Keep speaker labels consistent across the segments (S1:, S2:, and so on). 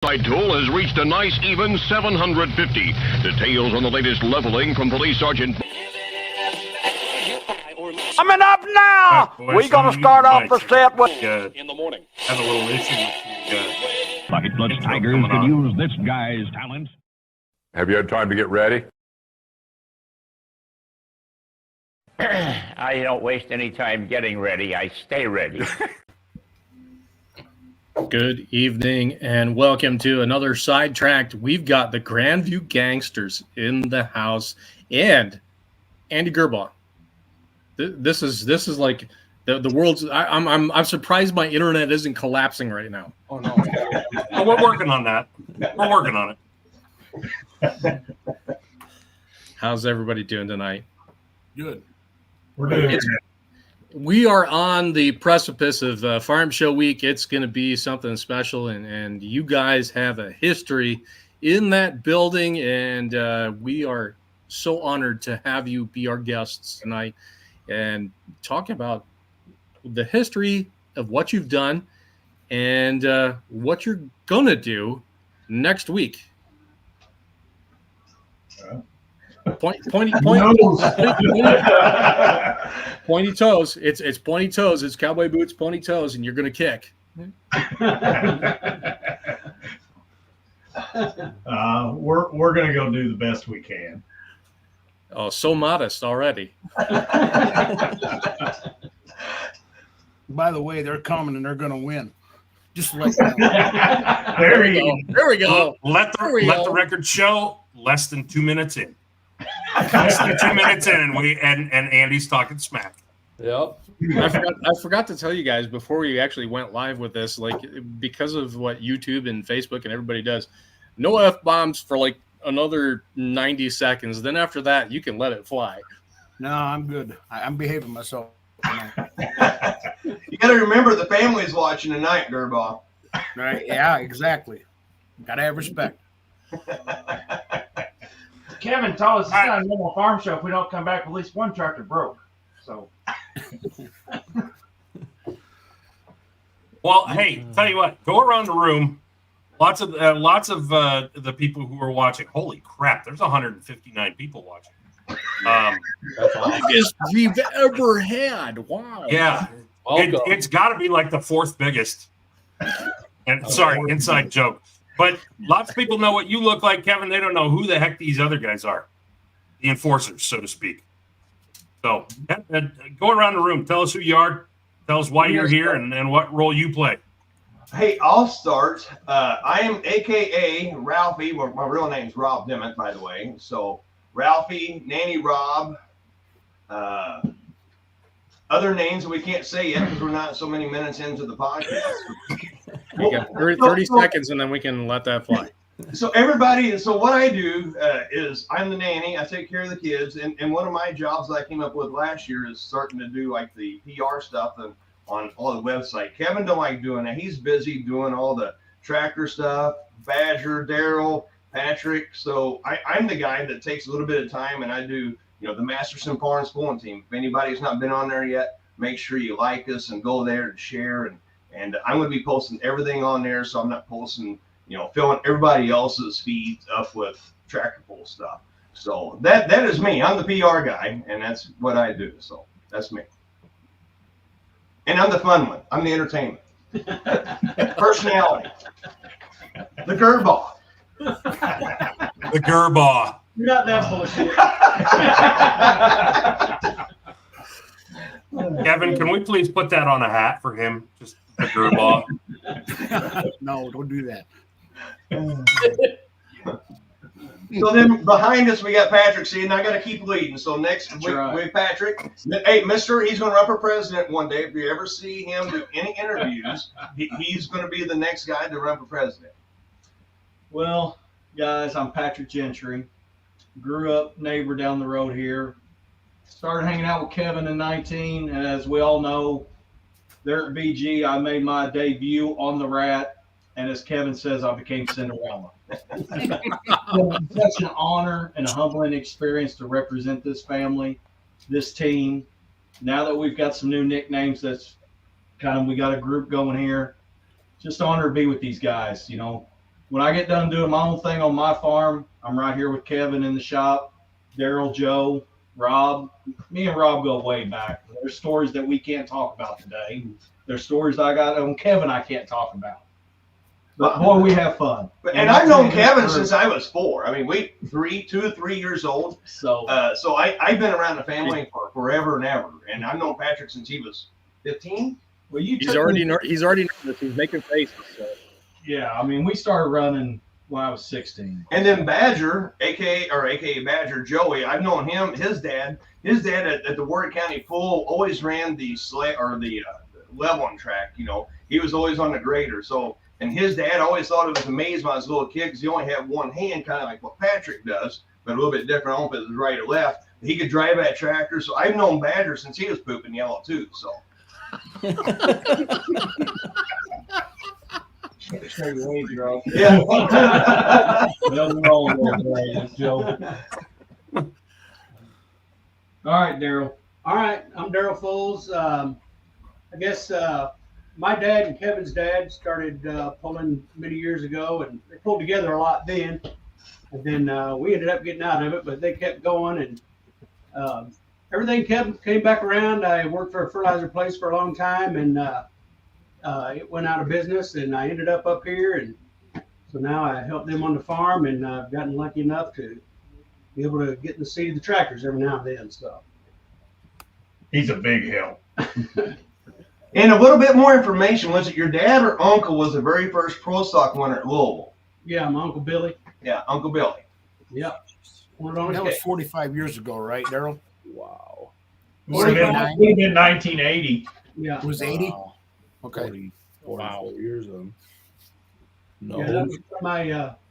S1: Side tool has reached a nice even 750. Details on the latest leveling from Police Sergeant.
S2: Coming up now, we're going to start off the set with...
S3: in the morning. Have a little issue with the...
S1: Flightless Tigers could use this guy's talent.
S4: Have you had time to get ready?
S5: I don't waste any time getting ready. I stay ready.
S6: Good evening and welcome to another Sidetracked. We've got the Grandview Gangsters in the house and Andy Gerbaugh. This is like the world's. I'm surprised my internet isn't collapsing right now.
S3: Oh no! Well, we're working on that. We're working on it.
S6: How's everybody doing tonight?
S3: Good.
S7: We're good.
S6: We are on the precipice of Farm Show Week. It's going to be something special, and you guys have a history in that building, and we are so honored to have you be our guests tonight and talk about the history of what you've done and what you're going to do next week. Pointy toes. It's pointy toes. It's cowboy boots, pointy toes, and you're going to kick.
S7: We're going to go do the best we can.
S6: Oh, so modest already.
S8: By the way, they're coming and they're going to win. Just like that.
S6: There we go.
S3: Let the record show less than 2 minutes in. Less than 2 minutes in, and Andy's talking smack.
S6: Yep. I forgot to tell you guys before we actually went live with this, like because of what YouTube and Facebook and everybody does, no F-bombs for like another 90 seconds. Then after that, you can let it fly.
S8: No, I'm good. I'm behaving myself.
S9: You got to remember the family's watching tonight, Gerbaugh.
S8: Right? Yeah, exactly. Got to have respect.
S10: Kevin told us it's not a normal farm show if we don't come back with at least one tractor broke. So,
S3: well, hey, tell you what, go around the room. Lots of the people who are watching. Holy crap! There's 159 people watching.
S6: That's the biggest we've ever had. Wow.
S3: Yeah, it's got to be like the fourth biggest. And sorry, inside joke. But lots of people know what you look like, Kevin. They don't know who the heck these other guys are, the enforcers, so to speak. So go around the room. Tell us who you are. Tell us why you're here and what role you play.
S9: Hey, I'll start. I am a.k.a. Ralphie. Well, my real name's Rob Dimmitt, by the way. So Ralphie, Nanny Rob, other names that we can't say yet because we're not so many minutes into the podcast.
S6: We got 30 seconds, and then we can let that fly.
S9: So what I do is I'm the nanny. I take care of the kids. And one of my jobs that I came up with last year is starting to do like the PR stuff on all the website. Kevin don't like doing that. He's busy doing all the tractor stuff, Badger, Daryl, Patrick. So I'm the guy that takes a little bit of time, and I do, the Masterson Farms pulling team. If anybody's not been on there yet, make sure you like us and go there and share. And I'm going to be posting everything on there, so I'm not posting, filling everybody else's feeds up with tractor pull stuff. So that is me. I'm the PR guy, and that's what I do. So that's me. And I'm the fun one. I'm the entertainment. Personality. The Gerbaugh.
S3: The Gerbaugh.
S10: you're not that bullshit.
S3: Kevin, can we please put that on a hat for him? Just the Gerbaugh.
S8: No, don't do that.
S9: So then behind us, we got Patrick. See, and I got to keep leading. So next we have Patrick. Hey, mister, he's going to run for president one day. If you ever see him do any interviews, he's going to be the next guy to run for president.
S10: Well, guys, I'm Patrick Gentry. Grew up neighbor down the road here. Started hanging out with Kevin in 19, and as we all know, there at VG, I made my debut on the Rat, and as Kevin says, I became Cinderella. It's such an honor and a humbling experience to represent this family, this team. Now that we've got some new nicknames, we got a group going here. Just an honor to be with these guys. when I get done doing my own thing on my farm, I'm right here with Kevin in the shop, Daryl, Joe, Rob. Me and Rob go way back. There's stories that we can't talk about today. There's stories I got on Kevin I can't talk about. But boy, we have fun.
S9: And I've known Kevin since I was 4. I mean, 2 or 3 years old.
S10: So
S9: I've been around the family for forever and ever. And I've known Patrick since he was 15.
S10: Well,
S6: He's already nervous. He's making faces. So.
S10: Yeah, I mean, we started running when I was 16.
S9: And then Badger, aka Badger Joey, I've known him. His dad at the Warwick County Pool always ran the leveling track. You know, he was always on the grader. So, and his dad always thought it was amazing when I was a little kid because he only had one hand, kind of like what Patrick does, but a little bit different. I don't know if it was right or left. He could drive that tractor. So I've known Badger since he was pooping yellow too. So. Yeah.
S10: Nothing wrong with that, Joe. All right, Daryl.
S11: All right, I'm Daryl Foles. I guess my dad and Kevin's dad started pulling many years ago, and they pulled together a lot then. And then we ended up getting out of it, but they kept going, and everything came back around. I worked for a fertilizer place for a long time, and it went out of business, and I ended up here, and so now I help them on the farm, and I've gotten lucky enough to be able to get in the seat of the tractors every now and then. So
S7: He's a big help.
S9: And a little bit more information. Was it your dad or uncle was the very first pro stock winner at Louisville?
S11: yeah, my Uncle Billy.
S9: Yeah, Uncle Billy.
S11: Yep. Won it on his
S8: That was
S11: cake.
S8: 45 years ago, right, Daryl?
S11: Wow.
S7: Would have been 1980.
S11: Yeah.
S8: It was 80?
S12: Wow.
S8: Okay.
S12: 44 years of them. No.
S11: Yeah, that was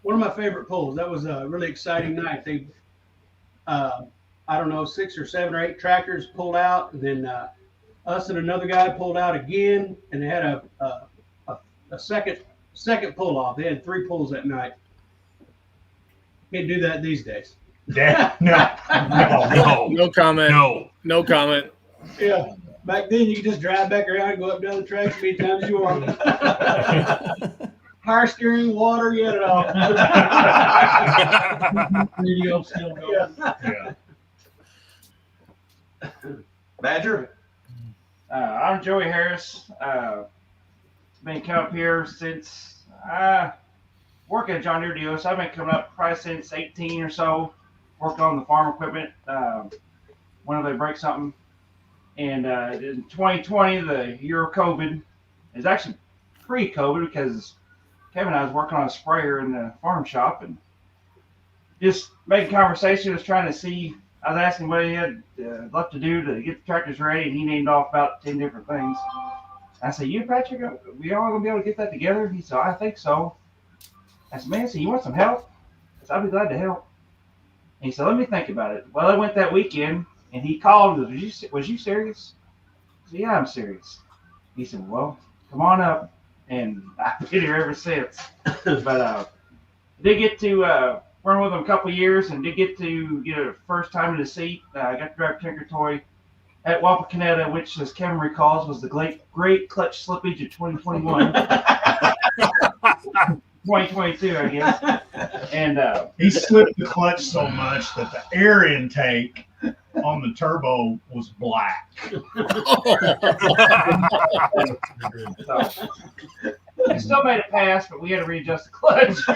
S11: one of my favorite pulls. That was a really exciting night. They, I don't know, 6 or 7 or 8 tractors pulled out, and then us and another guy pulled out again, and they had a second pull off. They had 3 pulls that night. Can't do that these days.
S6: No comment. No comment.
S11: Yeah. Back then, you could just drive back around and go up down the track as many times as you want. Higher steering, water, you had it all. Radio still going.
S7: Yeah.
S9: Badger?
S13: I'm Joey Harris. Been coming up here since working at John Deere dealer, so I've been coming up probably since 18 or so, working on the farm equipment. Whenever they break something. And in 2020, the year of COVID, is actually pre-COVID because Kevin and I was working on a sprayer in the farm shop and just making conversation, was trying to see. I was asking what he had left to do to get the tractors ready, and he named off about 10 different things. I said, "You, Patrick, we all gonna be able to get that together?" He said, "I think so." I said, "Man, so you want some help?" I said, "I'll be glad to help." And he said, "Let me think about it." Well, I went that weekend, and he called and said, "Was you serious?" I said, "Yeah, I'm serious." He said, "Well, come on up." And I've been here ever since. But I did get to run with him a couple of years and did get to get a first time in the seat. I got to drive Tinker Toy at Wapakoneta, which, as Kevin recalls, was the great clutch slippage of 2021. 2022, I guess. And
S7: he slipped the clutch so much that the air intake on the turbo was black.
S13: So, I still made it pass, but we had to readjust the clutch.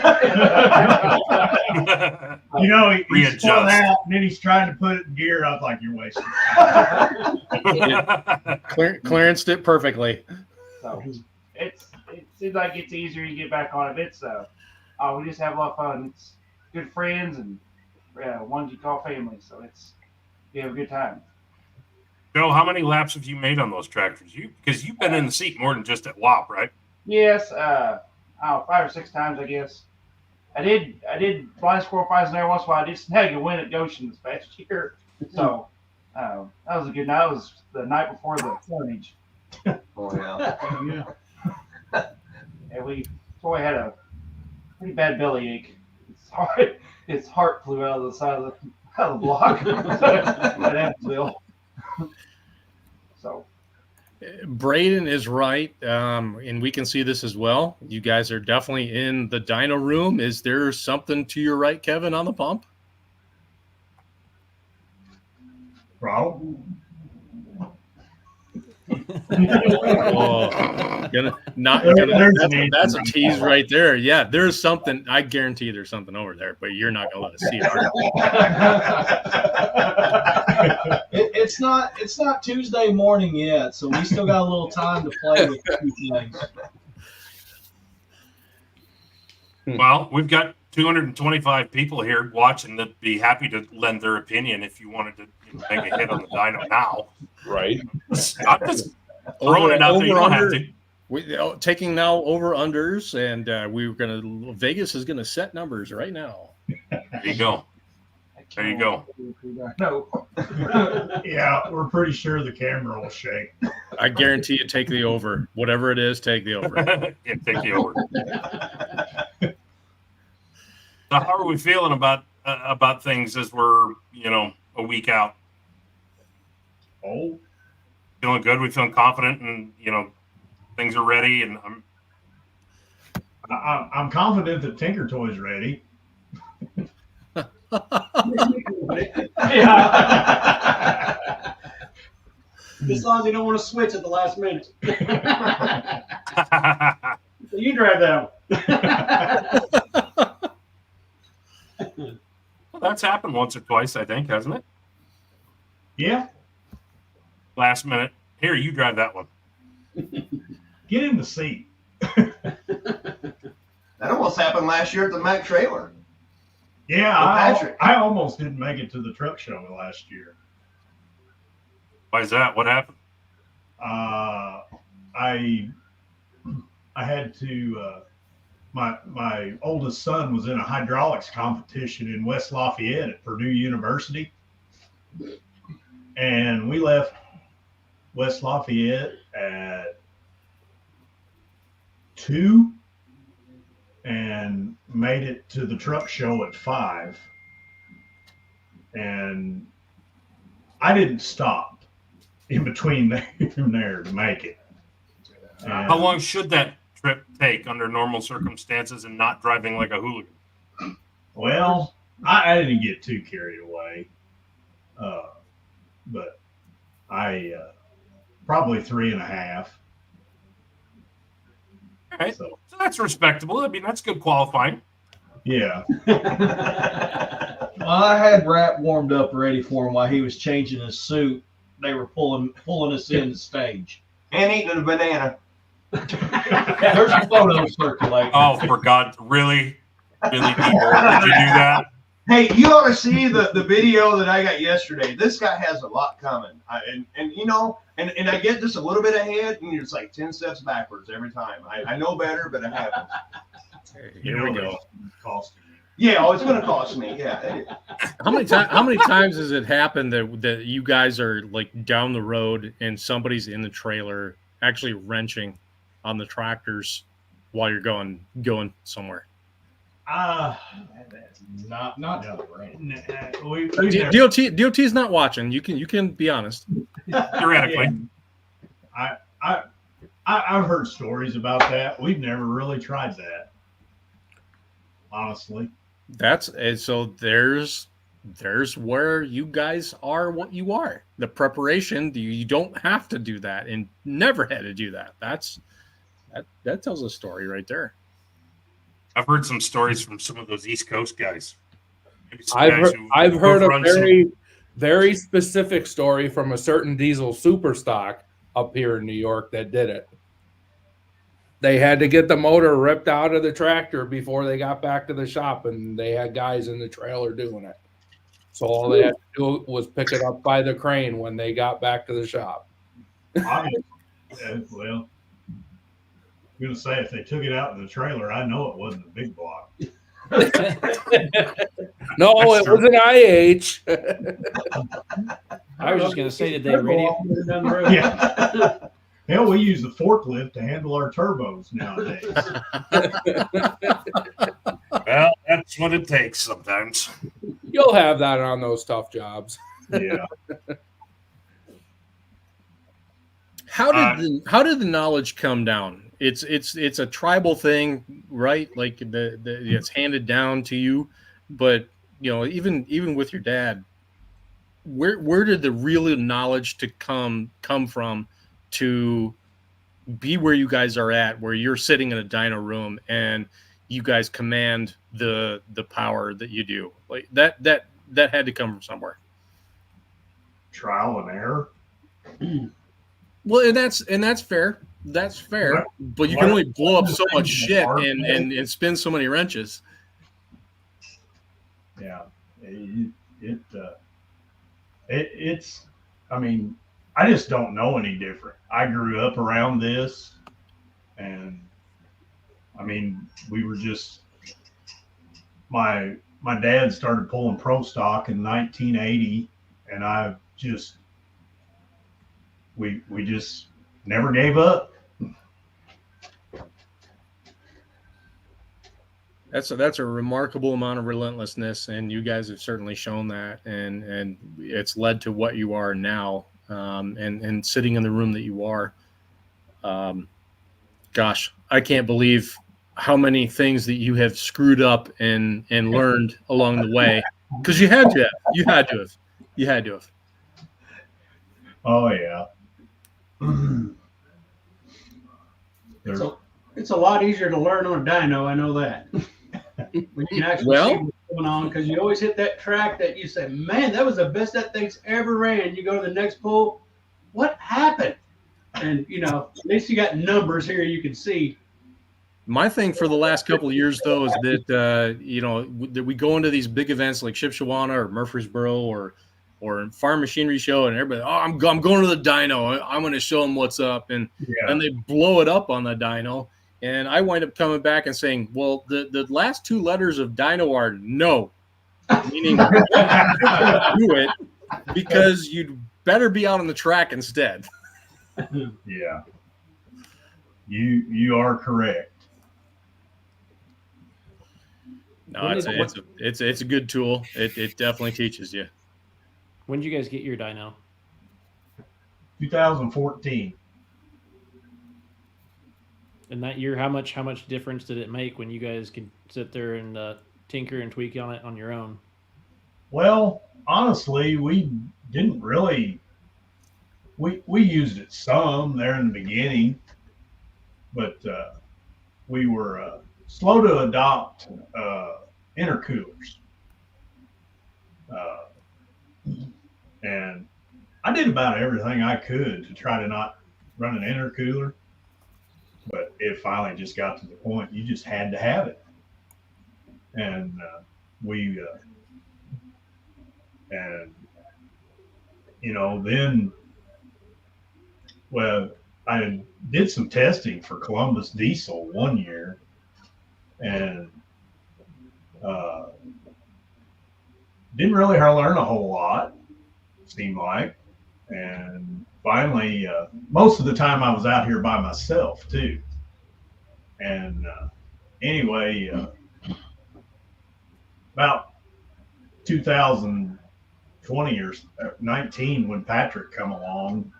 S7: You know, he's pulling out, and then he's trying to put it in gear. I was like, "You're wasting time."
S6: Clearanced it perfectly.
S13: So it seems like it's easier to get back on it. It's we just have a lot of fun. It's good friends and ones you call family. So we have a good time.
S3: Joe, how many laps have you made on those tractors? Because you've been in the seat more than just at WAP, right?
S13: Yes, 5 or 6 times, I guess. I did blind squirrel fights in there once while I did snag a win at Goshen this past year. So that was a good night. That was the night before the carnage.
S9: Oh, yeah.
S13: And Troy had a pretty bad belly ache. His heart flew out of the side of the block at Evansville. So
S6: Braden is right, and we can see this as well. You guys are definitely in the dyno room. Is there something to your right, Kevin, on the pump?
S7: Throttle.
S6: That's a tease right there. Yeah, there's something. I guarantee there's something over there, but you're not gonna let us see it.
S10: It's not Tuesday morning yet, so we still got a little time to play with a few things.
S3: Well, we've got 225 people here watching that'd be happy to lend their opinion if you wanted to make a hit on the dyno now.
S12: Right.
S3: I'm just throwing it out there. You don't have to.
S6: Taking now over unders, and Vegas is gonna set numbers right now.
S3: There you go. There you go.
S13: No.
S7: Yeah, we're pretty sure the camera will shake.
S6: I guarantee you take the over. Whatever it is, take the over.
S3: Yeah, take the over. So how are we feeling about things as we're, a week out?
S7: Oh,
S3: feeling good. We feeling confident, and things are ready. And
S7: I'm confident that Tinker Toy's ready.
S10: Yeah. As long as you don't want to switch at the last minute. You drive that
S3: well, that's happened once or twice, I think, hasn't it?
S7: Yeah.
S3: Last minute. Here, you drive that one.
S7: Get in the seat.
S9: That almost happened last year at the Mac trailer.
S7: Yeah, I almost didn't make it to the truck show last year.
S3: Why is that? What happened?
S7: I had to. My oldest son was in a hydraulics competition in West Lafayette at Purdue University, and we left West Lafayette at 2 and made it to the truck show at 5. And I didn't stop in between there to make it.
S3: How long should that trip take under normal circumstances and not driving like a hooligan?
S7: Well, I didn't get too carried away, but I probably 3.5.
S3: All right, so that's respectable. I mean, that's good qualifying.
S7: Yeah.
S10: Well, I had Rat warmed up ready for him while he was changing his suit. They were pulling us in the stage.
S9: And eating a banana.
S10: There's a photo circulating.
S3: Oh, for God, really? Really, people, did you do that?
S9: Hey, you ought to see the video that I got yesterday. This guy has a lot coming. And I get just a little bit ahead, and it's like 10 steps backwards every time. I know better, but I haven't.
S6: Here we go.
S9: Yeah, it's going to cost me. Yeah.
S6: How many times has it happened that you guys are like down the road and somebody's in the trailer actually wrenching on the tractors while you're going somewhere?
S10: Not no.
S6: DOT's not watching. You can be honest.
S3: Theoretically.
S7: I've heard stories about that. We've never really tried that. Honestly.
S6: So there's where you guys are what you are. The preparation, you don't have to do that and never had to do that. That tells a story right there.
S3: I've heard some stories from some of those East Coast guys.
S12: I've heard a very specific story from a certain diesel super stock up here in New York that did it. They had to get the motor ripped out of the tractor before they got back to the shop, and they had guys in the trailer doing it. So all they had to do was pick it up by the crane when they got back to the shop.
S7: Well, I'm going to say if they took it out in the trailer, I know it wasn't a big block.
S12: No, it was an IH.
S14: I was just going to say, did they radio?
S7: Yeah. Hell, we use the forklift to handle our turbos nowadays.
S3: Well, that's what it takes sometimes.
S12: You'll have that on those tough jobs.
S7: Yeah.
S6: How did the knowledge come down? It's a tribal thing, right? Like it's handed down to you, but even with your dad, where did the real knowledge to come from to be where you guys are at, where you're sitting in a dyno room and you guys command the power that you do? Like that had to come from somewhere.
S7: Trial and error.
S6: Well, and that's fair. That's fair. But you can only blow up so much shit and spin so many wrenches.
S7: Yeah, it's. I mean, I just don't know any different. I grew up around this, and I mean, we were just. My dad started pulling pro stock in 1980, and I just. We just never gave up.
S6: That's a remarkable amount of relentlessness, and you guys have certainly shown that, and it's led to what you are now, and sitting in the room that you are. Gosh, I can't believe how many things that you have screwed up and learned along the way, because you had to have.
S7: Oh yeah.
S11: It's a lot easier to learn on a dyno. I know that. When you can actually see what's going on, because you always hit that track that you say, man, that was the best that thing's ever ran. You go to the next pull, what happened? And at least you got numbers here you can see.
S6: My thing for the last couple of years, though, is that that we go into these big events like Shipshewana or Murfreesboro or Farm Machinery Show, and everybody, I'm going to the dyno. I'm going to show them what's up, and they blow it up on the dyno, and I wind up coming back and saying, well, the last two letters of dyno are no, meaning do it because you'd better be out on the track instead.
S7: Yeah, you are correct.
S6: No, it's a good tool. It definitely teaches you.
S14: When did you guys get your dyno?
S7: 2014.
S14: And that year, how much difference did it make when you guys could sit there and tinker and tweak on it on your own?
S7: Well, honestly, we didn't really. We used it some there in the beginning, but we were slow to adopt intercoolers. And I did about everything I could to try to not run an intercooler, but it finally just got to the point you just had to have it. And then, well, I did some testing for Columbus Diesel one year, and didn't really learn a whole lot, seemed like. And finally, most of the time I was out here by myself too. And anyway, about 2020 or 19, when Patrick come along,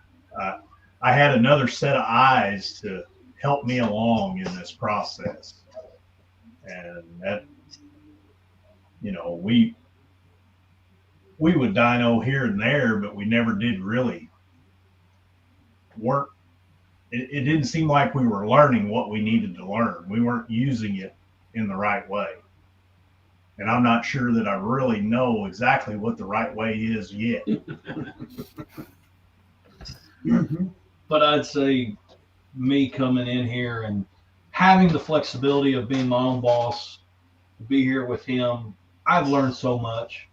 S7: I had another set of eyes to help me along in this process. And that, we would dyno here and there, but we never did really work. It didn't seem like we were learning what we needed to learn. We weren't using it in the right way. And I'm not sure that I really know exactly what the right way is yet.
S10: But I'd say me coming in here and having the flexibility of being my own boss, to be here with him, I've learned so much.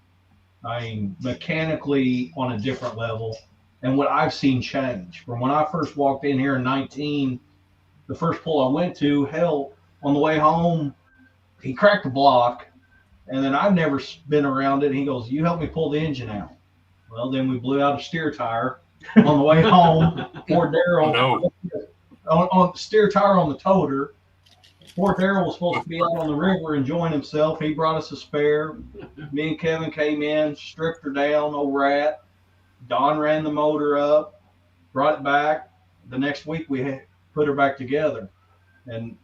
S10: I mean, mechanically on a different level, and what I've seen change from when I first walked in here in 19. The first pull I went to, hell, on the way home, he cracked the block, and then I've never been around it. And he goes, "You help me pull the engine out." Well, then we blew out a steer tire on the way home. Poor Daryl on steer tire on the toter. Poor Daryl was supposed to be out on the river enjoying himself. He brought us a spare. Me and Kevin came in, stripped her down, no rat. Don ran the motor up, brought it back. the next week we put her back together, and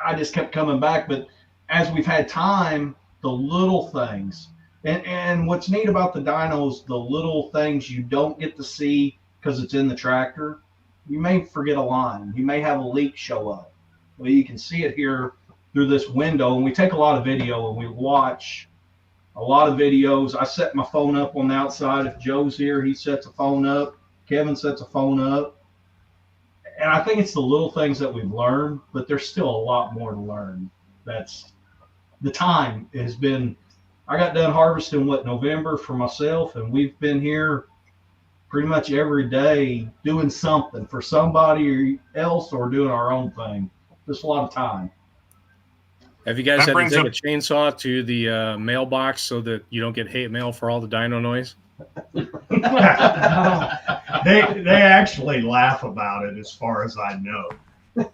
S10: I just kept coming back. But as we've had time, the little things, and what's neat about the dynos, the little things you don't get to see because it's in the tractor. You may forget a line. You may have a leak show up. Well, you can see it here through this window, and we take a lot of video and we watch a lot of videos. I set my phone up on the outside. If Joe's here, he sets a phone up. Kevin sets a phone up. And I think it's the little things that we've learned, but there's still a lot more to learn. That's the time has been, I got done harvesting November for myself, and we've been here pretty much every day doing something for somebody else or doing our own thing. Just a lot of time.
S6: Have you guys had to take a chainsaw to the mailbox so that you don't get hate mail for all the dyno noise?
S7: They actually laugh about it, as far as I know.
S10: You're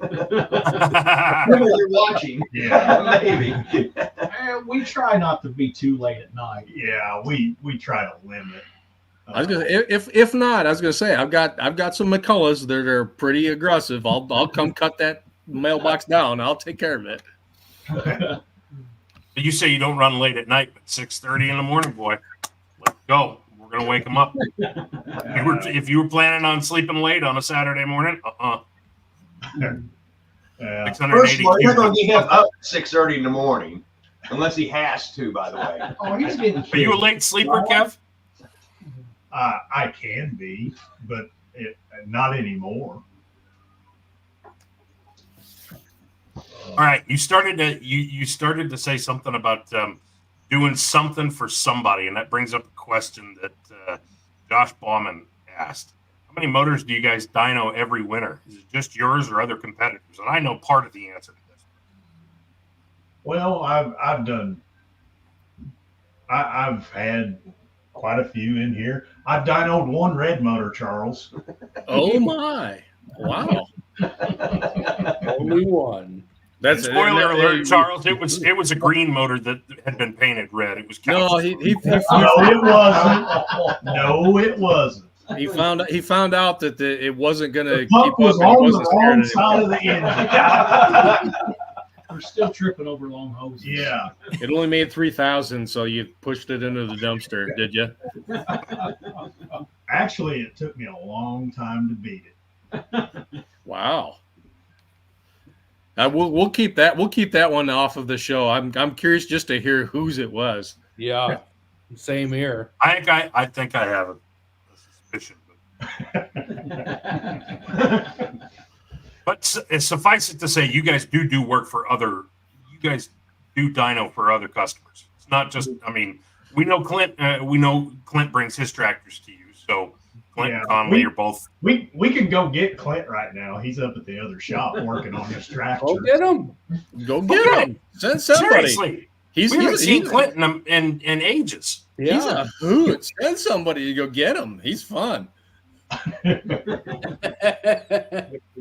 S10: watching.
S7: Yeah,
S10: maybe. We try not to be too late at night.
S7: Yeah, we try to limit.
S6: I was gonna, if not, I was gonna say I've got some McCulloughs that are pretty aggressive. I'll come cut that mailbox down. I'll take care of it.
S3: You say you don't run late at night, but 6:30 in the morning, boy. Let's go. We're gonna wake them up. If you were planning on sleeping late on a Saturday morning,
S9: First of all, you're going to get him up at 6:30 in the morning, unless he has to. By the way.
S10: Oh, he's getting.
S3: Are you a late sleeper, Kev?
S7: I can be, but not anymore.
S3: All right, you started to say something about doing something for somebody, and that brings up a question that Josh Bauman asked. How many motors do you guys dyno every winter? Is it just yours or other competitors? And I know part of the answer to this.
S7: Well, I've had quite a few in here. I've dynoed one red motor, Charles.
S6: Oh my! Wow.
S12: Only one.
S3: That's spoiler alert, Charles. It was a green motor that had been painted red. It was
S6: no, he
S7: no, it wasn't. No, it wasn't.
S6: He found out that it wasn't going to
S7: keep
S6: up.
S7: Was on the wrong side of the engine.
S11: We're still tripping over long hoses.
S7: Yeah.
S6: It only made 3,000, so you pushed it into the dumpster, did you?
S7: Actually, it took me a long time to beat it.
S6: Wow. We'll keep that. We'll keep that one off of the show. I'm curious just to hear whose it was.
S12: Yeah, same here.
S3: I think I have a suspicion, but suffice it to say, you guys do work for other. You guys do dyno for other customers. It's not just. I mean, we know Clint. We know Clint brings his tractors to you, so. Clint and Conley are both.
S7: We can go get Clint right now. He's up at the other shop working on his tractor.
S12: Go get him.
S6: Go get him. Send somebody.
S3: Seriously, we haven't seen Clint in ages.
S6: Yeah. He's a hoot. Send somebody to go get him. He's fun.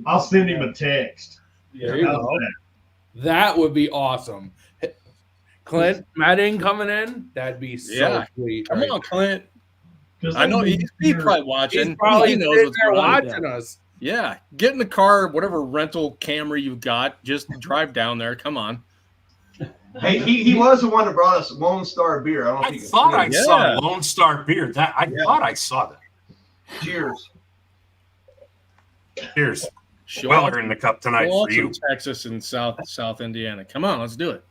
S7: I'll send him a text.
S12: There you go. That would be awesome. Clint Madding coming in. That'd be so sweet.
S6: Come on, Clint. I know he's probably watching.
S12: He's probably
S6: he knows what's
S12: there
S6: going on.
S12: watching us.
S6: Yeah, get in the car, whatever rental camera you've got. Just drive down there. Come on.
S9: Hey, he was the one that brought us Lone Star beer.
S3: I thought I saw Lone Star beer. Thought I saw that.
S9: Cheers.
S3: Cheers. Weller in the cup tonight for you.
S6: Texas and South Indiana. Come on, let's do it.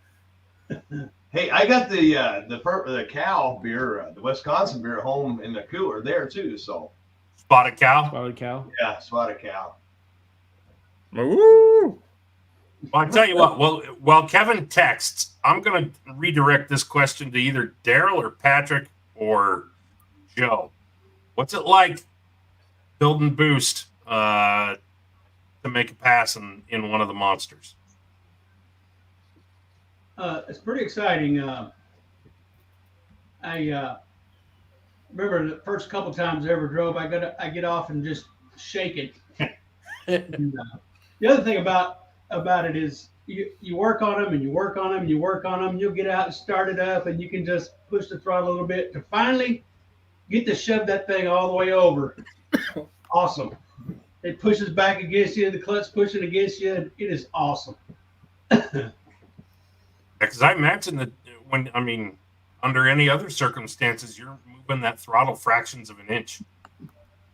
S9: Hey, I got the cow beer, the Wisconsin beer, home in the cooler there too. So,
S3: Spotted Cow.
S14: Spotted Cow.
S9: Yeah, Spotted Cow.
S6: Woo!
S3: Well, I tell you what. Well, while Kevin texts, I'm going to redirect this question to either Daryl or Patrick or Joe. What's it like building boost to make a pass in one of the monsters?
S11: It's pretty exciting. I remember the first couple times I ever drove, I get off and just shake it. And, the other thing about it is you work on them and you work on them and you work on them. You'll get out and start it up, and you can just push the throttle a little bit to finally get to shove that thing all the way over. Awesome. It pushes back against you. The clutch pushing against you. It is awesome.
S3: Because I imagine that under any other circumstances, you're moving that throttle fractions of an inch.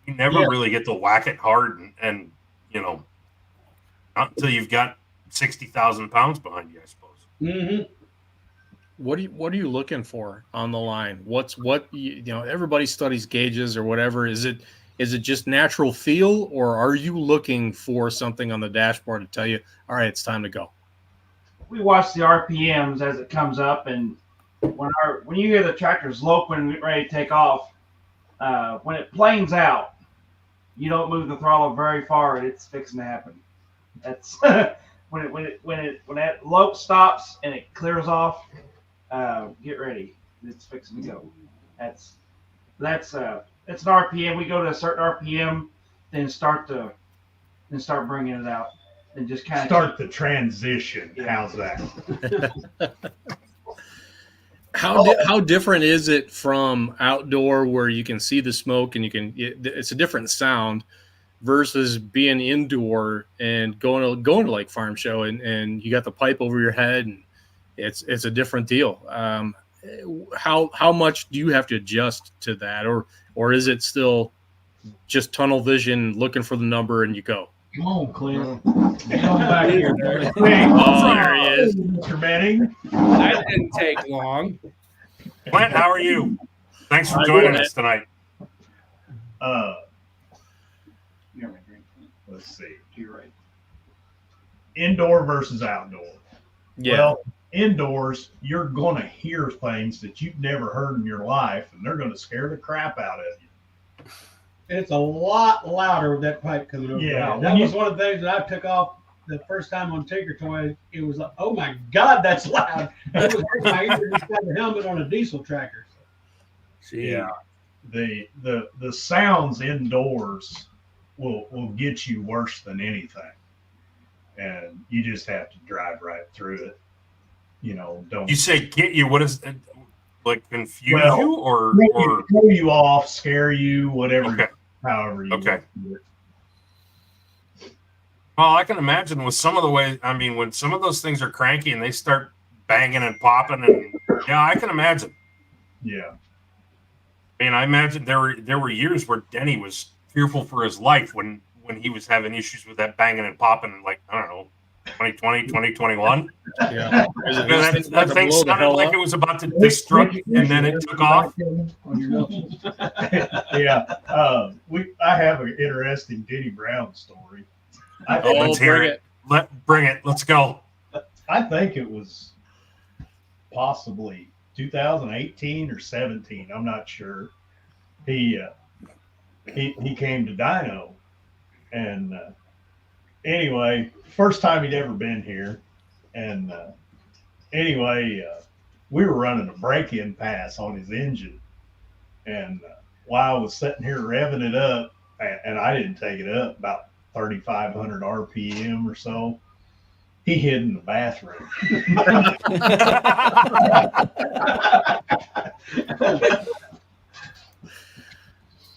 S3: You never really get to whack it hard, and not until you've got 60,000 pounds behind you, I suppose.
S11: Mm-hmm.
S6: What are you looking for on the line? Everybody studies gauges or whatever. Is it just natural feel, or are you looking for something on the dashboard to tell you, all right, it's time to go?
S13: We watch the RPMs as it comes up, and when you hear the tractor's loping and ready to take off, when it planes out, you don't move the throttle very far, and it's fixing to happen. That's when that lope stops and it clears off. Get ready, it's fixing to go. That's it's an RPM. We go to a certain RPM, then start bringing it out, and just kind of
S7: start the transition. How's that?
S6: How different is it from outdoor where you can see the smoke and it's a different sound versus being indoor and going to like farm show and you got the pipe over your head and it's a different deal. How much do you have to adjust to that, or is it still just tunnel vision, looking for the number and you go?
S11: Come on, Clint. Get on back here.
S6: There he is.
S7: Mr. Manning.
S12: That didn't take long.
S3: Clint, how are you? Thanks for joining us tonight.
S7: Let's see.
S11: You're right.
S7: Indoor versus outdoor.
S6: Yeah.
S7: Well, indoors, you're going to hear things that you've never heard in your life, and they're going to scare the crap out of you.
S11: It's a lot louder with that pipe coming over.
S7: Yeah.
S11: That was one of the things that I took off the first time on Tinker Toy. It was like, oh my God, that's loud. It was hurting my ear to have a helmet on a diesel tractor.
S7: Yeah. The sounds indoors will get you worse than anything. And you just have to drive right through it. Don't
S3: you say get you? What is it, like confuse you or
S7: throw you off, scare you, whatever,
S3: okay.
S7: However you
S3: okay.
S7: do it.
S3: Well, I can imagine with some of the ways. I mean, when some of those things are cranky and they start banging and popping, and yeah, I can imagine.
S7: Yeah.
S3: I mean, I imagine there were years where Denny was fearful for his life when he was having issues with that banging and popping, like, I don't know, 2020, 2021.
S6: Yeah.
S3: That thing sounded like it was about to destruct, and then it took off.
S7: Yeah. I have an interesting Denny Brown story.
S3: Let's hear it. Bring it. Let's go.
S7: I think it was possibly 2018 or 17. I'm not sure. He came to Dyno, and anyway, first time he'd ever been here, and anyway, we were running a break-in pass on his engine, and while I was sitting here revving it up, and I didn't take it up about 3,500 RPM or so, he hid in the bathroom.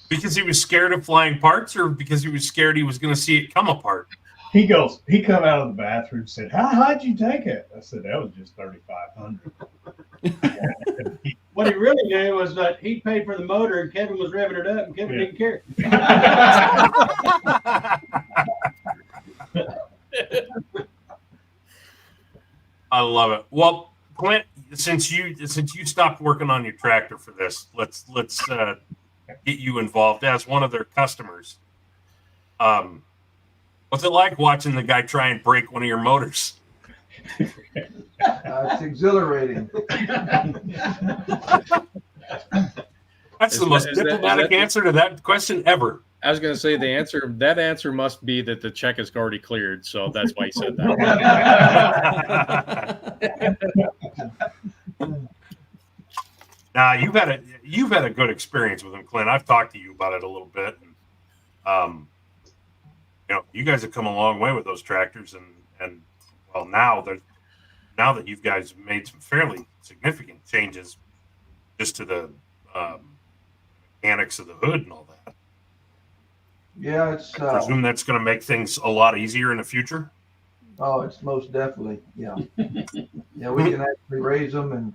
S3: Because he was scared of flying parts, or because he was scared he was going to see it come apart?
S7: He come out of the bathroom and said, how'd you take it? I said, that was just 3,500.
S11: What he really knew was that he paid for the motor and Kevin was revving it up and Kevin didn't care.
S3: I love it. Well, Clint, since you stopped working on your tractor for this, let's get you involved as one of their customers. What's it like watching the guy try and break one of your motors?
S15: It's exhilarating.
S3: That's the most diplomatic answer to that question ever.
S6: I was going to say that answer must be that the check is already cleared, so that's why he said that.
S3: Now you've had a good experience with him, Clint. I've talked to you about it a little bit. And, you guys have come a long way with those tractors, and well, now that you guys have made some fairly significant changes just to the mechanics of the hood and all that.
S15: Yeah, it's.
S3: I presume that's going to make things a lot easier in the future.
S15: Oh, it's most definitely, yeah. Yeah, we can actually raise them and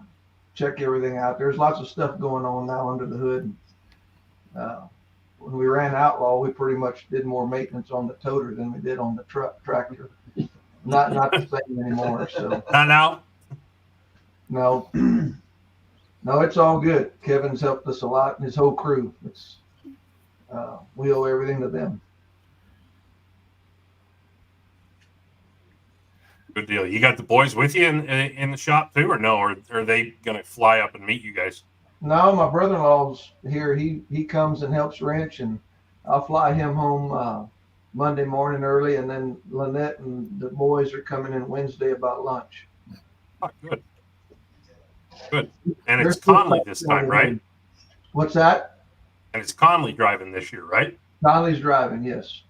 S15: check everything out. There's lots of stuff going on now under the hood. When we ran Outlaw, we pretty much did more maintenance on the toter than we did on the tractor. Not the same anymore. So
S3: not now.
S15: No, no, it's all good. Kevin's helped us a lot, and his whole crew. It's we owe everything to them.
S3: Good deal. You got the boys with you in the shop too, or no? Or are they going to fly up and meet you guys?
S15: No, my brother-in-law's here. He comes and helps wrench, and I'll fly him home Monday morning early, and then Lynette and the boys are coming in Wednesday about lunch.
S3: Oh, good. Good. And it's Conley this time, right?
S15: What's that?
S3: And it's Conley driving this year, right?
S15: Conley's driving, yes.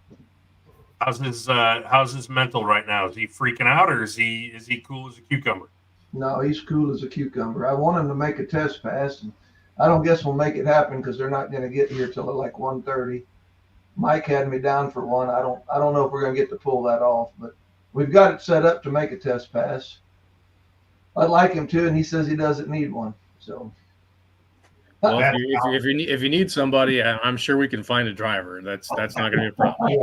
S3: How's his mental right now? Is he freaking out, or is he cool as a cucumber?
S15: No, he's cool as a cucumber. I want him to make a test pass, and I don't guess we'll make it happen because they're not going to get here till like 1:30. Mike had me down for one. I don't know if we're going to get to pull that off, but we've got it set up to make a test pass. I'd like him to, and he says he doesn't need one. So,
S6: well, if you need somebody, I'm sure we can find a driver. That's not going to be a problem.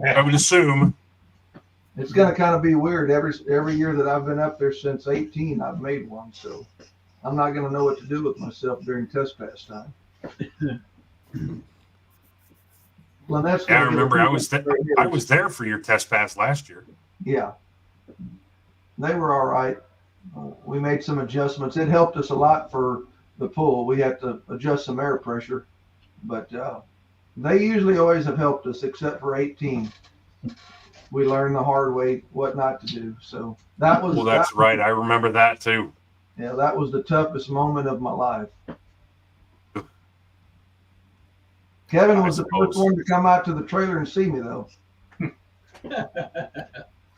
S3: I would assume.
S15: It's going to kind of be weird. Every year that I've been up there since 18, I've made one. So I'm not going to know what to do with myself during test pass time.
S3: Yeah, I remember I was there for your test pass last year.
S15: Yeah. They were all right. We made some adjustments. It helped us a lot for the pull. We had to adjust some air pressure, but they usually always have helped us, except for 18. We learned the hard way what not to do. So that was.
S3: Well, that's right. I remember that too.
S15: Yeah, that was the toughest moment of my life. Kevin was the first one to come out to the trailer and see me, though.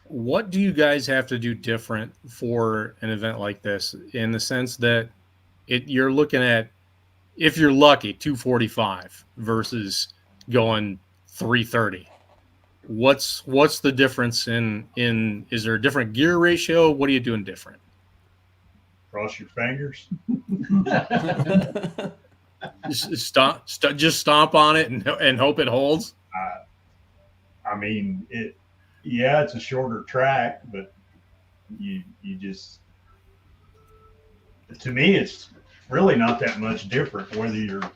S6: What do you guys have to do different for an event like this, in the sense that you're looking at, if you're lucky, 245 versus going 330? What's the difference in is there a different gear ratio? What are you doing different?
S7: Cross your fingers.
S6: Just stomp on it and hope it holds.
S7: I mean, it's a shorter track, but you just, to me, it's really not that much different whether you're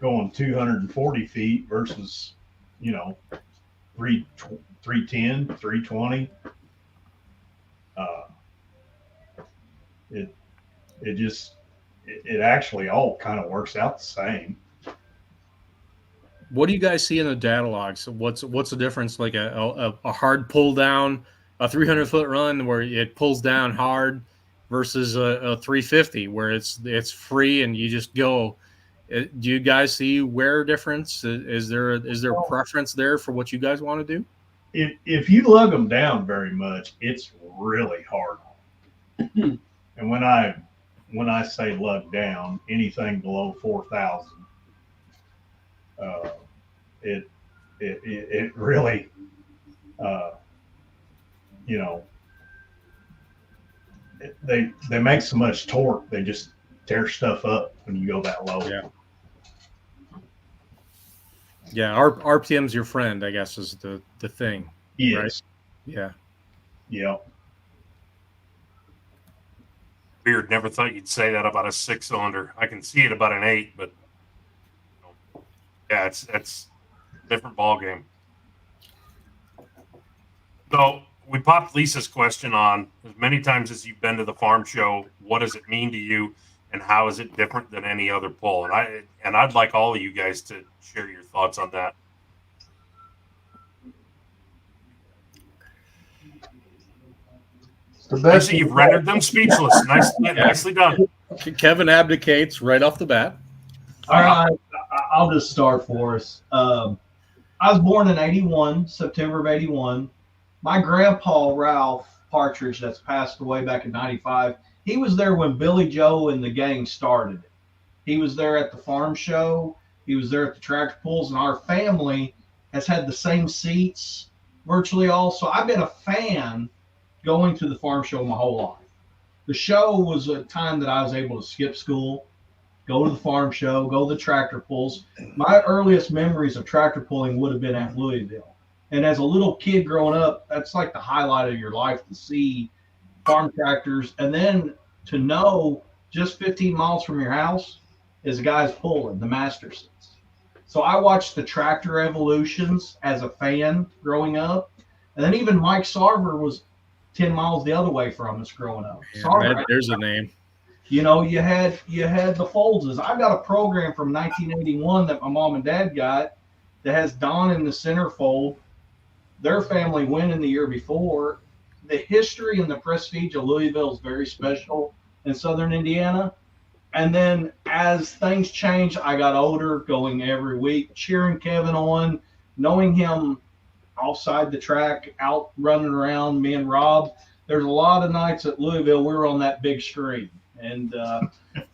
S7: going 240 feet versus 310, 320. It actually all kind of works out the same.
S6: What do you guys see in the data logs? What's the difference? Like a hard pull down, a 300-foot run where it pulls down hard versus a 350 where it's free and you just go. Do you guys see wear difference? Is there a preference there for what you guys want to do?
S7: If you lug them down very much, it's really hard. And when I say lug down, anything below 4,000, it really, they make so much torque, they just tear stuff up when you go that low.
S6: Yeah, RPM's your friend, I guess, is the thing.
S7: Yes.
S6: Right? Yeah.
S7: Yeah.
S3: Weird. Never thought you'd say that about a 6-cylinder. I can see it about an 8, but yeah, it's a different ball game. So we popped Lisa's question on, as many times as you've been to the farm show, what does it mean to you, and how is it different than any other pull? And I'd like all of you guys to share your thoughts on that. I see you've rendered them speechless. Nicely done.
S6: Kevin abdicates right off the bat.
S10: All right, I'll just start for us. I was born in 81, September of 81. My grandpa, Ralph Partridge, that's passed away back in 95, he was there when Billy Joe and the gang started. He was there at the farm show. He was there at the tractor pulls, and our family has had the same seats virtually all. So I've been a fan going to the farm show my whole life. The show was a time that I was able to skip school, go to the farm show, go to the tractor pulls. My earliest memories of tractor pulling would have been at Louisville. And as a little kid growing up, that's like the highlight of your life, to see farm tractors. And then to know just 15 miles from your house is guys pulling the Mastersons. So I watched the tractor evolutions as a fan growing up. And then even Mike Sarver was 10 miles the other way from us growing up.
S6: Yeah, there's a name.
S10: You know, you had the Foldses. I've got a program from 1981 that my mom and dad got that has Don in the centerfold. Their family went in the year before. The history and the prestige of Louisville is very special in Southern Indiana. And then as things changed, I got older, going every week, cheering Kevin on, knowing him outside the track, out running around, me and Rob. There's a lot of nights at Louisville we were on that big screen. And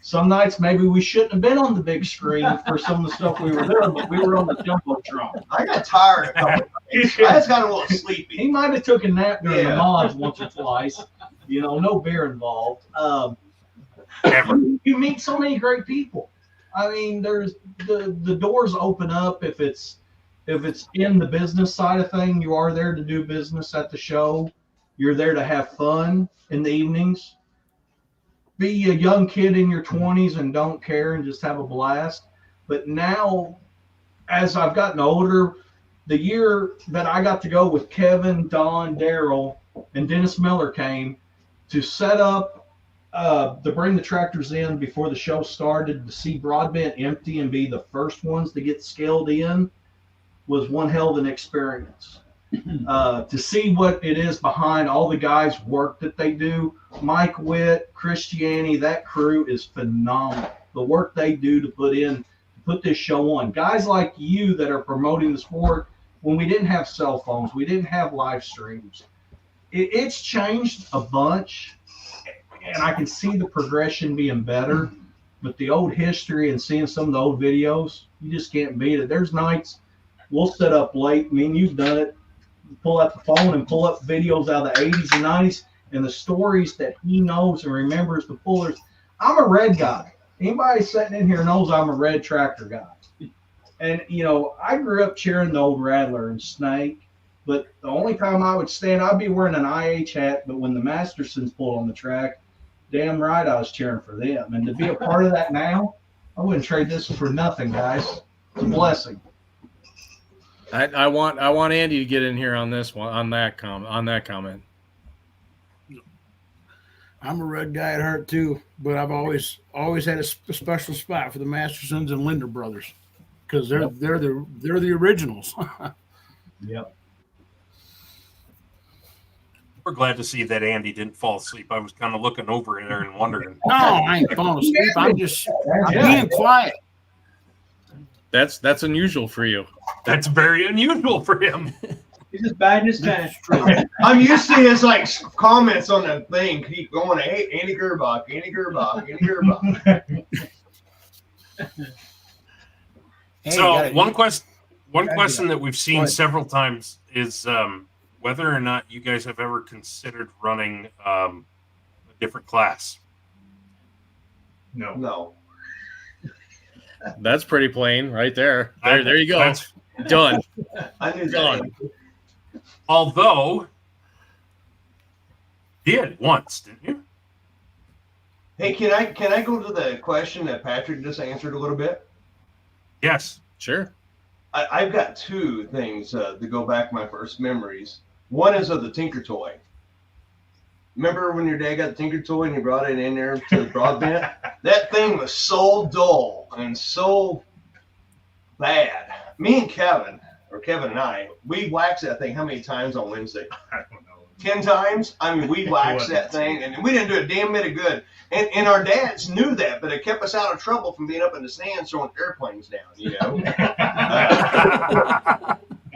S10: some nights maybe we shouldn't have been on the big screen for some of the stuff we were doing, but we were on the Jumbotron.
S9: I got tired a couple times. I just got a little sleepy.
S10: He might have took a nap during the mods once or twice. You know, no beer involved. You meet so many great people. I mean, there's the doors open up if it's in the business side of thing. You are there to do business at the show. You're there to have fun in the evenings. Be a young kid in your 20s and don't care and just have a blast. But now, as I've gotten older, the year that I got to go with Kevin, Don, Daryl, and Dennis Miller came to set up, to bring the tractors in before the show started, to see Broadbent empty and be the first ones to get scaled in was one hell of an experience. To see what it is behind all the guys' work that they do. Mike Witt, Christiani, that crew is phenomenal. The work they do to put this show on. Guys like you that are promoting the sport when we didn't have cell phones, we didn't have live streams. It's changed a bunch, and I can see the progression being better. But the old history and seeing some of the old videos, you just can't beat it. There's nights we'll sit up late. I mean, you've done it. Pull out the phone and pull up videos out of the 80s and 90s and the stories that he knows and remembers, the pullers. I'm a red guy. Anybody sitting in here knows I'm a red tractor guy. And, you know, I grew up cheering the old Rattler and Snake, but the only time I would stand, I'd be wearing an IH hat, but when the Mastersons pulled on the track, damn right I was cheering for them. And to be a part of that now, I wouldn't trade this for nothing, guys. It's a blessing.
S6: I want Andy to get in here on this one, on that comment.
S8: I'm a red guy at heart too, but I've always had a special spot for the Mastersons and Linder brothers because they're the originals.
S10: Yep.
S3: We're glad to see that Andy didn't fall asleep. I was kind of looking over there and wondering.
S8: No, I ain't falling asleep. I'm being quiet.
S6: That's unusual for you.
S3: That's very unusual for him.
S11: He's just biding his time.
S9: I'm used to his like comments on the thing. Keep going. Hey, Andy Gerbach, Andy Gerbach, Andy Gerbach.
S3: So one question that we've seen several times is whether or not you guys have ever considered running a different class.
S9: No.
S6: That's pretty plain right there. There you go. Done.
S9: I knew
S6: Done.
S3: Although, did once, didn't you?
S9: Hey, can I go to the question that Patrick just answered a little bit?
S3: Yes.
S6: Sure.
S9: I've got two things to go back my first memories. One is of the Tinker Toy. Remember when your dad got the Tinker Toy and you brought it in there to the Broadbent? That thing was so dull and so bad. Me and Kevin and I, we waxed that thing how many times on Wednesday?
S7: I don't know.
S9: 10 times? I mean, we waxed that thing, and we didn't do a damn bit of good. And our dads knew that, but it kept us out of trouble from being up in the stands throwing airplanes down, you know?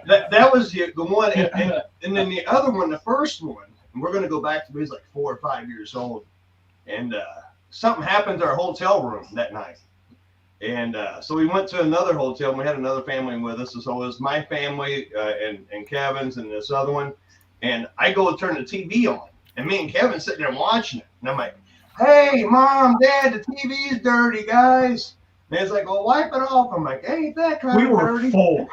S9: That was the one. And then the other one, the first one, and we're going to go back to, he was like 4 or 5 years old. And something happened to our hotel room that night. And so we went to another hotel, and we had another family with us. So it was my family and Kevin's and this other one. And I go to turn the TV on, and me and Kevin sitting there watching it. And I'm like, hey, Mom, Dad, the TV is dirty, guys. And it's like, well, wipe it off. I'm like, ain't that kind
S7: We
S9: of
S7: were
S9: dirty?
S7: full.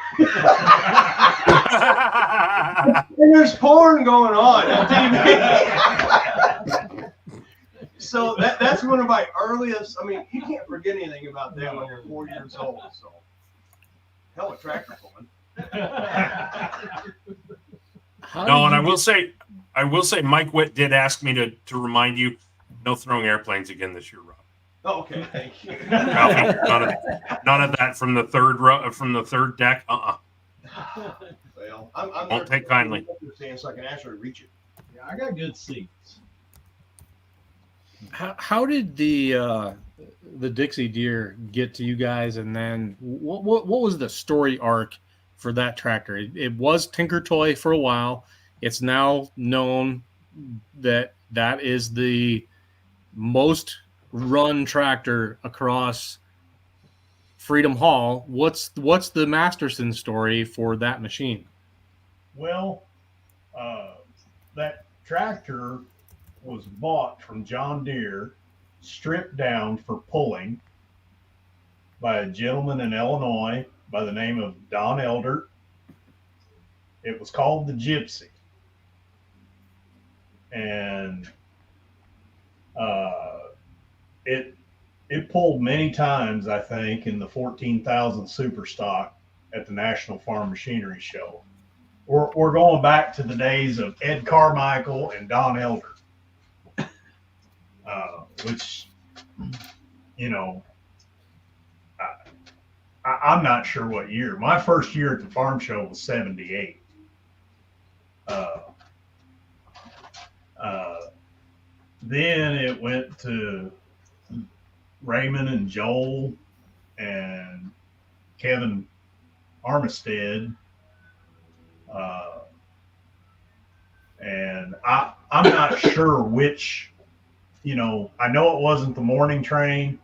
S9: And there's porn going on TV. So that's one of my earliest. I mean, you can't forget anything about that when you're 4 years old. So, hell, a tractor pulling.
S3: No, and I will say, Mike Witt did ask me to remind you, no throwing airplanes again this year, Rob.
S9: Oh, okay, thank you.
S3: None of that from the third deck.
S9: Well, I'm
S3: Won't take kindly.
S9: So I can actually reach it.
S11: Yeah, I got good seats.
S6: How did the Dixie Deer get to you guys, and then what was the story arc for that tractor? It was Tinker Toy for a while. It's now known that is the most run tractor across Freedom Hall. What's the Masterson story for that machine?
S7: Well, that tractor was bought from John Deere, stripped down for pulling by a gentleman in Illinois by the name of Don Eldert. It was called the Gypsy. And it pulled many times, I think, in the 14,000 super stock at the National Farm Machinery Show. We're going back to the days of Ed Carmichael and Don Eldert. Which, you know, I'm not sure what year. My first year at the farm show was 78. Then it went to Raymond and Joel and Kevin Armistead. And I'm not sure which. You know, I know it wasn't the morning train.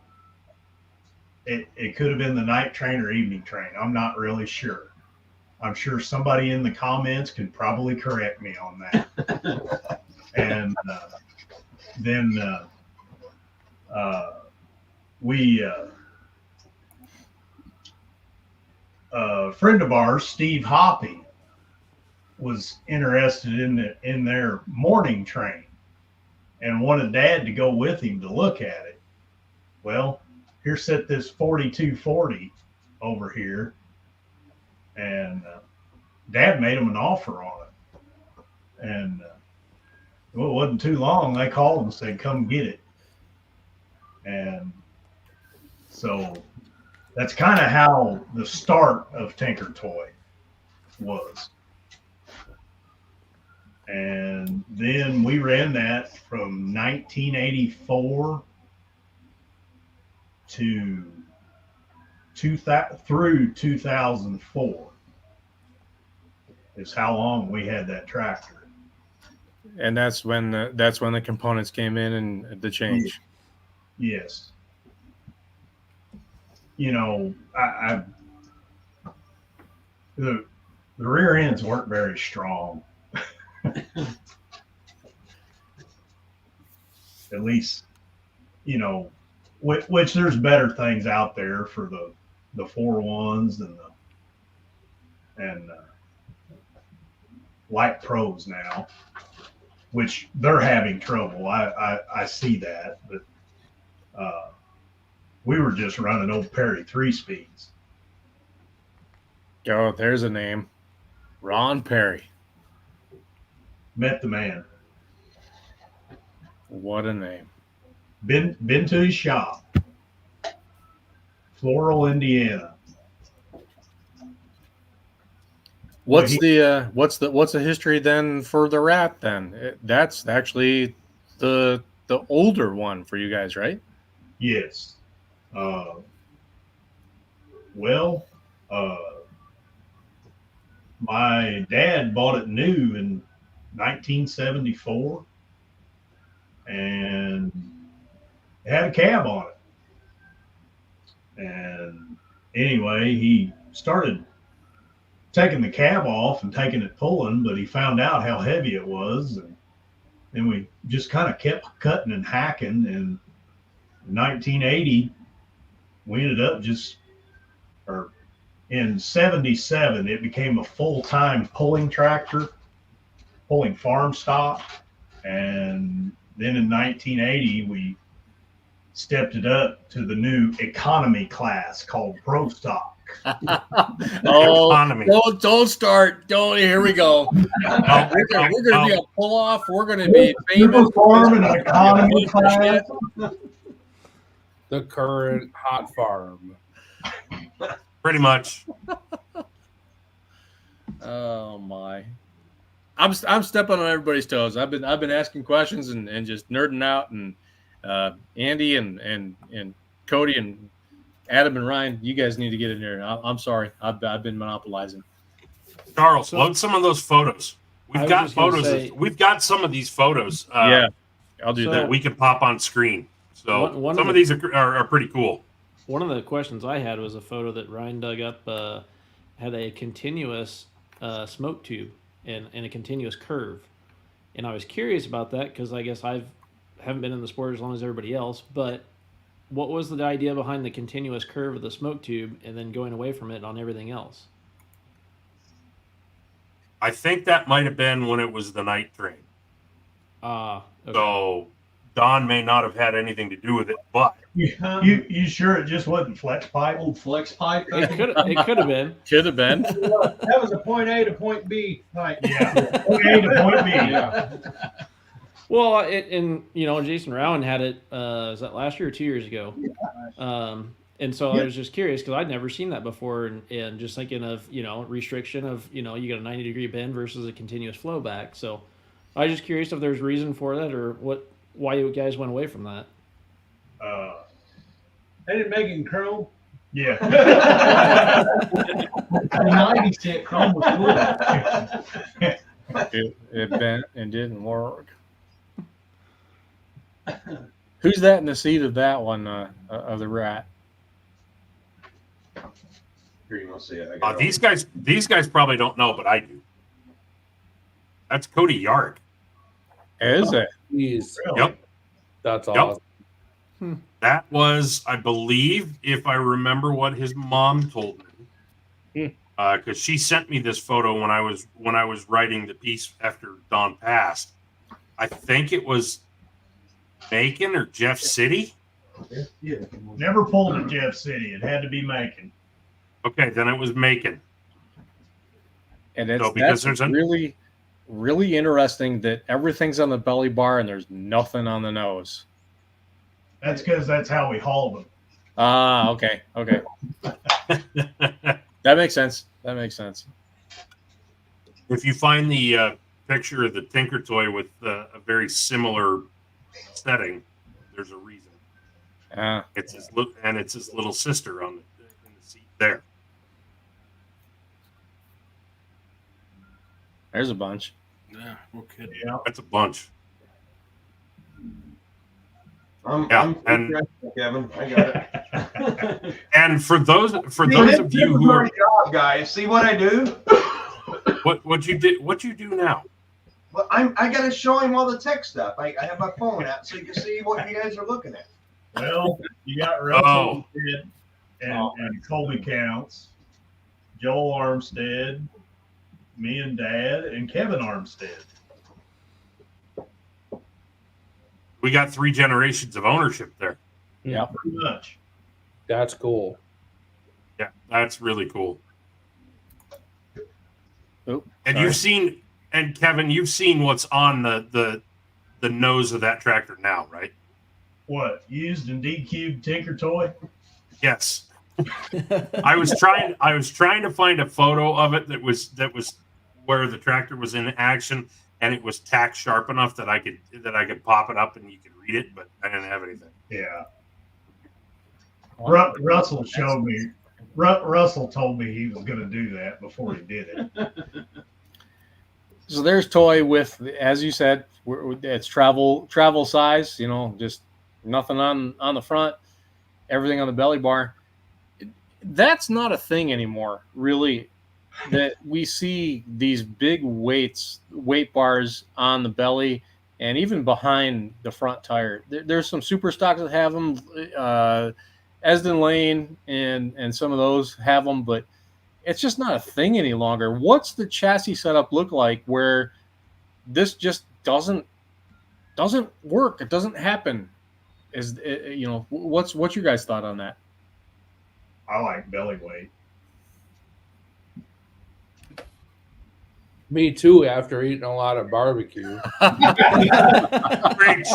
S7: It could have been the night train or evening train. I'm not really sure. I'm sure somebody in the comments can probably correct me on that. And then a friend of ours, Steve Hoppy, was interested in their morning train and wanted Dad to go with him to look at it. Well, here sat this 4240 over here, and Dad made him an offer on it. And well, it wasn't too long. They called and said, come get it. And so that's kind of how the start of Tinker Toy was. And then we ran that from 1984 to through 2004 is how long we had that tractor.
S6: And that's when the components came in and the change.
S7: Yes. You know, the rear ends weren't very strong. At least, you know, which there's better things out there for the 4.1s and Light Pros now, which they're having trouble. I see that, but we were just running old Perry 3-speeds.
S6: Oh, there's a name, Ron Perry.
S7: Met the man.
S6: What a name.
S7: Been to his shop. Floral, Indiana.
S6: What's the history then for the Rat then? That's actually the older one for you guys, right?
S7: Yes. My dad bought it new in 1974, and it had a cab on it. And anyway, he started taking the cab off and taking it pulling, but he found out how heavy it was. And then we just kind of kept cutting and hacking. And in 1980, we ended up in 77, it became a full-time pulling tractor, pulling farm stock. And then in 1980, we stepped it up to the new economy class called Pro Stock.
S6: Economy. Don't start. Here we go. We're going to be a pull-off. We're going to be famous.
S7: Farm and economy class.
S12: The current hot farm.
S3: Pretty much.
S6: Oh my! I'm stepping on everybody's toes. I've been asking questions and just nerding out. And Andy and Cody and Adam and Ryan, you guys need to get in there. I'm sorry, I've been monopolizing.
S3: Charles, load some of those photos. We've got photos. We've got some of these photos.
S6: Yeah, I'll do
S3: that. We can pop on screen. So some of these are pretty cool.
S14: One of the questions I had was a photo that Ryan dug up, had a continuous smoke tube and a continuous curve. And I was curious about that because I guess I haven't been in the sport as long as everybody else. But what was the idea behind the continuous curve of the smoke tube and then going away from it on everything else?
S3: I think that might have been when it was the night train.
S14: Okay.
S3: So Don may not have had anything to do with it, but
S7: you sure it just wasn't flex pipe?
S10: Old flex pipe.
S14: It could have been.
S6: Could have been.
S11: That was a point A to point B pipe.
S7: Yeah, point A to point B.
S14: Yeah. Well, Jason Rowan had it. Was that last year or 2 years ago? And so I was just curious because I'd never seen that before, and just thinking of restriction of you got a 90-degree bend versus a continuous flow back. So I was just curious if there's reason for that or why you guys went away from that.
S11: They didn't make it in chrome.
S7: Yeah.
S10: 90 cent chrome was cool.
S6: It bent and didn't work. Who's that in the seat of that one of the rat?
S9: Here, you want to see it?
S3: These guys probably don't know, but I do. That's Cody Yard.
S6: Is it?
S12: Jeez.
S3: Yep.
S12: That's awesome.
S3: That was, I believe, if I remember what his mom told me, because she sent me this photo when I was writing the piece after Don passed. I think it was Macon or Jeff City.
S7: Yeah. Never pulled at Jeff City. It had to be Macon.
S3: Okay, then it was Macon.
S6: And that's really, really interesting that everything's on the belly bar and there's nothing on the nose.
S7: That's because that's how we hauled them.
S6: Ah, okay. That makes sense.
S3: If you find the picture of the Tinker Toy with a very similar setting, there's a reason. It's his little sister in the seat there.
S6: There's a bunch.
S8: Yeah, no kidding.
S7: Yeah.
S3: That's a bunch.
S9: I'm Kevin. I got it.
S3: And for those of you who are
S9: job, guys, see what I do?
S3: what you do now?
S9: Well, I got to show him all the tech stuff. I have my phone out so you can see what you guys are looking at.
S7: Well, you got Russell and Colby Counts, Joel Armstead, me and Dad, and Kevin Armstead.
S3: We got 3 generations of ownership there.
S6: Yeah,
S7: pretty much.
S12: That's cool.
S3: Yeah, that's really cool.
S6: Oh,
S3: and you've seen, and Kevin, you've seen what's on the nose of that tractor now, right?
S7: What, used and D-cubed Tinker Toy?
S3: Yes. I was trying to find a photo of it that was where the tractor was in action and it was tack sharp enough that I could pop it up and you could read it, but I didn't have anything.
S7: Yeah. Russell showed me. Russell told me he was going to do that before he did it.
S6: So there's toy with, as you said, it's travel size. Just nothing on the front, everything on the belly bar. that's not a thing anymore, really. That we see these big weight bars on the belly and even behind the front tire. There's some super stocks that have them. Esden Lane and some of those have them, but it's just not a thing any longer. What's the chassis setup look like where this just doesn't work? It doesn't happen. What's your guys' thought on that?
S7: I like belly weight.
S12: Me too, after eating a lot of barbecue.
S3: Preach.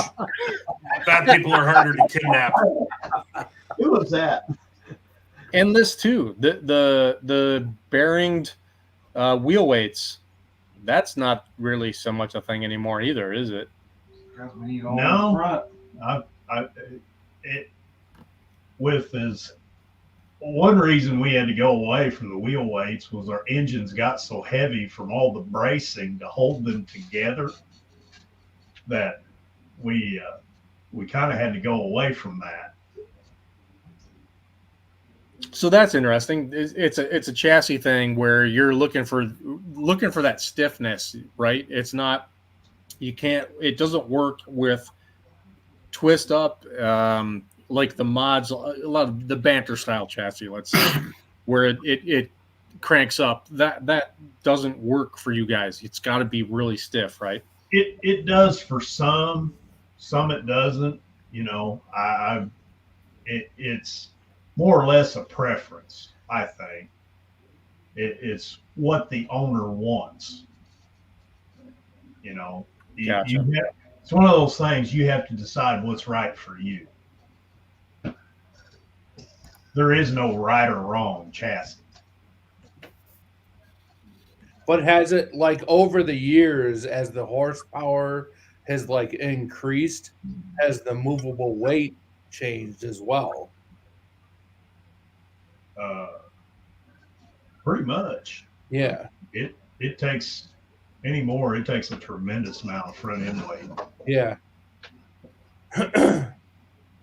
S3: Fat people are harder to kidnap.
S9: Who was that?
S6: And this too, the bearinged wheel weights, that's not really so much a thing anymore either, is it?
S7: No. One reason we had to go away from the wheel weights was our engines got so heavy from all the bracing to hold them together that we kind of had to go away from that.
S6: So that's interesting. It's a chassis thing where you're looking for that stiffness, right? It's not, it doesn't work with twist up, like the mods, a lot of the banter style chassis, let's say, where it cranks up. That doesn't work for you guys. It's got to be really stiff, right?
S7: It does for some it doesn't. It's more or less a preference, I think. It's what the owner wants.
S6: Gotcha.
S7: It's one of those things you have to decide what's right for you. There is no right or wrong chassis.
S12: But has it, like, over the years, as the horsepower has like increased, has the movable weight changed as well?
S7: Pretty much.
S12: Yeah.
S7: It takes a tremendous amount of front end weight.
S12: Yeah.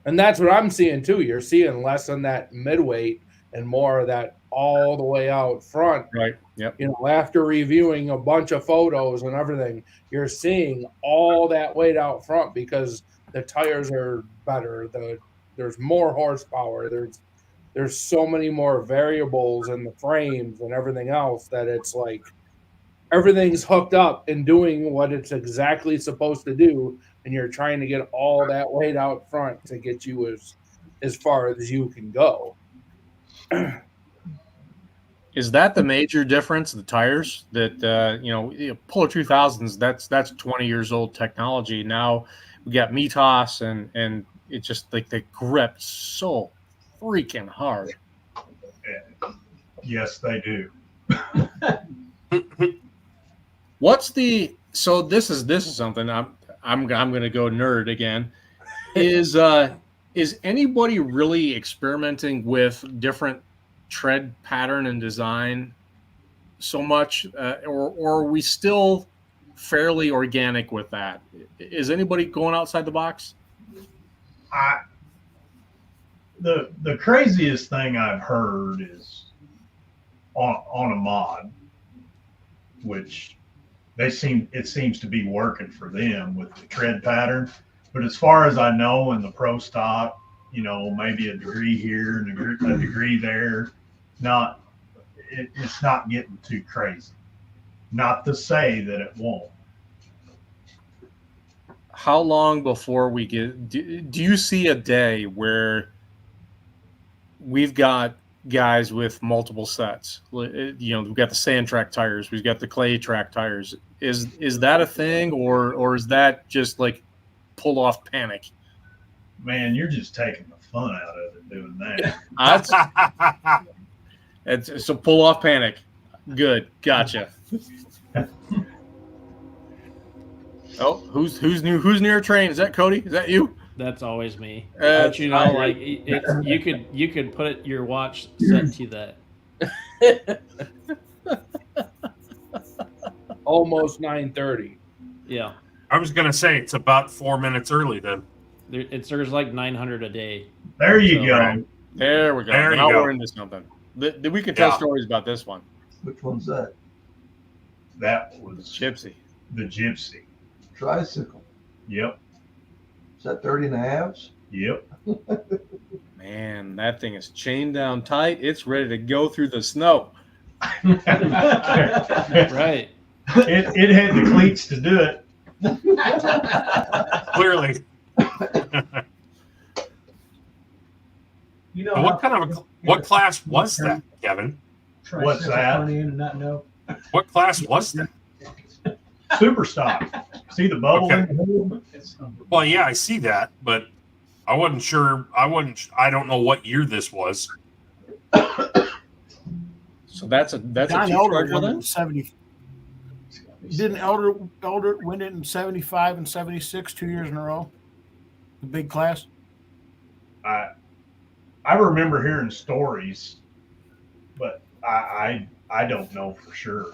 S12: And that's what I'm seeing too. You're seeing less on that midweight and more of that all the way out front.
S6: Right. Yep.
S12: After reviewing a bunch of photos and everything, you're seeing all that weight out front because the tires are better. There's more horsepower. There's so many more variables in the frames and everything else that it's like everything's hooked up and doing what it's exactly supposed to do, and you're trying to get all that weight out front to get you as far as you can go.
S6: Is that the major difference? The tires that Polar 2000s, that's 20 years old technology. Now we got Mitas and it's just like they grip so freaking hard.
S7: Yes, they do.
S6: So this is something I'm going to go nerd again. Is anybody really experimenting with different tread pattern and design so much, or are we still fairly organic with that? Is anybody going outside the box?
S7: The craziest thing I've heard is on a mod, which it seems to be working for them with the tread pattern. But as far as I know, in the pro stock, maybe a degree here and a degree there, it's not getting too crazy. Not to say that it won't.
S6: How long before we get? Do you see a day where we've got guys with multiple sets? We've got the sand track tires, we've got the clay track tires. Is that a thing, or is that just like pull off panic?
S7: Man, you're just taking the fun out of it doing that.
S6: So pull off panic. Good, gotcha. Oh, who's near a train? Is that Cody? Is that you?
S14: That's always me. But you could put your watch set to that.
S12: Almost 9:30.
S14: Yeah.
S3: I was gonna say it's about 4 minutes early then.
S14: There's like 900 a day.
S7: There you go.
S6: There we go.
S3: There
S6: Now
S3: you go.
S6: we're into something. We can tell stories about this one.
S15: Which one's that?
S7: That was
S6: Gypsy.
S7: The Gypsy.
S15: Tricycle.
S7: Yep.
S15: Is that 30 and a halves?
S7: Yep.
S6: Man, that thing is chained down tight. It's ready to go through the snow.
S14: Right.
S7: It had the cleats to do it.
S3: Clearly.
S11: You know
S3: what class was that, Kevin?
S7: What's that?
S11: Funny and not know.
S3: What class was that?
S7: Super stock. See the bubble
S3: Okay.
S7: in the hood?
S3: Well, yeah, I see that, but I wasn't sure. I don't know what year this was.
S6: So that's a
S8: Don Elder won it in 70. Didn't Elder win it in 75 and 76 2 years in a row? The big class.
S7: I remember hearing stories, but I don't know for sure.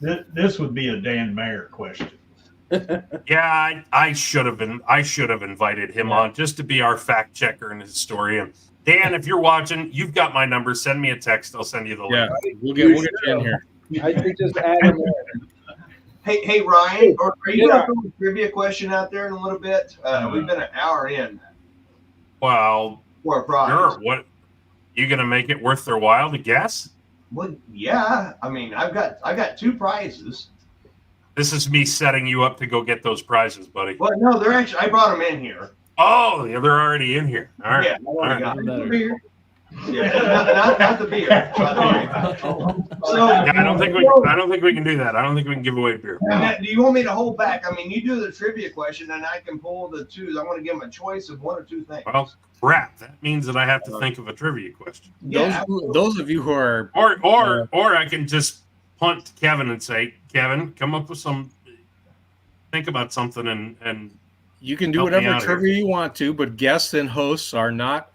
S7: This would be a Dan Mayer question.
S3: Yeah, I should have invited him on just to be our fact checker and historian. Dan, if you're watching, you've got my number. Send me a text. I'll send you the link.
S6: Yeah, we'll get you in here.
S12: I think just add him in.
S9: Hey Ryan, are you going to throw a trivia question out there in a little bit? We've been an hour in.
S3: Well,
S9: For a prize.
S3: sure. What you gonna make it worth their while to guess?
S9: Well, yeah. I mean, I've got 2 prizes.
S3: This is me setting you up to go get those prizes, buddy.
S9: Well, no, they're actually. I brought them in here.
S3: Oh, yeah, they're already in here. All right.
S9: Yeah, I
S3: All
S9: already
S3: right.
S9: got them. Beer. Yeah, not the beer. By the way. So
S3: Yeah, I don't think we can do that. I don't think we can give away beer.
S9: do you want me to hold back? I mean, you do the trivia question, and I can pull the 2s. I want to give them a choice of 1 or 2 things.
S3: Well, crap. That means that I have to think of a trivia question.
S6: Those of you who are
S3: Or I can just punt to Kevin and say, Kevin, come up with some. Think about something and
S6: you can do
S3: help me
S6: whatever
S3: out
S6: trivia
S3: here.
S6: you want to, but guests and hosts are not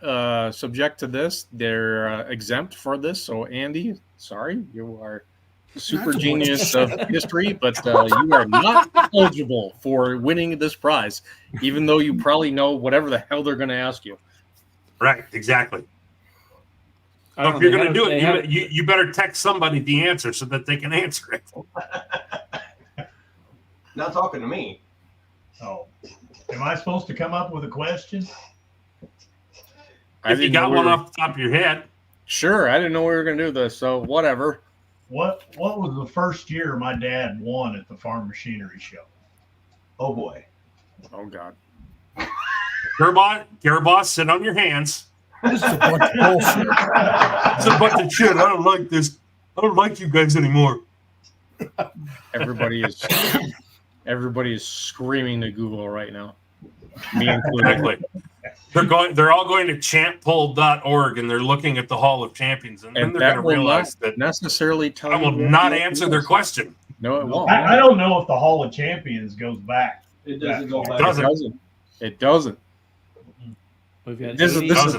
S6: subject to this. They're exempt for this. So, Andy, sorry, you are super genius of history, but you are not eligible for winning this prize, even though you probably know whatever the hell they're going to ask you.
S3: Right, exactly.
S14: I
S3: So
S14: don't
S3: if you're
S14: know,
S3: going to do
S14: they
S3: it,
S14: have-
S3: you better text somebody the answer so that they can answer it.
S9: Not talking to me.
S7: Oh, am I supposed to come up with a question?
S3: If you got one off the top of your head.
S6: Sure, I didn't know we were going to do this, so whatever.
S7: What was the first year my dad won at the farm machinery show?
S9: Oh boy.
S6: Oh God.
S3: Garaboss, sit on your hands.
S8: This is a bunch of bullshit.
S3: It's a bunch of shit. I don't like this. I don't like you guys anymore.
S6: Everybody is screaming to Google right now. Me included.
S3: Exactly. They're all going to champpoll.org and they're looking at the Hall of Champions, and then
S6: And
S3: they're
S6: that
S3: going to
S6: will
S3: realize
S6: not
S3: that
S6: necessarily tell
S3: I will
S6: you
S3: not
S6: what
S3: answer
S6: it
S3: their
S6: is.
S3: question.
S6: No, it won't.
S7: I don't know if the Hall of Champions goes back.
S11: It doesn't go
S7: far.
S11: back.
S6: It doesn't.
S14: We've got
S6: This
S14: 80,
S6: is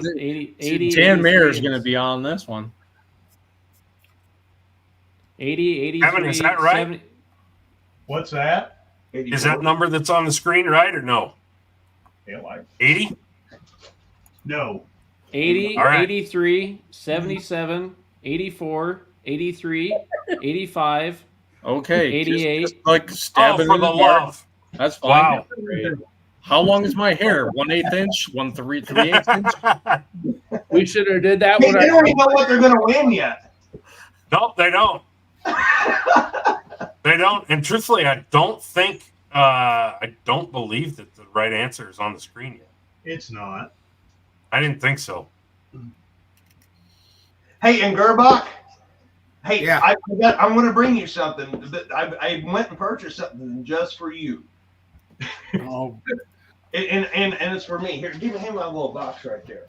S14: 80,
S6: Dan Mayer is
S14: 83,
S6: going to be on this one.
S14: 80, 83,
S3: Kevin, is that right?
S14: 70.
S7: What's that?
S3: Is that number that's on the screen right or no?
S7: Yeah, like
S3: 80?
S7: no.
S14: 80,
S3: All right.
S14: 83, 77, 84, 83, 85,
S6: Okay.
S14: 88.
S6: Just like
S3: Oh,
S6: stabbing
S3: for
S6: in
S3: the
S6: the dark.
S3: love.
S6: That's fine.
S3: Wow.
S6: How long is my hair? 1/8 inch? 1/3 inch?
S12: We should have did that
S9: Hey,
S12: when
S9: they don't even know what they're going to win yet.
S3: Nope, they don't. They don't. And truthfully, I don't believe that the right answer is on the screen yet.
S7: It's not.
S3: I didn't think so.
S9: Hey, and Gerbach. Hey,
S8: Yeah.
S9: I'm going to bring you something. I went and purchased something just for you.
S8: Oh,
S9: And it's for me. Here, give him my little box right there.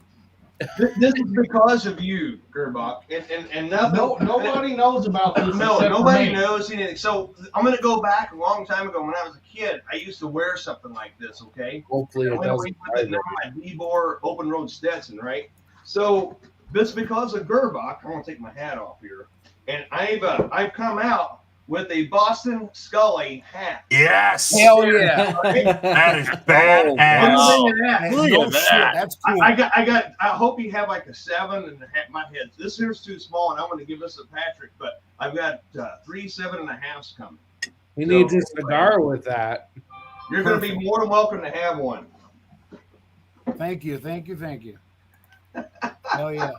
S9: This is because of you, Gerbach. And nothing.
S11: Nobody knows about this.
S9: No,
S11: except for
S9: nobody
S11: me.
S9: knows anything. So I'm going to go back a long time ago when I was a kid. I used to wear something like this, okay?
S12: Hopefully
S9: I
S12: it
S9: went away
S12: doesn't.
S9: with it, now my D-bore open road Stetson, right? So this because of Gerbach. I'm going to take my hat off here. And I've come out with a Boston Scully hat.
S3: Yes.
S8: Hell yeah.
S3: That is badass.
S9: Wow.
S8: No shit, that's cool.
S9: I hope you have like a 7 and my head. This here's too small, and I'm going to give this to Patrick, but I've got 3 7.5s coming.
S12: He needs a cigar with that.
S9: You're going to be more than welcome to have one.
S8: Thank you. Hell yeah.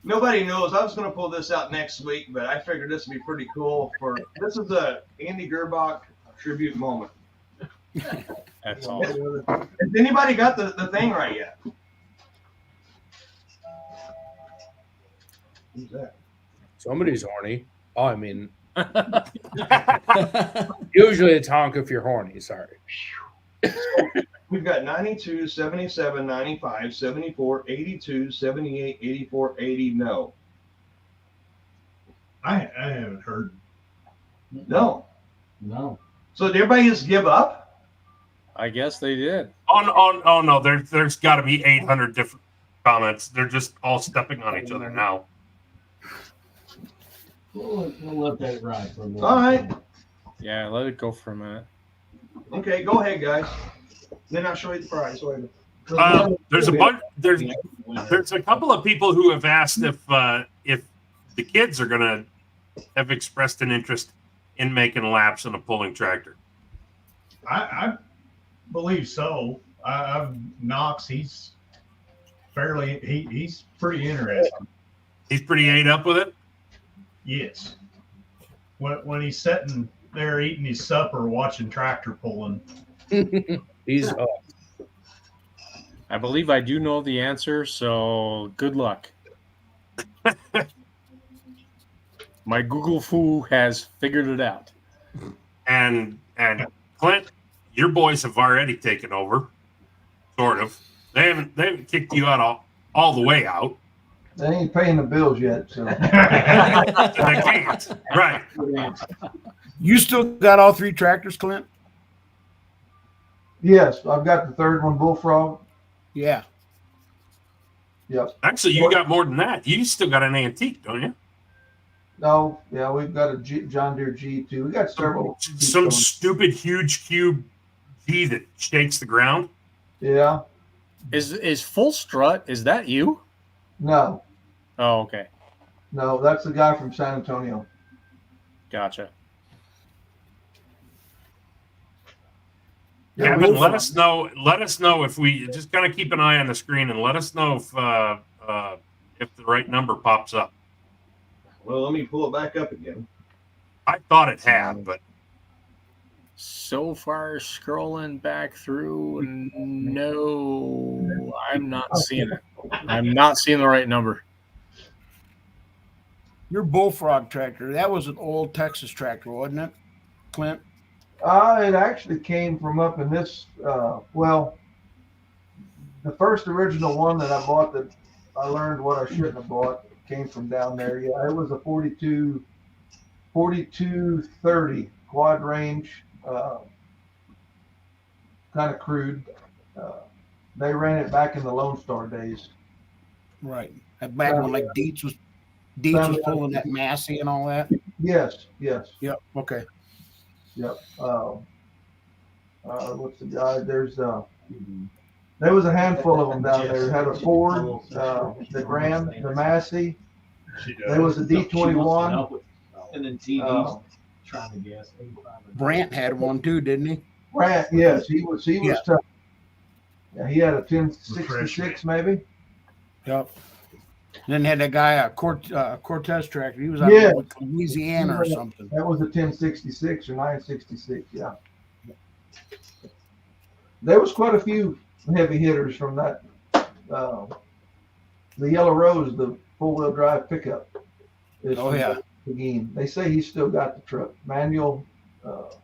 S9: Nobody knows. I was going to pull this out next week, but I figured this would be pretty cool. This is a Andy Gerbach tribute moment.
S6: That's awesome.
S9: Has anybody got the thing right yet? Who's that?
S12: Somebody's horny. Oh, I mean, usually it's honk if you're horny. Sorry.
S9: We've got 92, 77, 95, 74, 82, 78, 84, 80. No.
S7: I haven't heard.
S9: No. So did everybody just give up?
S6: I guess they did.
S3: Oh no, there's got to be 800 different comments. They're just all stepping on each other now.
S11: We'll let that ride for a minute.
S9: All right.
S6: Yeah, let it go for a minute.
S9: Okay, go ahead, guys. Then I'll show you the prize later.
S3: There's a bunch. There's a couple of people who have asked if the kids are gonna have expressed an interest in making laps in a pulling tractor.
S7: I believe so. Knox, he's he's pretty interested.
S3: He's pretty ate up with it.
S7: Yes. When he's sitting there eating his supper, watching tractor pulling,
S12: he's hooked.
S6: I believe I do know the answer, so good luck. My Google foo has figured it out.
S3: And Clint, your boys have already taken over, sort of. They haven't kicked you out all the way out.
S15: They ain't paying the bills yet, so
S3: They can't. Right.
S8: You still got all 3 tractors, Clint?
S15: yes, I've got the third one, Bullfrog.
S8: Yeah.
S15: Yep.
S3: Actually, you got more than that. You still got an antique, don't you?
S15: No, yeah, we've got a John Deere G2. We got several.
S3: Some stupid huge cube G that shakes the ground.
S15: Yeah.
S6: Is Full Strut? Is that you?
S15: No.
S6: Oh, okay.
S15: No, that's the guy from San Antonio.
S6: Gotcha.
S15: Yeah,
S3: Kevin, let us know. Let us know if we just kind of keep an eye on the screen and let us know if the right number pops up.
S9: Well, let me pull it back up again.
S3: I thought it had, but
S6: So far, scrolling back through, no, I'm not seeing it. I'm not seeing the right number.
S8: Your Bullfrog tractor, that was an old Texas tractor, wasn't it, Clint?
S15: It actually came from up in this, well, the first original one that I bought that I learned what I shouldn't have bought came from down there. Yeah, it was a 4230 quad range, kind of crude. They ran it back in the Lone Star days.
S8: Right. Back when like Dietz was pulling that Massey and all that.
S15: Yes.
S8: Yep. Okay.
S15: Yep. What's the guy? There was a handful of them down there. We had a Ford, the Ram, the Massey. There was a D21.
S10: And then TV's trying to guess.
S8: Brant had one too, didn't he?
S15: Brant, yes, he was
S8: Yeah.
S15: tough. Yeah, he had a 1066 maybe.
S8: Yep. Then had that guy Cortez tractor. He was out
S15: Yeah.
S8: of Louisiana or something.
S15: That was a 1066 or 966. Yeah. There was quite a few heavy hitters from that. The Yellow Rose, the 4-wheel drive pickup.
S8: Oh yeah.
S15: Again, they say he's still got the truck. Manuel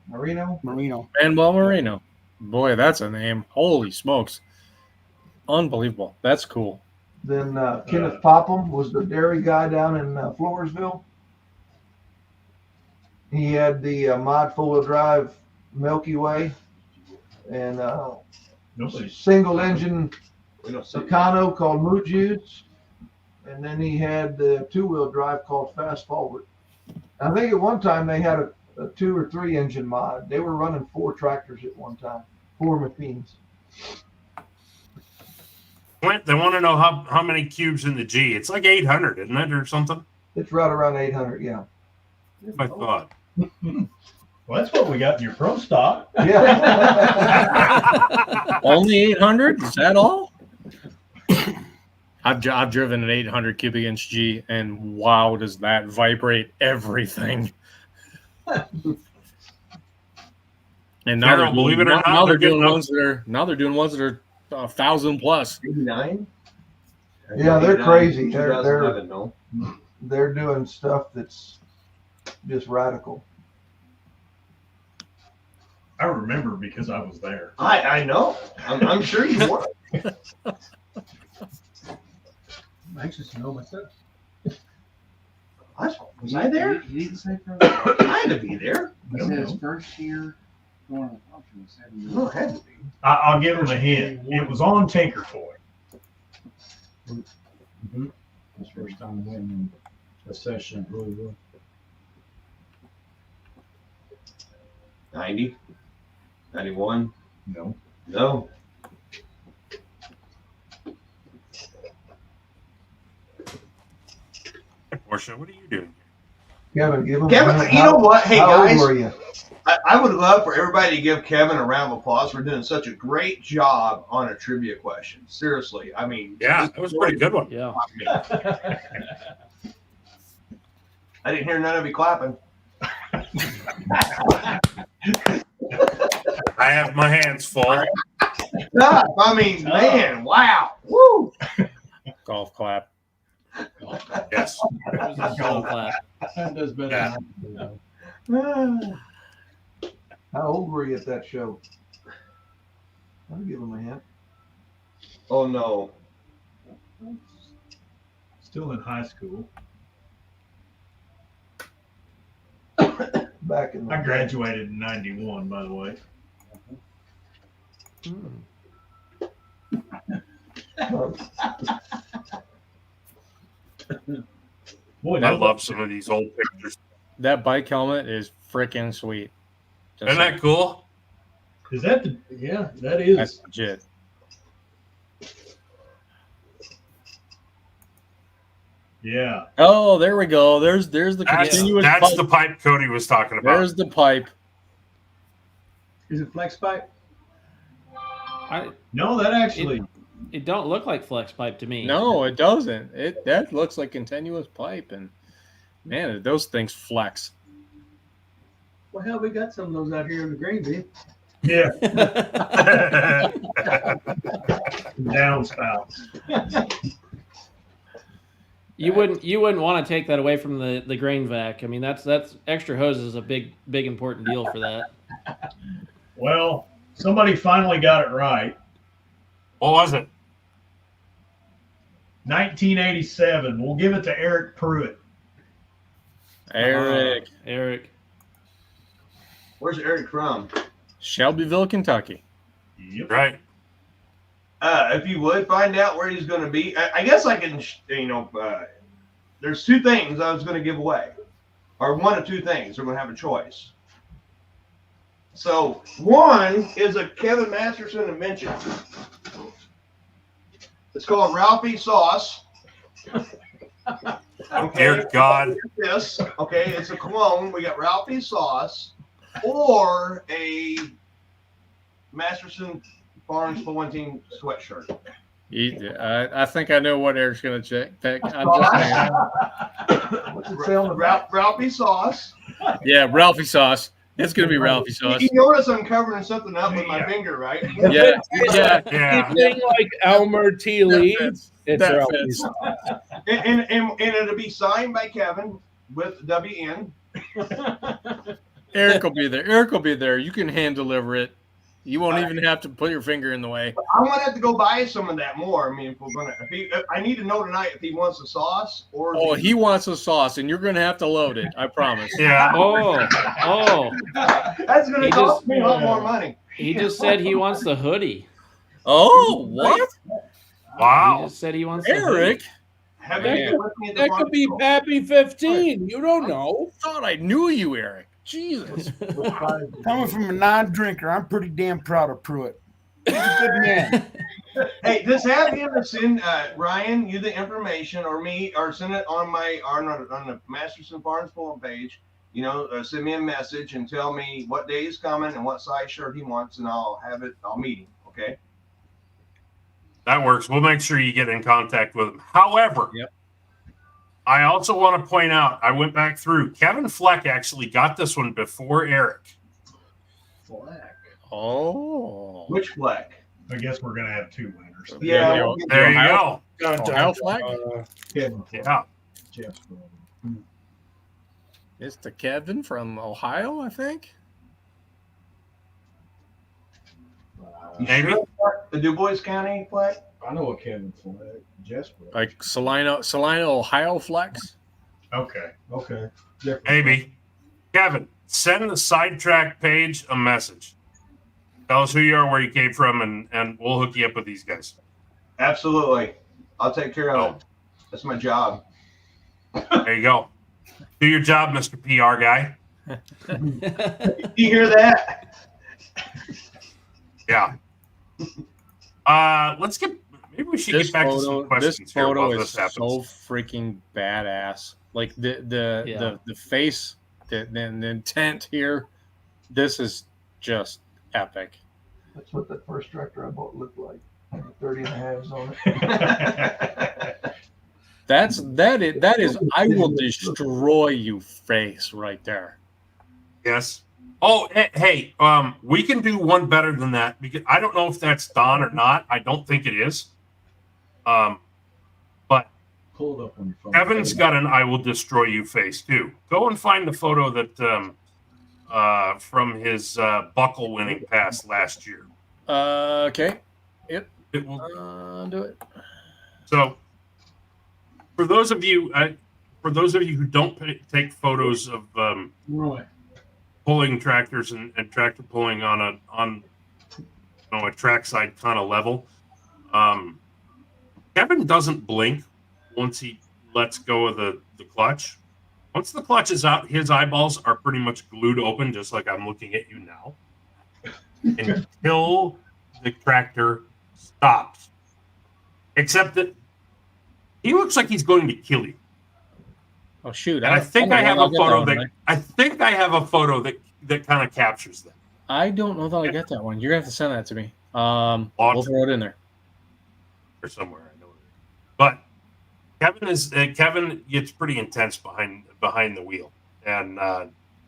S15: Marino.
S6: Manuel Marino. Boy, that's a name. Holy smokes. Unbelievable. That's cool.
S15: Then Kenneth Popham was the dairy guy down in Floresville. He had the mod 4-wheel drive Milky Way and single engine Meccano called Muju's. And then he had the 2-wheel drive called Fast Forward. I think at one time they had a 2 or 3 engine mod. They were running 4 tractors at one time, 4 machines.
S3: Clint, they want to know how many cubes in the G. It's like 800, isn't it, or something?
S15: It's right around 800, yeah.
S3: I thought.
S7: Well, that's what we got in your pro stock.
S15: Yeah.
S6: Only 800? Is that all? I've driven an 800 cubic inch G, and wow, does that vibrate everything! And now
S3: Carol, believe it or not,
S6: now they're
S3: they're
S6: doing
S3: getting
S6: ones that are 1,000 plus.
S9: 89.
S15: Yeah, they're crazy.
S9: 2011, no.
S15: They're doing stuff that's just radical.
S7: I remember because I was there.
S9: I know. I'm sure you were.
S11: I'm anxious to know myself.
S9: Was I there?
S16: He didn't say first.
S9: I had to be there.
S16: He said his first year going to the function was 7 years.
S9: No, I had to be.
S7: I'll give him a hint. It was on Tinkertoy.
S16: His first time winning a session at Louisville.
S9: 90, 91.
S7: No.
S9: No.
S3: Portia, what are you doing?
S15: Kevin, give him
S9: Kevin, you know what? Hey,
S15: how
S9: guys.
S15: old were you?
S9: I would love for everybody to give Kevin a round of applause for doing such a great job on a trivia question. Seriously. I mean,
S3: Yeah, that was a pretty good one.
S14: Yeah.
S9: I didn't hear none of you clapping.
S3: I have my hands full.
S9: God, I mean, man, wow. Woo.
S6: Golf clap.
S3: Yes.
S14: Golf clap.
S10: That does better.
S3: Yeah.
S15: How old were you at that show? I'll give him a hint.
S9: Oh, no.
S7: Still in high school.
S15: Back in the
S7: I graduated in 91, by the way.
S6: Boy,
S3: I love some of these old pictures.
S6: That bike helmet is freaking sweet.
S3: Isn't that cool?
S7: Is that the? Yeah, that is.
S6: That's legit.
S7: Yeah.
S6: Oh, there we go. There's the continuous
S3: That's
S6: pipe.
S3: the pipe Cody was talking about.
S6: There's the pipe.
S11: Is it flex pipe?
S7: No, that actually.
S14: It don't look like flex pipe to me.
S6: No, it doesn't. That looks like continuous pipe, and man, those things flex.
S11: Well, hell, we got some of those out here in the Grandview.
S7: Yeah. Downspouts.
S14: You wouldn't want to take that away from the grain vac. I mean, that's extra hose is a big important deal for that.
S7: Well, somebody finally got it right.
S3: What was it?
S7: 1987. We'll give it to Eric Pruitt.
S14: Eric.
S9: Where's Eric from?
S6: Shelbyville, Kentucky.
S7: Yep.
S3: Right.
S9: If you would find out where he's going to be, I guess I can, there's 2 things I was going to give away, or 1 of 2 things. We're going to have a choice. So 1 is a Kevin Masterson invention. It's called Ralphie Sauce. Okay.
S3: Dear God.
S9: This, okay, it's a cologne. We got Ralphie Sauce or a Masterson Farms Florentine sweatshirt.
S6: I think I know what Eric's going to pick.
S9: What's it say on the Ralphie Sauce?
S6: Yeah, Ralphie sauce. It's going to be Ralphie sauce.
S9: You notice I'm covering something up with my finger, right?
S6: Yeah.
S12: Anything like Elmer T. Lee, it's Ralphie.
S9: And it'll be signed by Kevin with WN.
S6: Eric will be there. Eric will be there. You can hand deliver it. You won't even have to put your finger in the way.
S9: I'm gonna have to go buy some of that more. I mean, I need to know tonight if he wants the sauce or.
S6: Oh, he wants a sauce, and you're gonna have to load it. I promise.
S3: Yeah.
S14: Oh.
S9: That's gonna cost me a lot more money.
S14: He just said he wants the hoodie.
S6: Oh, what?
S3: Wow.
S14: He just said he wants the
S6: Eric.
S14: hoodie.
S9: Have
S6: Man.
S9: you with me at the
S12: That
S9: farm
S12: could be
S9: show?
S12: Pappy 15. You don't know.
S6: I thought I knew you, Eric. Jesus.
S8: Coming from a non-drinker, I'm pretty damn proud of Pruitt. He's a good man.
S9: Hey, just have him send Ryan you the information, or me, or send it on the Masterson Farms forum page. You know, send me a message and tell me what day he's coming and what size shirt he wants, and I'll meet him. Okay.
S3: That works. We'll make sure you get in contact with him. However, I also want to point out, I went back through. Kevin Fleck actually got this one before Eric.
S11: Fleck.
S6: Oh.
S9: Which Fleck?
S7: I guess we're gonna have two winners.
S9: Yeah.
S3: There you go.
S6: Ohio Fleck?
S7: Kevin.
S3: Yeah.
S7: Jeff's brother.
S6: It's the Kevin from Ohio, I think.
S3: Maybe.
S9: The DuBois County Fleck?
S16: I know a Kevin Fleck. Jeff's brother.
S6: Like Salina, Ohio Flex.
S7: Okay.
S16: Okay.
S3: Maybe. Kevin, send the sidetrack page a message. Tell us who you are, where you came from, and we'll hook you up with these guys.
S9: Absolutely. I'll take care of it. That's my job.
S3: There you go. Do your job, Mr. PR guy.
S9: You hear that?
S3: Yeah. Maybe we should get back to some questions
S6: This
S3: here
S6: photo
S3: while
S6: is
S3: this happens.
S6: so freaking badass. Like the face, the intent here. This is just epic.
S15: That's what that first tractor I bought looked like. 30 and a halves on it.
S6: That is I will destroy you face right there.
S3: Yes. Oh, hey, we can do one better than that because I don't know if that's Don or not. I don't think it is. But
S16: Pull it up on your phone.
S3: Kevin's got an "I will destroy you" face too. Go and find the photo that from his buckle winning pass last year.
S6: Okay. Yep.
S3: It will
S6: do it.
S3: So, for those of you who don't take photos of pulling tractors and tractor pulling on a trackside kind of level, Kevin doesn't blink once he lets go of the clutch. Once the clutch is out, his eyeballs are pretty much glued open, just like I'm looking at you now, until the tractor stops. Except that he looks like he's going to kill you.
S6: Oh shoot!
S3: And I think I have a photo that kind of captures that.
S6: I don't know that I get that one. You're gonna have to send that to me. We'll throw it in there
S3: or somewhere. I know it. But Kevin gets pretty intense behind the wheel, and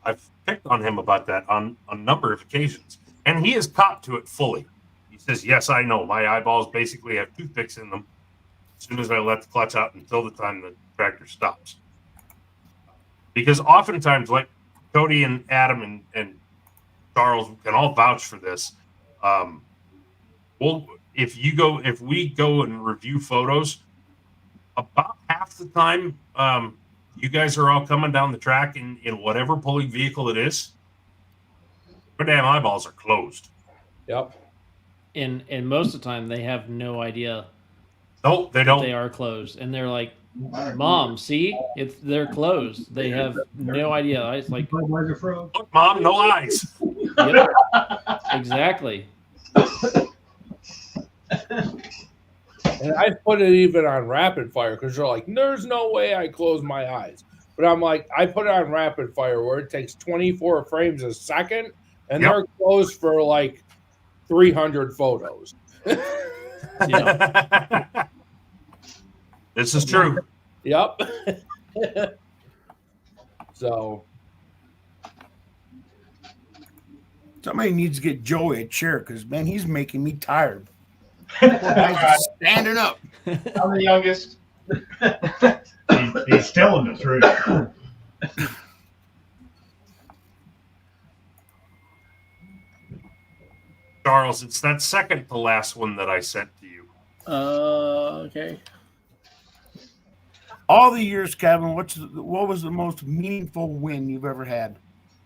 S3: I've picked on him about that on a number of occasions, and he is caught to it fully. He says, "Yes, I know. My eyeballs basically have toothpicks in them as soon as I let the clutch out until the time the tractor stops." Because oftentimes, like Cody and Adam and Charles can all vouch for this. If we go and review photos, about half the time, you guys are all coming down the track in whatever pulling vehicle it is. Your damn eyeballs are closed.
S12: Yep.
S14: And most of the time, they have no idea.
S3: Nope, they don't.
S14: They are closed, and they're like, "Mom, see, they're closed. They have no idea." I was like,
S3: "Look, Mom, no eyes."
S14: Yep, exactly.
S12: And I put it even on rapid fire because you're like, there's no way I close my eyes. But I'm like, I put it on rapid fire where it takes 24 frames a second, and they're closed for like 300 photos.
S3: This is true.
S12: Yep. So
S8: somebody needs to get Joey a chair because man, he's making me tired. Guy's standing up.
S9: I'm the youngest.
S7: He's telling the truth.
S3: Charles, it's that second to last one that I sent to you.
S6: Okay.
S8: All the years, Kevin, what was the most meaningful win you've ever had?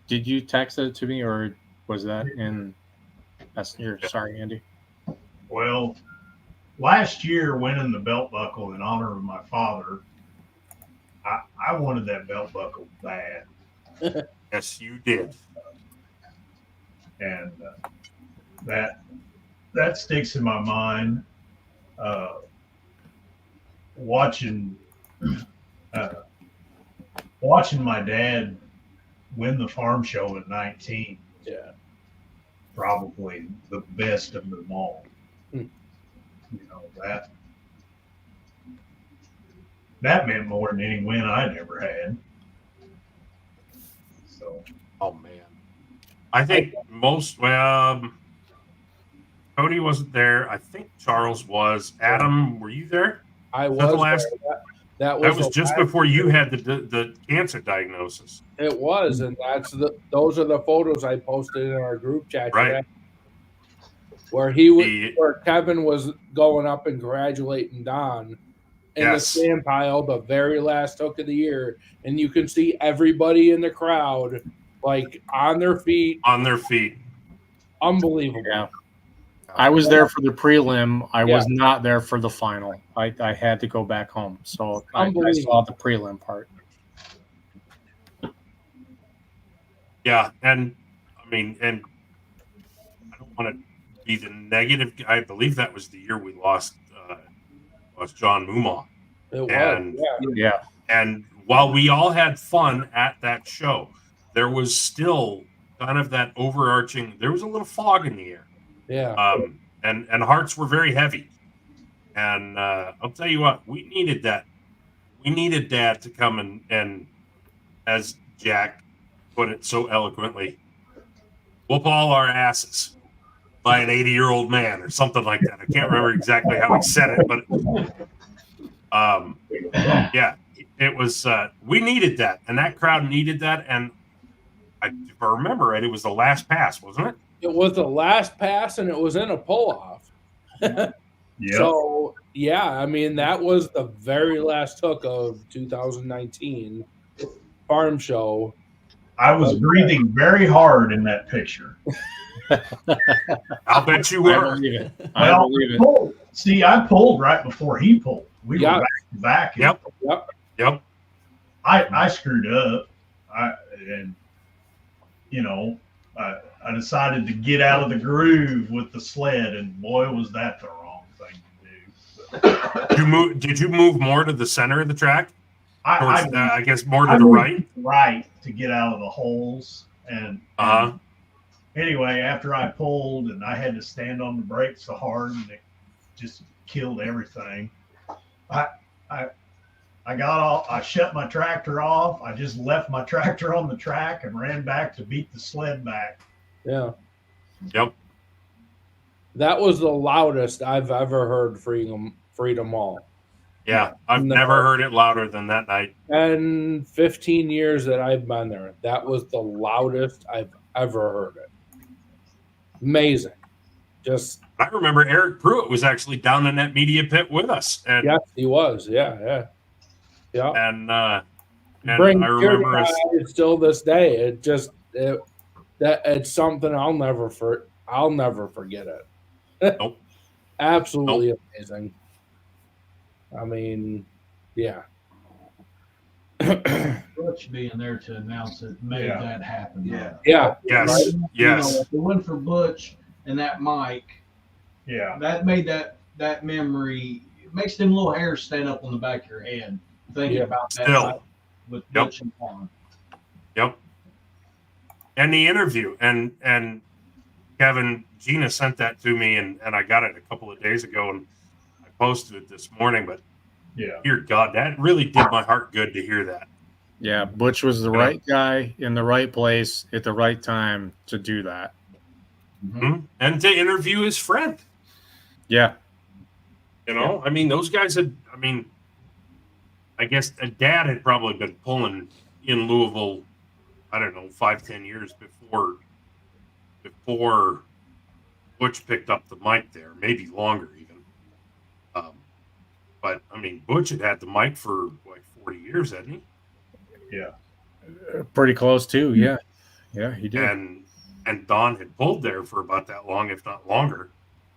S6: Did you text it to me, or was that in Messenger? Sorry, Andy.
S7: Well, last year winning the belt buckle in honor of my father, I wanted that belt buckle bad.
S3: Yes, you did.
S7: And that sticks in my mind. Watching my dad win the farm show at 19.
S12: Yeah.
S7: Probably the best of them all. You know, that meant more than any win I'd ever had. So,
S3: oh man, I think Cody wasn't there. I think Charles was. Adam, were you there?
S12: I
S3: was. The last,
S12: that
S3: was just before you had the cancer diagnosis.
S12: It was, and those are the photos I posted in our group chat today, where where Kevin was going up and congratulating Don in the stand pile, the very last hook of the year, and you can see everybody in the crowd like on their feet. Unbelievable.
S6: Yeah. I was there for the prelim. I was not there for the final. I had to go back home, so I saw the prelim part.
S3: Yeah, and I mean, and I don't want to be the negative. I believe that was the year we lost John Mumaw.
S12: It was,
S6: yeah.
S3: And while we all had fun at that show, there was still kind of that overarching. There was a little fog in the air.
S12: Yeah.
S3: And hearts were very heavy. And I'll tell you what, we needed that. We needed Dad to come and as Jack put it so eloquently, whoop all our asses by an 80-year-old man or something like that. I can't remember exactly how he said it, but yeah, it was. We needed that, and that crowd needed that. And if I remember right, it was the last pass, wasn't it?
S12: It was the last pass, and it was in a pull-off. So, yeah, I mean, that was the very last hook of 2019 farm show.
S7: I was breathing very hard in that picture.
S3: I'll bet you were.
S6: I believe it.
S7: See, I pulled right before he pulled. We were back to back.
S3: Yep.
S7: I screwed up. And you know, I decided to get out of the groove with the sled, and boy, was that the wrong thing to do.
S3: Did you move more to the center of the track? I guess more to
S7: I
S3: the right.
S7: Right, to get out of the holes. And anyway, after I pulled and I had to stand on the brakes so hard, and it just killed everything. I got off. I shut my tractor off. I just left my tractor on the track and ran back to beat the sled back.
S12: Yeah.
S3: Yep.
S12: That was the loudest I've ever heard Freedom All.
S3: Yeah, I've never heard it louder than that night.
S12: And 15 years that I've been there, that was the loudest I've ever heard it. Amazing.
S3: I remember Eric Pruitt was actually down in that media pit with us. And,
S12: yes, he was. Yeah.
S3: And I
S12: remember still this day. It's something I'll never forget it.
S3: Nope.
S12: Absolutely amazing. I mean, yeah.
S11: Butch being there to announce it made that happen.
S12: Yeah.
S3: Yes.
S11: Right?
S3: Yes.
S11: You know, if it wasn't for Butch and that mic, that made that memory. It makes them little hairs stand up on the back of your head thinking about that night with Butch and Pond.
S3: Yep. And the interview and Kevin, Gina sent that to me and I got it a couple of days ago and I posted it this morning, but dear God, that really did my heart good to hear that.
S6: Yeah, Butch was the right guy in the right place at the right time to do that.
S3: Mm-hmm. And to interview his friend.
S6: Yeah.
S3: You know, I mean, those guys I guess Dad had probably been pulling in Louisville, I don't know, 5-10 years before Butch picked up the mic there, maybe longer even. But I mean, Butch had the mic for like 40 years, hadn't he?
S7: Yeah.
S6: Pretty close too. Yeah. Yeah, he did.
S3: And Don had pulled there for about that long, if not longer.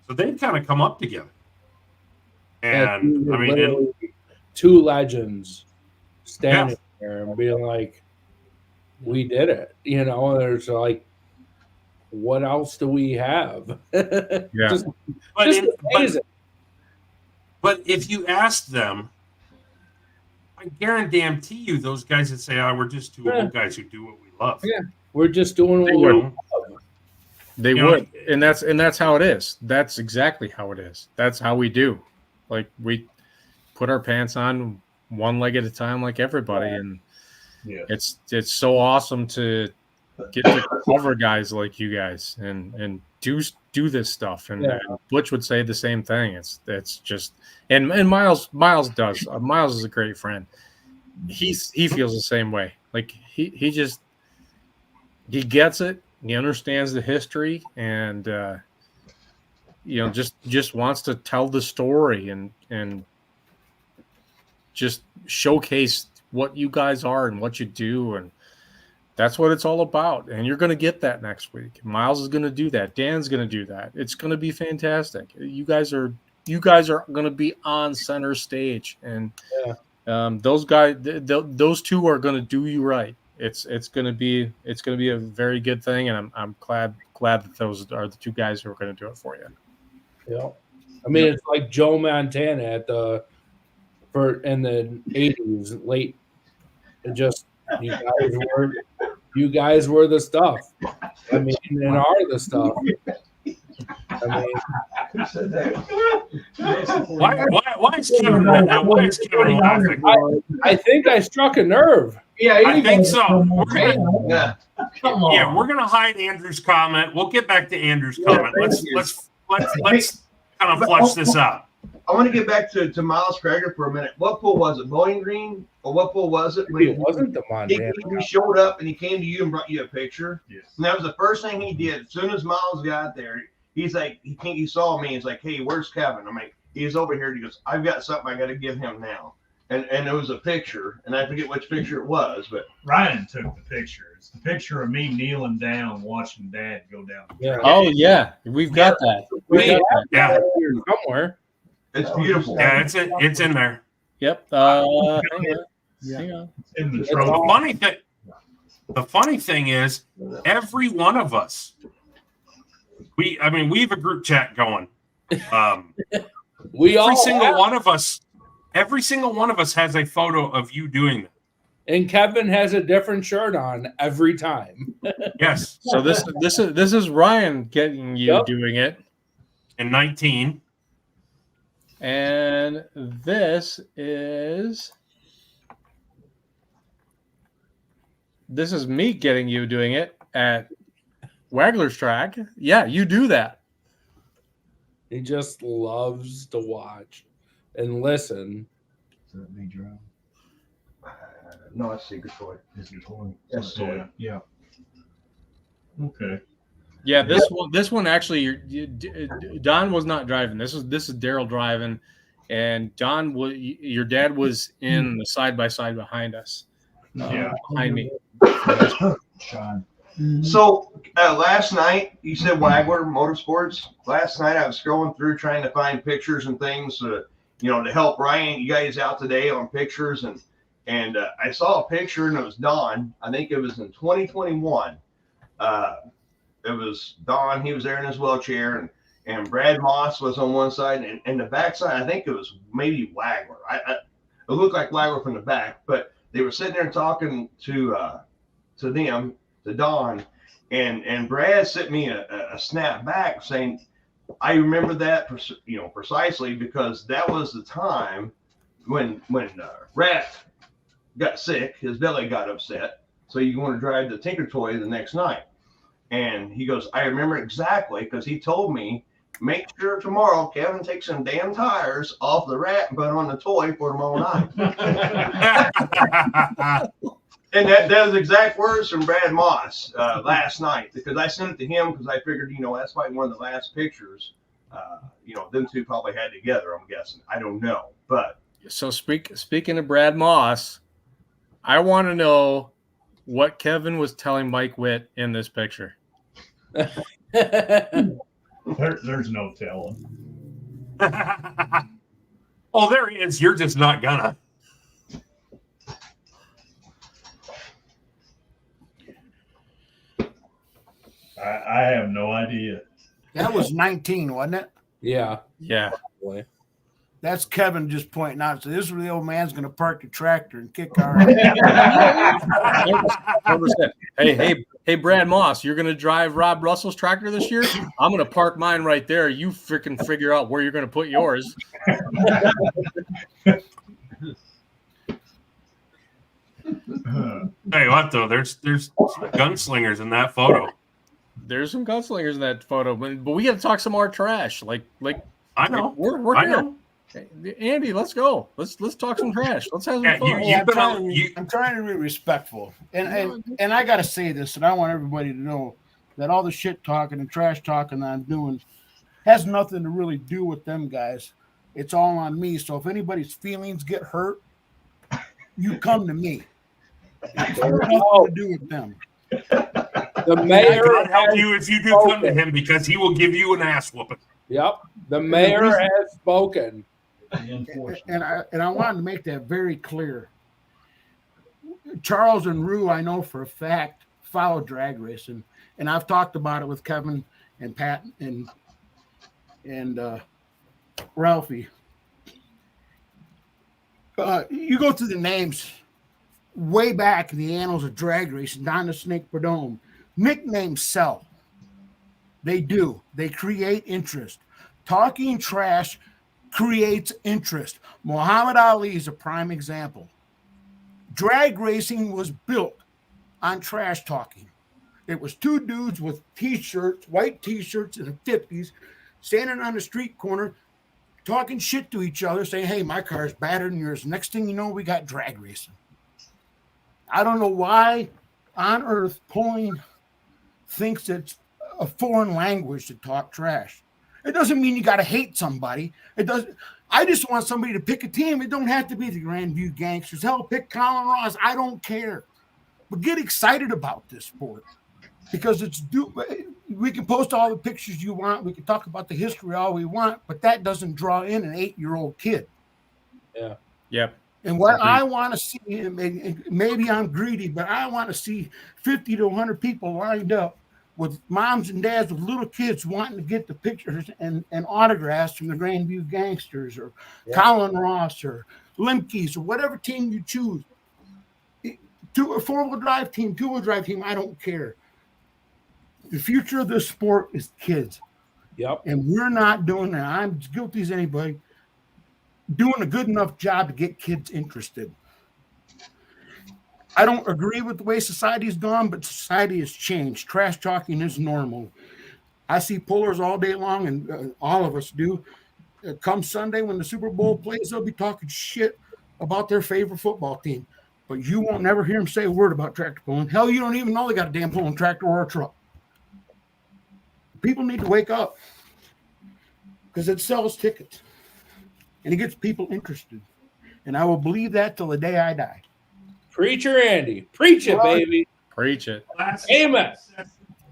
S3: So they'd kind of come up together. And I mean,
S12: literally two legends standing there and being like, we did it. You know, there's like, what else do we have? Just amazing.
S3: But if you ask them, I guarantee you those guys that say, we're just two old guys who do what we love.
S12: Yeah, we're just doing what we love.
S6: They would. And that's how it is. That's exactly how it is. That's how we do. Like, we put our pants on one leg at a time like everybody. And it's so awesome to get to cover guys like you guys and do this stuff. And Butch would say the same thing. It's just and Miles does. Miles is a great friend. He feels the same way. Like he gets it. He understands the history and just wants to tell the story and just showcase what you guys are and what you do, and that's what it's all about. And you're going to get that next week. Miles is going to do that. Dan's going to do that. It's going to be fantastic. You guys are going to be on center stage, and those guys, those two are going to do you right. It's going to be a very good thing, and I'm glad that those are the two guys who are going to do it for you.
S12: Yeah, I mean it's like Joe Montana in the 80s, late. It just you guys were the stuff. I mean, and are the stuff. I mean,
S15: who said that?
S3: Why is Kevin laughing?
S12: I think I struck a nerve.
S9: Yeah,
S3: I think so. We're
S9: Come
S3: gonna hide Andrew's comment. We'll get back to Andrew's comment. Let's kind of flush this out.
S9: I want to get back to Miles Krager for a minute. What pool was it? Bowling Green? Or what pool was it?
S12: It wasn't the Montana.
S9: He showed up and he came to you and brought you a picture. Yes. And that was the first thing he did. As soon as Miles got there, he's like, he saw me. He's like, hey, where's Kevin? I'm like, he's over here. He goes, I've got something I got to give him now. And it was a picture, and I forget which picture it was, but
S7: Ryan took the picture. It's the picture of me kneeling down, watching Dad go down.
S6: Yeah. Oh yeah, we've got that.
S3: Yeah,
S12: somewhere.
S9: It's beautiful.
S3: Yeah, it's in there.
S6: Yep. Hang on.
S7: In the
S3: The funny thing is, every one of us, we have a group chat going. Every single one of us has a photo of you doing that.
S12: And Kevin has a different shirt on every time.
S3: Yes.
S6: So this is Ryan getting you doing it.
S3: In 19.
S6: And this is me getting you doing it at Wagler's track. Yeah, you do that.
S12: He just loves to watch and listen.
S16: Is that me drum?
S9: No, it's Secret Toy.
S16: Is it toy?
S9: Yes, Toy.
S16: Yeah.
S7: Okay.
S6: Yeah, this one actually, Don was not driving. This is Daryl driving, and Don your dad was in the side by side behind us. Behind me.
S16: Sean.
S9: So last night, you said Wagler Motorsports. Last night I was scrolling through trying to find pictures and things, to help Ryan, you guys out today on pictures, and I saw a picture and it was Don. I think it was in 2021. It was Don. He was there in his wheelchair, and Brad Moss was on one side, and the back side, I think it was maybe Wagler. It looked like Wagler from the back, but they were sitting there talking to Don, and Brad sent me a snap back saying, I remember that precisely because that was the time when Rat got sick, his belly got upset, so you want to drive the Tinker Toy the next night. And he goes, I remember exactly because he told me, make sure tomorrow Kevin takes some damn tires off the Rat and put on the toy for tomorrow night. And that was exact words from Brad Moss last night, because I sent it to him because I figured, that's probably one of the last pictures, them two probably had together, I'm guessing. I don't know. But
S6: so speaking of Brad Moss, I want to know what Kevin was telling Mike Witt in this picture.
S7: There's no telling.
S3: Oh, there he is. You're just not gonna.
S7: I have no idea.
S8: That was 19, wasn't it?
S12: Yeah.
S6: Yeah.
S8: That's Kevin just pointing out. So this is where the old man's going to park the tractor and kick our.
S6: 100%. Hey, Brad Moss, you're going to drive Rob Russell's tractor this year? I'm going to park mine right there. You freaking figure out where you're going to put yours.
S3: Hey, what though? There's gunslingers in that photo.
S6: There's some gunslingers in that photo, but we got to talk some more trash. Like
S3: I know.
S6: We're
S3: I
S6: here.
S3: know.
S6: Andy, let's go. Let's talk some trash. Let's have some
S3: Yeah,
S6: fun.
S8: I'm trying to be respectful, and I got to say this, and I want everybody to know that all the shit talking and trash talking that I'm doing has nothing to really do with them guys. It's all on me. So if anybody's feelings get hurt, you come to me. It's nothing to do with them.
S12: The mayor
S3: God help
S12: has
S3: you if you do come to him, because he will give you an ass whooping.
S12: Yep. The mayor has spoken.
S8: And I wanted to make that very clear. Charles and Rue, I know for a fact, follow drag racing, and I've talked about it with Kevin and Pat and Ralphie. You go through the names way back in the annals of drag racing, down to Snake Perdome. Nicknames sell. They do. They create interest. Talking trash creates interest. Muhammad Ali is a prime example. Drag racing was built on trash talking. It was two dudes with t-shirts, white t-shirts in the 50s, standing on the street corner, talking shit to each other, saying, hey, my car's better than yours. Next thing you know, we got drag racing. I don't know why on earth Pulling thinks it's a foreign language to talk trash. It doesn't mean you got to hate somebody. It doesn't. I just want somebody to pick a team. It don't have to be the Grandview Gangsters. Hell, pick Colin Ross. I don't care. But get excited about this sport, because we can post all the pictures you want. We can talk about the history all we want, but that doesn't draw in an 8-year-old kid.
S12: Yeah.
S6: Yep.
S8: And what I want to see, and maybe I'm greedy, but I want to see 50 to 100 people lined up with moms and dads with little kids wanting to get the pictures and autographs from the Grandview Gangsters or Colin Ross or Limkeys or whatever team you choose. A four-wheel drive team, two-wheel drive team, I don't care. The future of this sport is kids.
S12: Yep.
S8: And we're not doing that. I'm as guilty as anybody. Doing a good enough job to get kids interested. I don't agree with the way society's gone, but society has changed. Trash talking is normal. I see pullers all day long, and all of us do. Come Sunday when the Super Bowl plays, they'll be talking shit about their favorite football team. But you won't never hear them say a word about tractor pulling. Hell, you don't even know they got a damn pulling tractor or a truck. People need to wake up, because it sells tickets and it gets people interested. And I will believe that till the day I die.
S12: Preacher Andy. Preach it, baby.
S6: Preach it.
S12: Amen.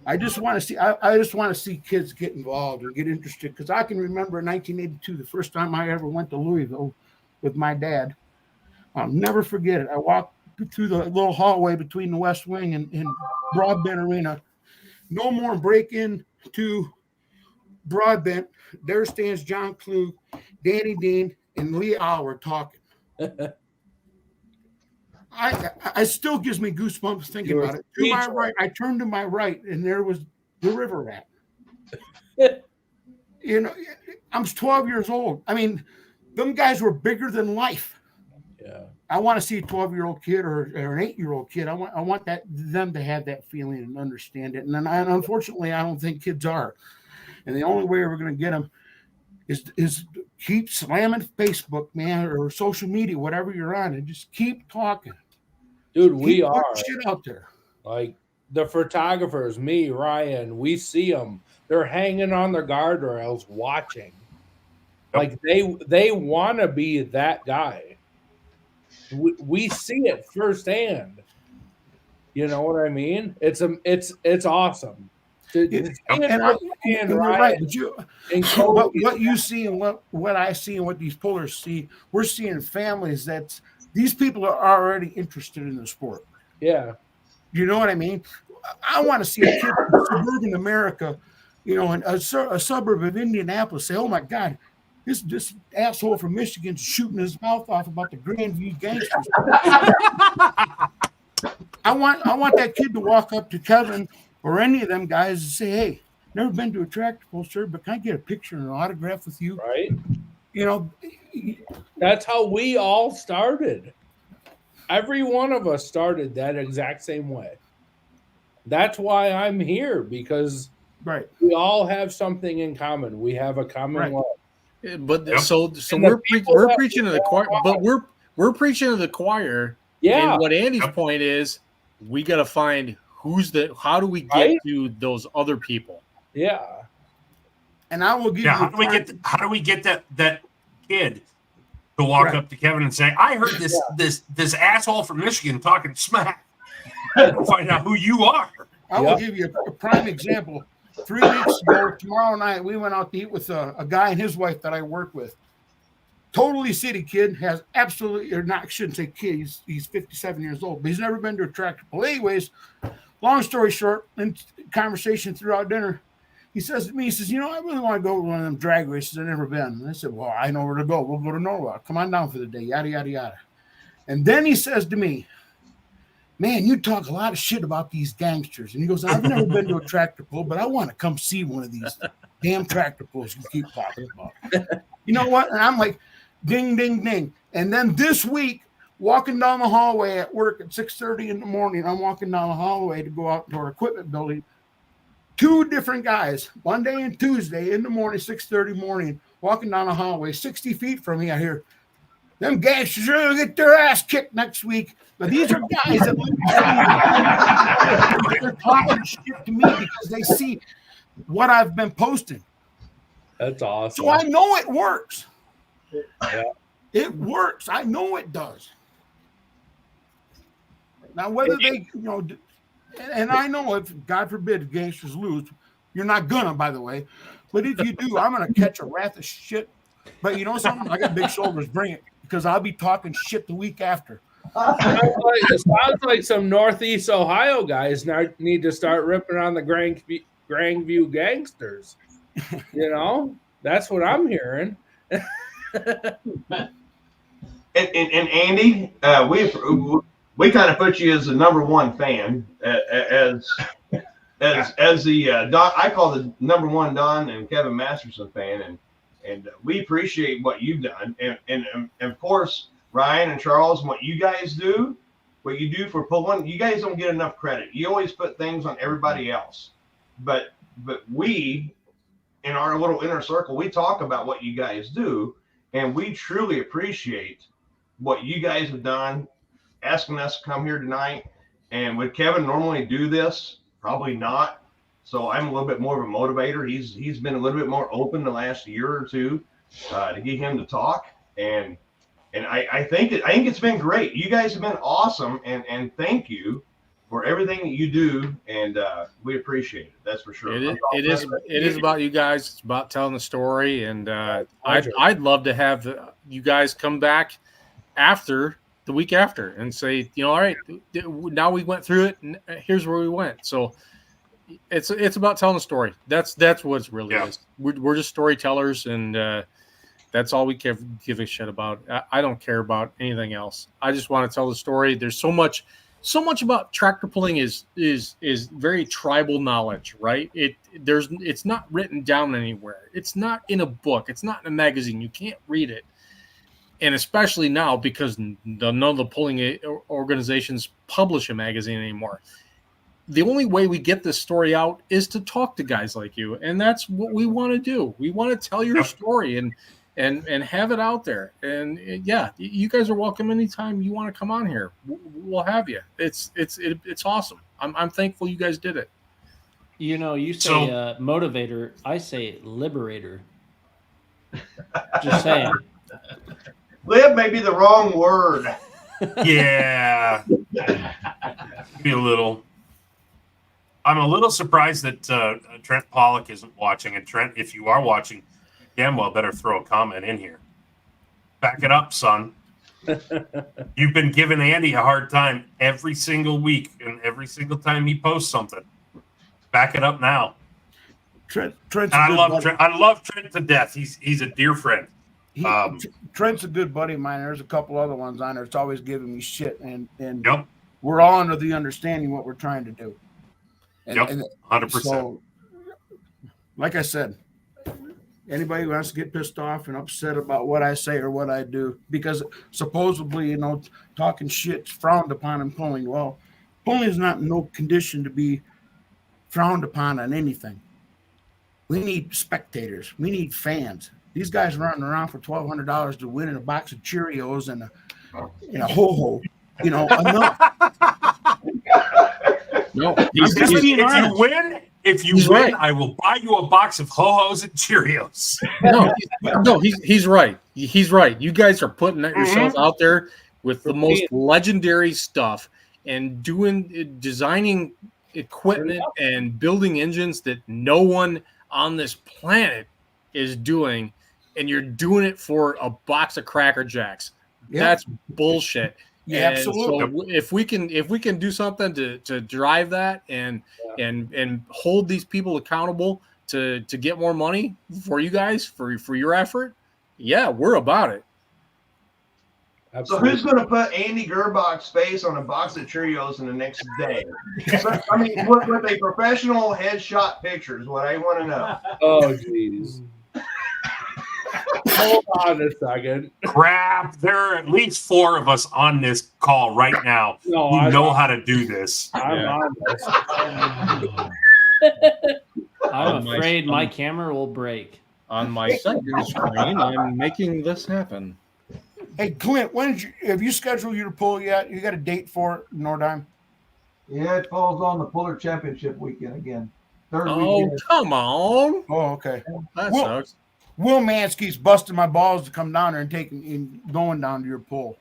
S8: I just want to see. I just want to see kids get involved and get interested, because I can remember in 1982, the first time I ever went to Louisville with my dad. I'll never forget it. I walked through the little hallway between the West Wing and Broadbent Arena. No more break in to Broadbent. There stands John Klug, Danny Dean, and Lee Auer talking. I still gives me goosebumps thinking about it. To my right, I turned to my right, and there was the river rat. You know, I'm 12 years old. I mean, them guys were bigger than life.
S12: Yeah.
S8: I want to see a 12-year-old kid or an 8-year-old kid. I want them to have that feeling and understand it. And unfortunately, I don't think kids are. And the only way we're going to get them is keep slamming Facebook, man, or social media, whatever you're on, and just keep talking.
S12: Dude, we are
S8: shit out there.
S12: Like the photographers, me, Ryan, we see them. They're hanging on their guardrails watching. Like they want to be that guy. We see it firsthand. You know what I mean? It's awesome.
S8: And you're right, but what you see and what I see and what these pullers see, we're seeing families that these people are already interested in the sport.
S12: Yeah.
S8: You know what I mean? I want to see a kid from suburban America, in a suburb of Indianapolis say, "Oh my God, this asshole from Michigan's shooting his mouth off about the Grandview Gangsters." I want that kid to walk up to Kevin or any of them guys and say, "Hey, never been to a tractor pull, sir, but can I get a picture and an autograph with you?"
S12: Right.
S8: That's
S12: how we all started. Every one of us started that exact same way. That's why I'm here, because we all have something in common. We have a common love.
S6: But so we're preaching to the choir, but we're preaching to the choir.
S12: Yeah.
S6: And what Andy's point is, we got to find how do we get to those other people?
S12: Yeah.
S8: And I will give you.
S3: How do we get that kid to walk up to Kevin and say, "I heard this asshole from Michigan talking smack." Find out who you are.
S8: I will give you a prime example. 3 weeks ago, tomorrow night, we went out to eat with a guy and his wife that I work with. Totally city kid, has absolutely, or not, I shouldn't say kid, he's 57 years old, but he's never been to a tractor pull. Anyways, long story short, in conversation throughout dinner, he says to me, he says, "I really want to go to one of them drag races. I've never been." And I said, "Well, I know where to go. We'll go to Norwalk. Come on down for the day, yada, yada, yada." And then he says to me, "Man, you talk a lot of shit about these gangsters." And he goes, "I've never been to a tractor pull, but I want to come see one of these damn tractor pulls you keep talking about." You know what? And I'm like, ding, ding, ding. And then this week, walking down the hallway at work at 6:30 in the morning, I'm walking down the hallway to go out to our equipment building. 2 different guys, Monday and Tuesday in the morning, 6:30 morning, walking down the hallway, 60 feet from me, I hear, "Them gangsters are going to get their ass kicked next week." But these are guys that they're talking shit to me because they see what I've been posting.
S12: That's awesome.
S8: So I know it works.
S12: Yeah.
S8: It works. I know it does. Now, whether they, and I know if, God forbid, gangsters lose, you're not gonna, by the way. But if you do, I'm gonna catch a wrath of shit. But you know something? I got big shoulders. Bring it, because I'll be talking shit the week after.
S12: It sounds like some Northeast Ohio guys now need to start ripping on the Grandview Gangsters. That's what I'm hearing.
S9: And Andy, we kind of put you as the #1 fan, as the Don, I call the #1 Don and Kevin Masterson fan, and we appreciate what you've done, and of course Ryan and Charles, what you guys do, what you do for pulling, you guys don't get enough credit. You always put things on everybody else, but we, in our little inner circle, we talk about what you guys do, and we truly appreciate what you guys have done, asking us to come here tonight. And would Kevin normally do this? Probably not. So I'm a little bit more of a motivator. He's been a little bit more open the last year or two to get him to talk. And I think it's been great. You guys have been awesome, and thank you for everything that you do, and we appreciate it. That's for sure.
S6: It is about you guys. It's about telling the story, and I'd love to have you guys come back after the week after and say, all right, now we went through it, and here's where we went. So it's about telling the story. That's what it really is. We're just storytellers, and that's all we give a shit about. I don't care about anything else. I just want to tell the story. There's so much about tractor pulling is very tribal knowledge, right? It's not written down anywhere. It's not in a book. It's not in a magazine. You can't read it. And especially now, because none of the pulling organizations publish a magazine anymore. The only way we get this story out is to talk to guys like you, and that's what we want to do. We want to tell your story and have it out there. And yeah, you guys are welcome anytime you want to come on here. We'll have you. It's awesome. I'm thankful you guys did it.
S14: You say motivator. I say liberator. Just saying.
S9: Lib may be the wrong word.
S3: Yeah. Be a little. I'm a little surprised that Trent Pollock isn't watching. And Trent, if you are watching, you damn well better throw a comment in here. Back it up, son. You've been giving Andy a hard time every single week, and every single time he posts something. Back it up now.
S8: Trent's
S3: I love Trent. I love Trent to death. He's a dear friend.
S8: Trent's a good buddy of mine. There's a couple other ones on there. It's always giving me shit, and
S3: yep.
S8: We're all under the understanding what we're trying to do. And,
S3: yep, 100%.
S8: So, like I said, anybody who wants to get pissed off and upset about what I say or what I do, because supposedly, talking shit's frowned upon in pulling. Well, pulling is not in no condition to be frowned upon on anything. We need spectators. We need fans. These guys running around for $1,200 to win in a box of Cheerios and a ho-ho. Enough.
S3: No, if you win, I will buy you a box of ho-hos and Cheerios.
S6: No, he's right. He's right. You guys are putting yourself out there with the most legendary stuff and designing equipment and building engines that no one on this planet is doing, and you're doing it for a box of Cracker Jacks. Yeah. That's bullshit.
S8: Yeah, absolutely.
S6: So if we can do something to drive that and hold these people accountable to get more money for you guys for your effort, yeah, we're about it.
S9: Absolutely. So who's going to put Andy Gerbach's face on a box of Cheerios in the next day? I mean, with a professional headshot picture is what I want to know.
S12: Oh, jeez. Hold on a second.
S3: Crap, there are at least 4 of us on this call right now who know how to do this.
S12: I'm on this.
S14: I'm afraid my camera will break.
S6: On my second screen, I'm making this happen.
S8: Hey, Clint, have you scheduled your pull yet? You got a date for it, Nordheim?
S15: Yeah, it falls on the Puller Championship weekend again. Third
S6: weekend. Come on.
S8: Oh, okay.
S6: That sucks.
S8: Will Mansky's busting my balls to come down there and going down to your pull.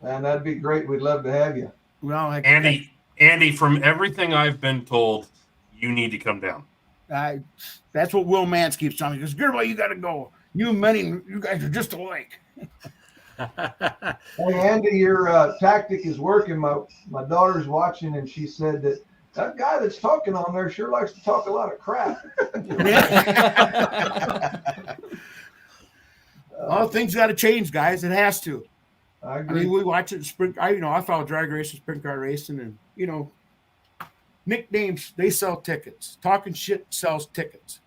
S15: Man, that'd be great. We'd love to have you.
S8: Well,
S3: Andy, from everything I've been told, you need to come down.
S8: That's what Will Mans keeps telling me. He goes, Gerbo, you got to go. You guys are just alike.
S15: Hey, Andy, your tactic is working. My daughter's watching, and she said that guy that's talking on there sure likes to talk a lot of crap.
S8: Well, things got to change, guys. It has to.
S15: I agree.
S8: I mean, we watch it in sprint. I follow drag racing, sprint car racing, and nicknames, they sell tickets. Talking shit sells tickets.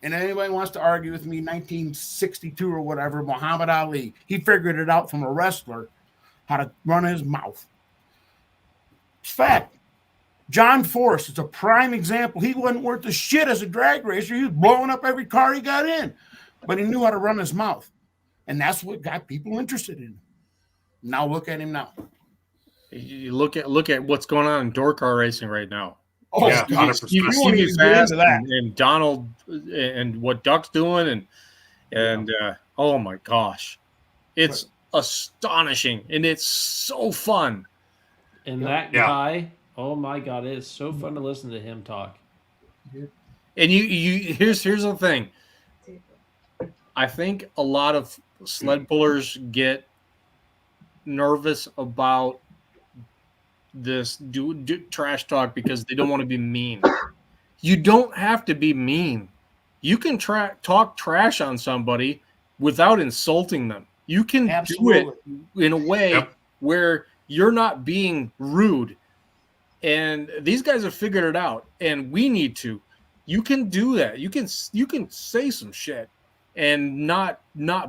S8: And anybody wants to argue with me, 1962 or whatever, Muhammad Ali, he figured it out from a wrestler how to run his mouth. It's fact. John Force is a prime example. He wasn't worth a shit as a drag racer. He was blowing up every car he got in, but he knew how to run his mouth. And that's what got people interested in him. Now look at him now.
S6: You look at what's going on in door car racing right now.
S3: Oh, yeah, 100%.
S6: Stevie Fast and Donald and what Duck's doing and oh my gosh, it's astonishing and it's so fun.
S14: And that guy, oh my God, it is so fun to listen to him talk.
S6: And you here's the thing. I think a lot of sled pullers get nervous about this trash talk because they don't want to be mean. You don't have to be mean. You can talk trash on somebody without insulting them. You can do it in a way where you're not being rude. And these guys have figured it out, and we need to. You can do that. You can say some shit and not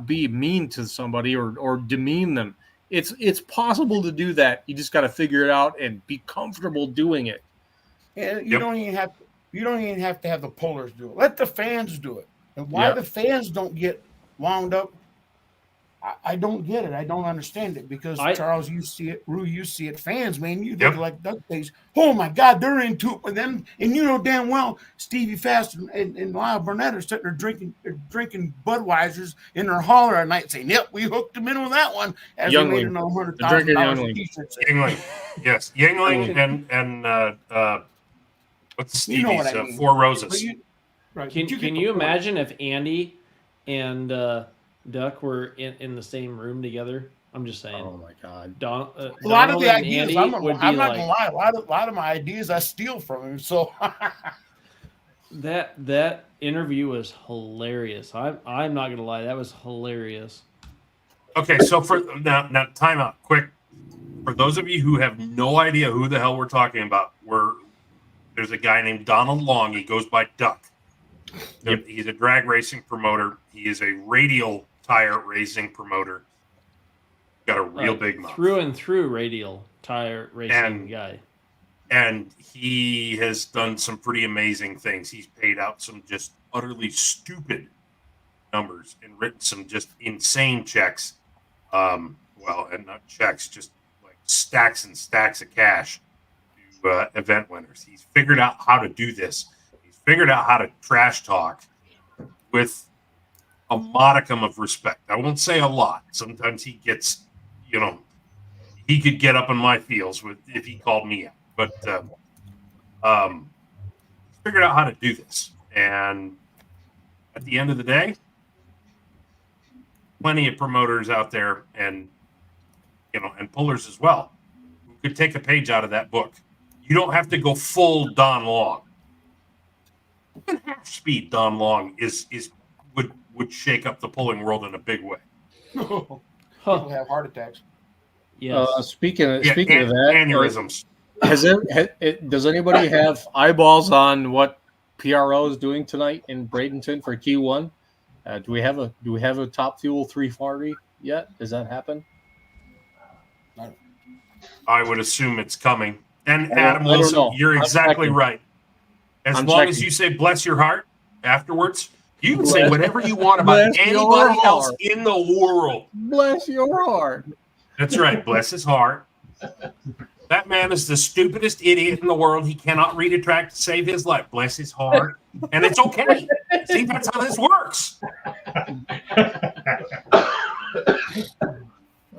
S6: be mean to somebody or demean them. It's possible to do that. You just got to figure it out and be comfortable doing it.
S8: And you don't even have to have the pullers do it. Let the fans do it. And why the fans don't get wound up, I don't get it. I don't understand it because Charles, you see it, Rue, you see it. Fans, man, you look like duck face. Oh my God, they're into it with them, and you know damn well Stevie Fast and Lyle Burnett are sitting there drinking Budweisers in their hauler at night, saying, "Yep, we hooked them in with that one." As we made another $100,000
S3: Yingling, yes, Yingling and What's
S8: You know
S3: Stevie's?
S8: what I mean.
S3: Four Roses.
S8: Right.
S14: Can you imagine if Andy and Duck were in the same room together? I'm just saying.
S6: Oh my God.
S8: A lot of the ideas, I'm not
S14: would
S8: gonna
S14: be
S8: lie. A lot of my ideas I steal from him. So
S14: that interview was hilarious. I'm not gonna lie, that was hilarious.
S3: Okay, so for now time out quick. For those of you who have no idea who the hell we're talking about, there's a guy named Donald Long. He goes by Duck.
S6: Yep.
S3: He's a drag racing promoter. He is a radial tire racing promoter. Got a real big mouth.
S14: Through and through radial tire racing guy.
S3: And he has done some pretty amazing things. He's paid out some just utterly stupid numbers and written some just insane checks. And not checks, just like stacks and stacks of cash to event winners. He's figured out how to do this. He's figured out how to trash talk with a modicum of respect. I won't say a lot. Sometimes he gets, he could get up on my feels if he called me out. But he's figured out how to do this. And at the end of the day, plenty of promoters out there and pullers as well who could take a page out of that book. You don't have to go full Don Long. Even half speed Don Long would shake up the pulling world in a big way.
S8: people have heart attacks.
S14: Yeah.
S6: Speaking of that,
S3: aneurysms.
S6: Does anybody have eyeballs on what PRO is doing tonight in Bradenton for Q1? Do we have a Top Fuel 340 yet? Does that happen?
S3: I would assume it's coming. And Adam Wilson, you're exactly right. As long as you say "bless your heart" afterwards, you can say whatever you want about anybody else in the world.
S6: Bless your heart.
S3: That's right. Bless his heart. That man is the stupidest idiot in the world. He cannot read a track to save his life. Bless his heart. And it's okay. See, that's how this works.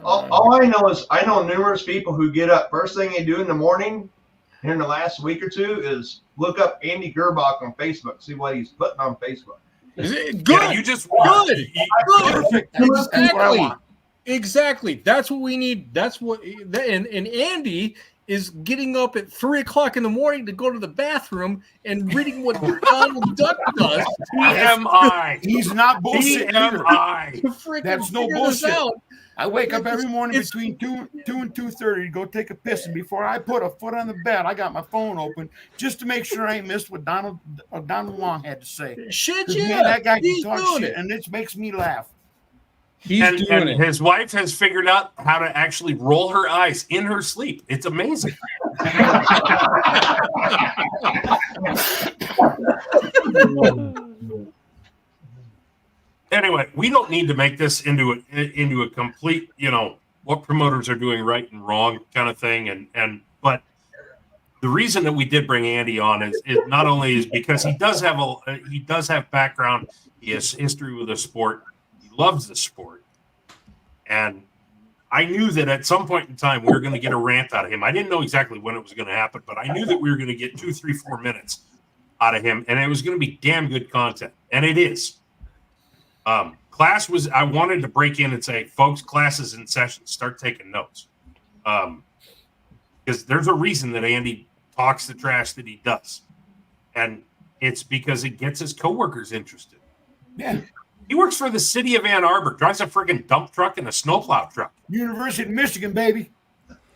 S9: All I know is I know numerous people who get up first thing they do in the morning in the last week or two is look up Andy Gerbach on Facebook, see what he's putting on Facebook.
S6: Is it good?
S3: Yeah, you just
S6: good. Exactly. That's what we need. That's what and Andy is getting up at 3:00 in the morning to go to the bathroom and reading what Donald Duck does.
S3: TMI.
S8: He's not bullshit.
S3: TMI.
S8: That's no bullshit. I wake up every morning between 2 and 2:30 to go take a piss, and before I put a foot on the bed, I got my phone open just to make sure I ain't missed what Donald Long had to say.
S6: Shit,
S8: Man, that guy can talk shit, and it makes me laugh.
S3: And his wife has figured out how to actually roll her eyes in her sleep. It's amazing. Anyway, we don't need to make this into a complete, what promoters are doing right and wrong kind of thing. But the reason that we did bring Andy on is not only is because he does have background, he has history with the sport, he loves the sport, and I knew that at some point in time we were going to get a rant out of him. I didn't know exactly when it was going to happen, but I knew that we were going to get 2, 3, 4 minutes out of him, and it was going to be damn good content, and it is. I wanted to break in and say, folks, class is in session. Start taking notes. Because there's a reason that Andy talks the trash that he does. And it's because it gets his coworkers interested.
S8: Yeah.
S3: He works for the city of Ann Arbor, drives a freaking dump truck and a snowplow truck.
S8: University of Michigan, baby.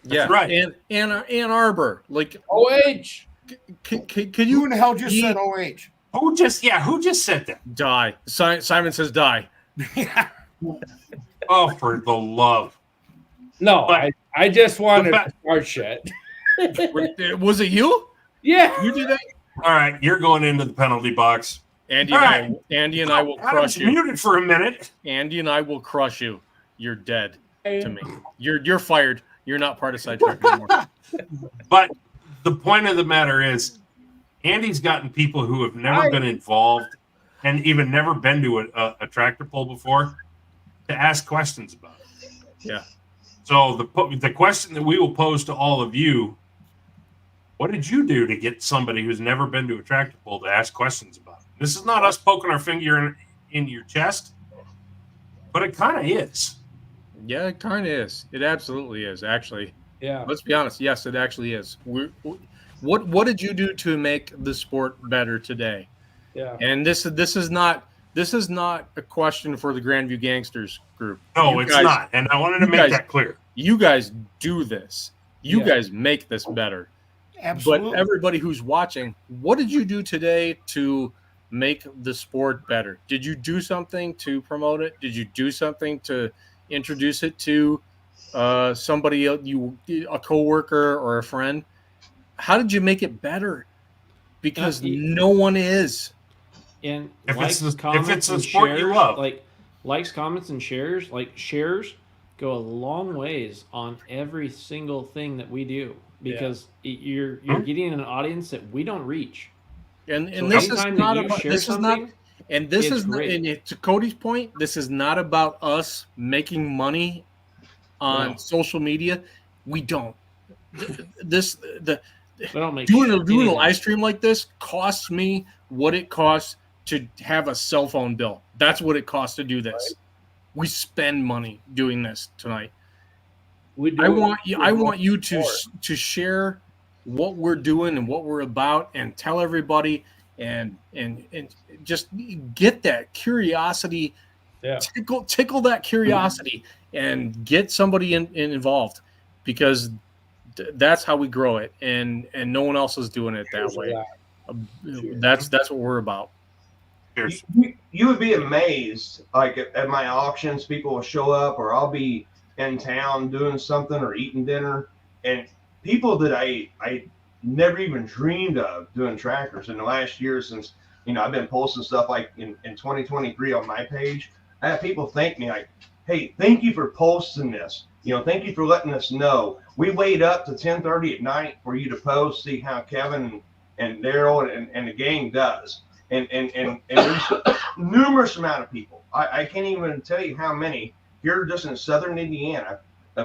S3: That's right.
S6: And Ann Arbor. Like
S12: OH.
S6: Can you?
S8: Who in the hell just said OH?
S3: Who just said that?
S6: Die. Simon says die.
S3: Oh, for the love.
S12: No, I just wanted to start shit.
S6: Was it you?
S12: Yeah.
S6: You did that?
S3: All right, you're going into the penalty box.
S6: Andy and I will crush you.
S3: Muted for a minute.
S6: Andy and I will crush you. You're dead to me. You're fired. You're not part of Sidetrack anymore.
S3: But the point of the matter is, Andy's gotten people who have never been involved and even never been to a tractor pull before to ask questions about it.
S6: Yeah.
S3: So the question that we will pose to all of you What did you do to get somebody who's never been to a tractor pull to ask questions about it? This is not us poking our finger in your chest, but it kind of is.
S6: Yeah, it kind of is. It absolutely is, actually.
S12: Yeah.
S6: Let's be honest. Yes, it actually is. What did you do to make the sport better today?
S12: Yeah.
S6: And this is not a question for the Grandview Gangsters group.
S3: No, it's not. And I wanted to make that clear.
S6: You guys do this. You
S12: Yeah.
S6: guys make this better.
S8: Absolutely.
S6: But everybody who's watching, what did you do today to make the sport better? Did you do something to promote it? Did you do something to introduce it to somebody, a coworker or a friend? How did you make it better? Because no one is.
S14: And
S3: If
S14: likes,
S3: it's
S14: comments,
S3: a
S14: and
S3: sport
S14: shares,
S3: you love.
S14: like likes, comments, and shares, shares go a long ways on every single thing that we do, because you're getting an audience that we don't reach.
S6: And
S14: So
S6: this is
S14: anytime
S6: not
S14: that you
S6: about
S14: share
S6: this is not
S14: something,
S6: and this
S14: it's
S6: is not,
S14: great.
S6: and to Cody's point, this is not about us making money on
S14: No.
S6: social media. We don't.
S14: They don't make
S6: Doing a
S14: anything.
S6: live stream like this costs me what it costs to have a cell phone bill. That's what it costs to do this. We spend money doing this tonight. I want you to share what we're doing and what we're about, and tell everybody, and just get that curiosity, tickle that curiosity, and get somebody involved, because that's how we grow it, and no one else is doing it that way. That's what we're about.
S9: You would be amazed, like at my auctions, people will show up, or I'll be in town doing something or eating dinner, and people that I never even dreamed of doing tractors in the last year, since I've been posting stuff like in 2023 on my page. I have people thank me like, hey, thank you for posting this. Thank you for letting us know. We wait up to 10:30 at night for you to post, see how Kevin and Daryl and the gang does. And there's numerous amount of people. I can't even tell you how many here just in southern Indiana,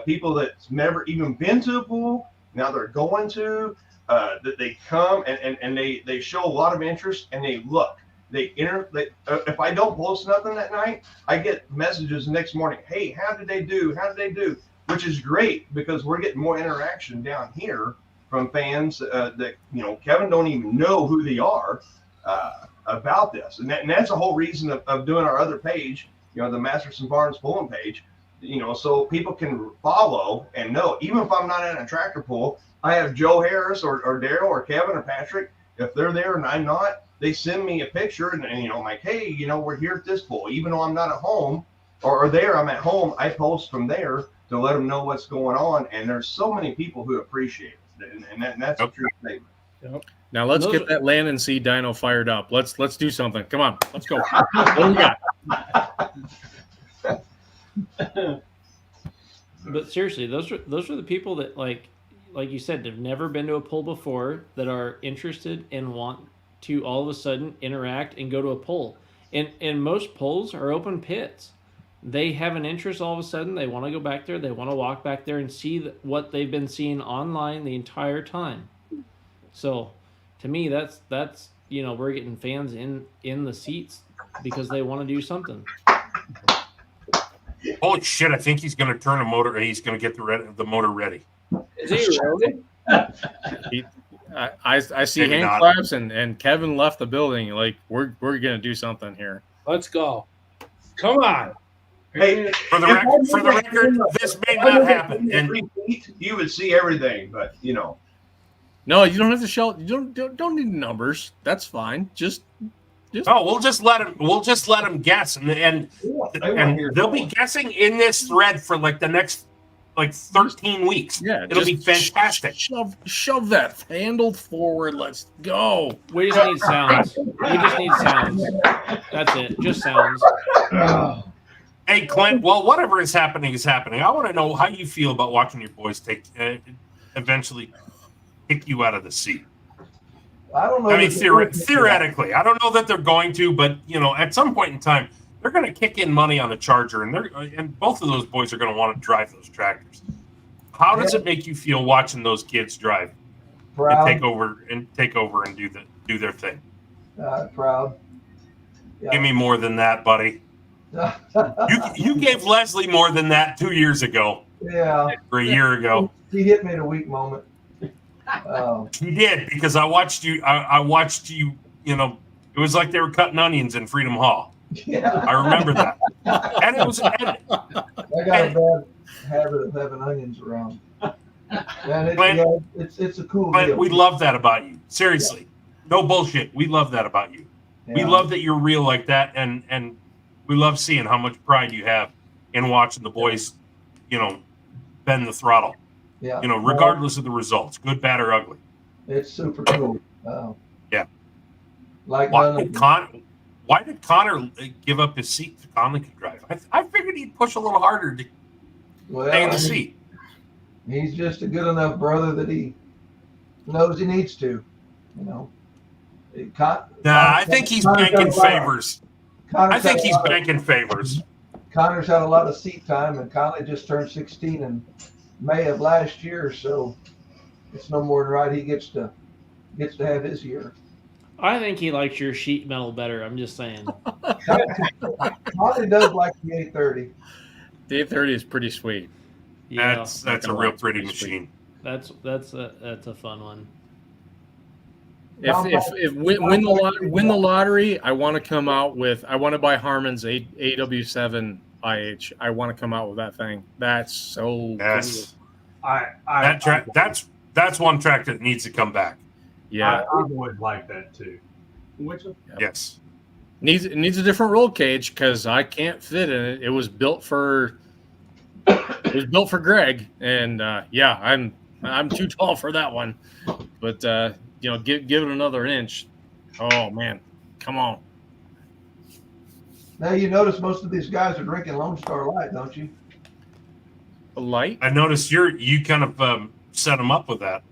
S9: people that's never even been to a pool. Now they're going to, that they come and they show a lot of interest, and they look. If I don't post nothing that night, I get messages the next morning. Hey, how did they do? How did they do? Which is great, because we're getting more interaction down here from fans that Kevin don't even know who they are about this, and that's the whole reason of doing our other page, the Masterson Barnes pulling page, so people can follow and know. Even if I'm not at a tractor pull, I have Joe Harris or Daryl or Kevin or Patrick. If they're there and I'm not, they send me a picture, and I'm like, hey, we're here at this pull, even though I'm not at home or there. I'm at home. I post from there to let them know what's going on, and there's so many people who appreciate it, and that's a true statement.
S12: Yep.
S6: Now let's get that land and sea dyno fired up. Let's do something. Come on, let's go. What do we got?
S14: But seriously, those are the people that like you said, have never been to a pull before, that are interested and want to all of a sudden interact and go to a pull. And most pulls are open pits. They have an interest all of a sudden. They want to go back there. They want to walk back there and see what they've been seeing online the entire time. So, to me, that's we're getting fans in the seats because they want to do something.
S3: Holy shit! I think he's going to turn a motor. He's going to get the motor ready.
S12: Is he ready?
S6: I see
S3: Maybe
S6: hand
S3: not.
S6: claps, and Kevin left the building. Like, we're going to do something here.
S12: Let's go. Come on.
S9: Hey,
S3: For the record, this may not happen. And
S9: you would see everything, but
S6: No, you don't have to show. You don't need numbers. That's fine. Just.
S3: Oh, we'll just let him guess, and they'll be guessing in this thread for like the next 13 weeks.
S6: Yeah,
S3: it'll be fantastic.
S6: Shove that handle forward. Let's go.
S14: We just need sounds. We just need sounds. That's it. Just sounds.
S3: Hey, Clint. Well, whatever is happening is happening. I want to know how you feel about watching your boys eventually kick you out of the seat.
S15: I don't know.
S3: I mean, theoretically, I don't know that they're going to, but at some point in time, they're going to kick in money on the Charger, and both of those boys are going to want to drive those tractors. How does it make you feel watching those kids drive?
S15: Proud.
S3: take over and do their thing.
S15: Proud. Yeah.
S3: Give me more than that, buddy. You gave Leslie more than that 2 years ago.
S15: Yeah.
S3: Or a year ago.
S15: He hit me at a weak moment.
S3: He did, because I watched you. I watched you. You know, it was like they were cutting onions in Freedom Hall.
S15: Yeah.
S3: I remember that. And it was.
S15: I got a bad habit of having onions around. And it's a cool
S3: But
S15: deal.
S3: we love that about you. Seriously, no bullshit. We love that about you. We love that you're real like that, and we love seeing how much pride you have in watching the boys, bend the throttle.
S15: Yeah.
S3: Regardless of the results, good, bad, or ugly.
S15: It's super cool.
S3: Yeah.
S15: Like
S3: why did Connor give up his seat so Conley could drive? I figured he'd push a little harder to stay in the seat.
S15: He's just a good enough brother that he knows he needs to.
S3: I think he's banking favors.
S15: Connor's had a lot of seat time, and Conley just turned 16 in May of last year, so it's no more than right he gets to have his year.
S14: I think he likes your sheet metal better. I'm just saying.
S15: Conley does like the 830.
S6: The 830 is pretty sweet.
S14: Yeah,
S3: that's a real pretty machine.
S14: That's a fun one.
S6: If win the lottery, I want to buy Harmon's AW7 IH. I want to come out with that thing. That's so cool.
S3: That's one track that needs to come back.
S6: Yeah,
S7: I've always liked that too. Which
S3: yes,
S6: it needs a different roll cage because I can't fit in it. It was built for Greg, and I'm too tall for that one. But give it another inch. Oh man, come on.
S15: Now you notice most of these guys are drinking Lone Star Light, don't you?
S6: A light?
S3: I noticed you kind of set them up with that.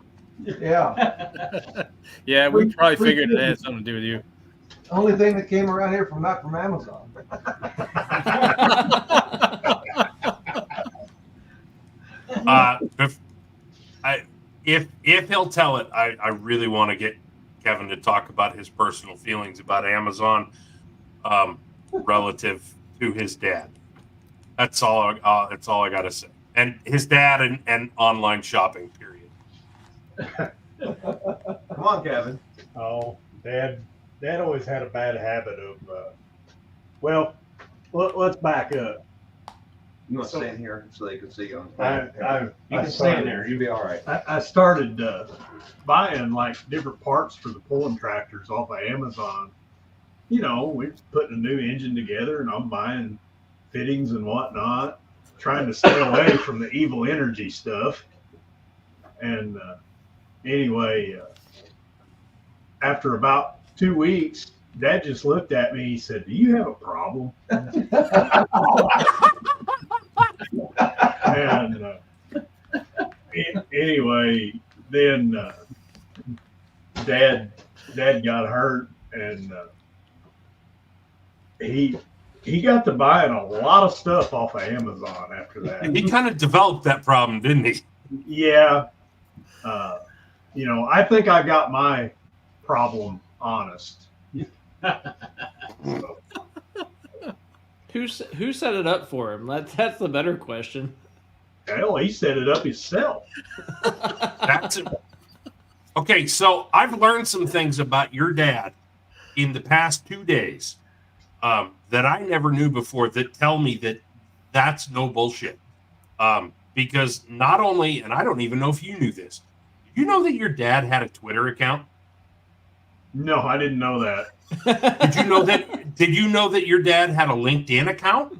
S15: Yeah.
S6: Yeah, we probably figured it had something to do with you.
S15: Only thing that came around here not from Amazon.
S3: If he'll tell it, I really want to get Kevin to talk about his personal feelings about Amazon relative to his dad. That's all I got to say. And his dad and online shopping, period.
S9: Come on, Kevin.
S7: Oh, Dad always had a bad habit of, let's back up.
S9: You want to stand here so they can see you?
S7: You
S9: can stand there. You'll be all right.
S7: I started buying like different parts for the pulling tractors off of Amazon. We're putting a new engine together, and I'm buying fittings and whatnot, trying to stay away from the evil energy stuff. And anyway, after about 2 weeks, Dad just looked at me. He said, "Do you have a problem?" And anyway, then Dad got hurt, and he got to buying a lot of stuff off of Amazon after that.
S3: He kind of developed that problem, didn't he?
S7: Yeah. I think I got my problem honest.
S14: Who set it up for him? That's the better question.
S7: Hell, he set it up himself.
S3: Okay, so I've learned some things about your dad in the past 2 days that I never knew before that tell me that that's no bullshit. Because not only, and I don't even know if you knew this, did you know that your dad had a Twitter account?
S7: No, I didn't know that.
S3: Did you know that your dad had a LinkedIn account?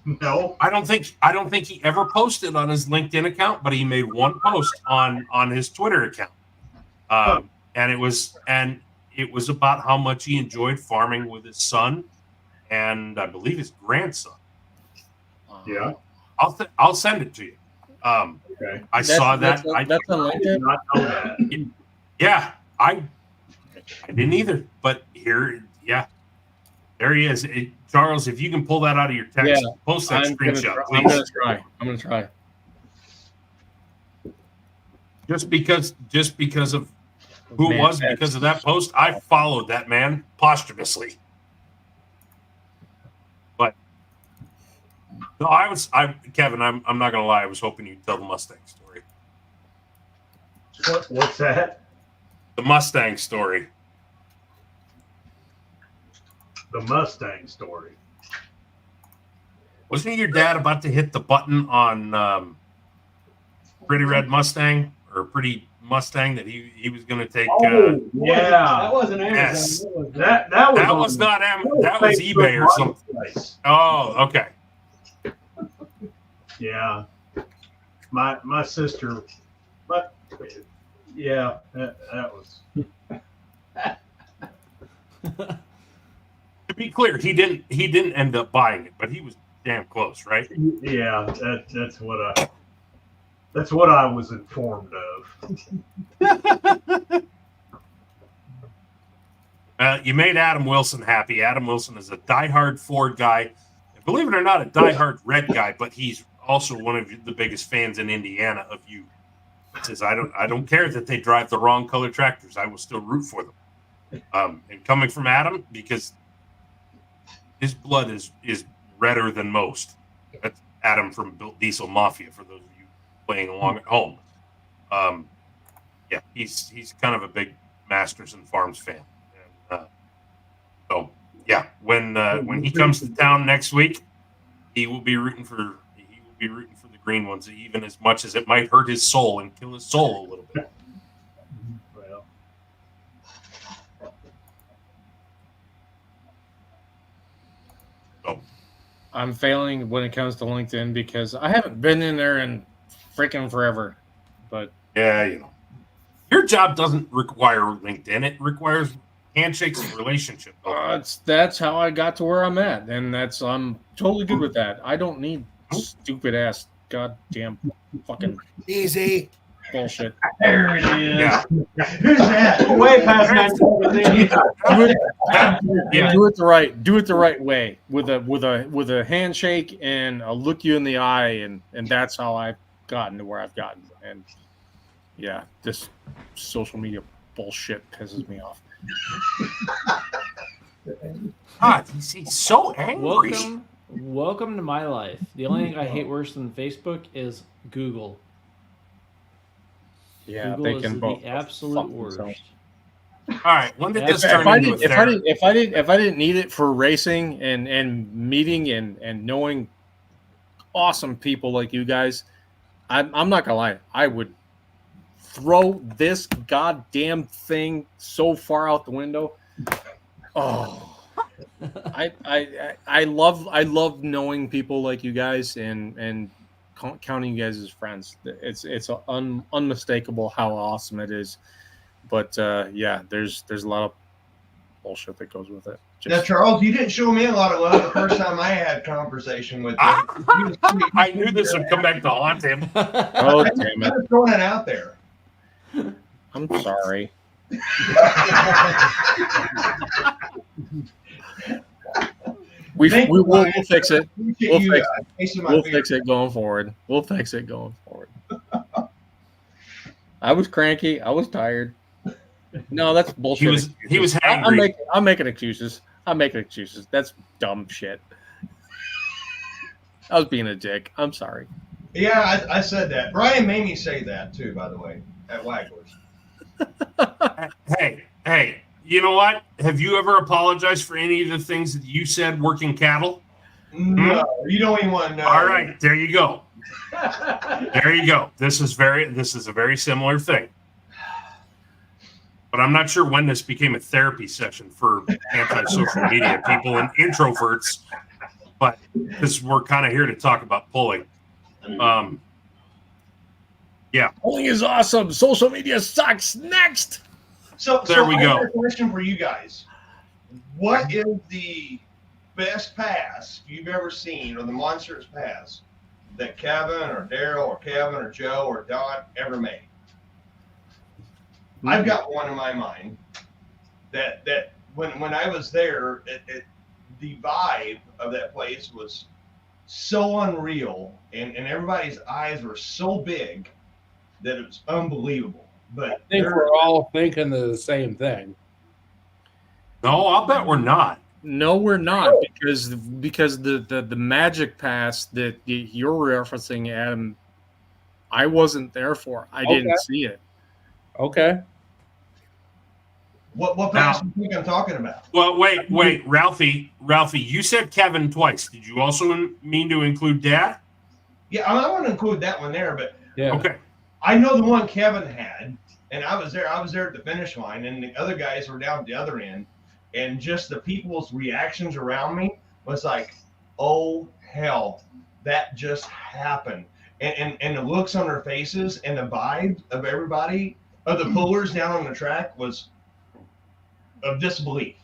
S7: No.
S3: I don't think he ever posted on his LinkedIn account, but he made one post on his Twitter account. And it was about how much he enjoyed farming with his son and I believe his grandson.
S7: Yeah.
S3: I'll send it to you.
S7: Okay.
S3: I saw that.
S6: That's on LinkedIn?
S7: I did not know that.
S3: Yeah, I didn't either. But here, there he is. Charles, if you can pull that out of your text, post that screenshot.
S6: I'm gonna try.
S3: just because of who it was, because of that post, I followed that man posthumously. But no, Kevin, I'm not gonna lie, I was hoping you'd tell the Mustang story.
S7: What's that?
S3: The Mustang story.
S7: The Mustang story.
S3: Wasn't your dad about to hit the button on Pretty Red Mustang or Pretty Mustang that he was going to take?
S7: Yeah,
S11: that wasn't Amazon.
S3: Yes.
S7: That was
S3: not Amazon. That was eBay or something. Oh, okay.
S7: Yeah, my sister, but yeah, that was.
S3: To be clear, he didn't end up buying it, but he was damn close, right?
S7: Yeah, that's what I was informed of.
S3: You made Adam Wilson happy. Adam Wilson is a diehard Ford guy. And believe it or not, a diehard Red guy, but he's also one of the biggest fans in Indiana of you. He says, I don't care that they drive the wrong color tractors. I will still root for them. And coming from Adam, because his blood is redder than most. That's Adam from Built Diesel Mafia, for those of you playing along at home. Yeah, he's kind of a big Masters and Farms fan. And, so yeah, when he comes to town next week, he will be rooting for the green ones, even as much as it might hurt his soul and kill his soul a little bit.
S7: Well,
S6: I'm failing when it comes to LinkedIn because I haven't been in there in freaking forever. But
S3: yeah, your job doesn't require LinkedIn; it requires handshakes and relationship.
S6: That's how I got to where I'm at, and I'm totally good with that. I don't need stupid ass goddamn fucking
S8: easy
S6: bullshit.
S11: There it is.
S3: Yeah.
S11: Who's that? Way past 9:17.
S6: Do it the right way with a handshake and a look you in the eye, and that's how I've gotten to where I've gotten. And yeah, this social media bullshit pisses me off.
S3: God, he's so angry.
S14: Welcome to my life. The only thing I hate worse than Facebook is Google.
S6: Yeah,
S14: Google
S6: they can
S14: is
S6: both
S14: the absolute worst.
S6: themselves.
S3: All right, when did this
S6: If
S3: turn into a therapy?
S6: if I didn't need it for racing and meeting and knowing awesome people like you guys, I'm not gonna lie, I would throw this goddamn thing so far out the window. Oh, I love knowing people like you guys and counting you guys as friends. It's unmistakable how awesome it is. But yeah, there's a lot of bullshit that goes with it.
S9: Now, Charles, you didn't show me a lot of love the first time I had a conversation with you.
S3: I knew this would come back to haunt him.
S6: Oh, damn it.
S9: I'm just throwing it out there.
S6: I'm sorry. We'll fix it. We'll fix it going forward. We'll fix it going forward. I was cranky. I was tired. No, that's bullshit.
S3: He was hangry.
S6: I'm making excuses. That's dumb shit. I was being a dick. I'm sorry.
S9: Yeah, I said that. Brian made me say that too, by the way, at Wagler's.
S3: Hey, you know what? Have you ever apologized for any of the things that you said working cattle?
S9: No, you don't even want to know.
S3: All right, there you go. There you go. This is a very similar thing. But I'm not sure when this became a therapy session for anti-social media people and introverts. But we're kind of here to talk about pulling. Yeah.
S6: Pulling is awesome. Social media sucks. Next.
S9: So
S3: there we go.
S9: I have a question for you guys. What is the best pass you've ever seen, or the monstrous pass that Kevin or Daryl or Kevin or Joe or Don ever made? I've got one in my mind that when I was there, the vibe of that place was so unreal, and everybody's eyes were so big that it was unbelievable. But
S12: I think we're all thinking the same thing.
S3: No, I'll bet we're not.
S6: No, we're not, because the magic pass that you're referencing, Adam, I wasn't there for. I didn't see it.
S12: Okay.
S9: What pass do you think I'm talking about?
S3: Well, wait, Ralphie, you said Kevin twice. Did you also mean to include Dad?
S9: Yeah, I want to include that one there, but
S3: Okay.
S9: I know the one Kevin had, and I was there. I was there at the finish line, and the other guys were down at the other end, and just the people's reactions around me was like, "Oh hell, that just happened!" And the looks on their faces and the vibe of everybody, of the pullers down on the track, was of disbelief.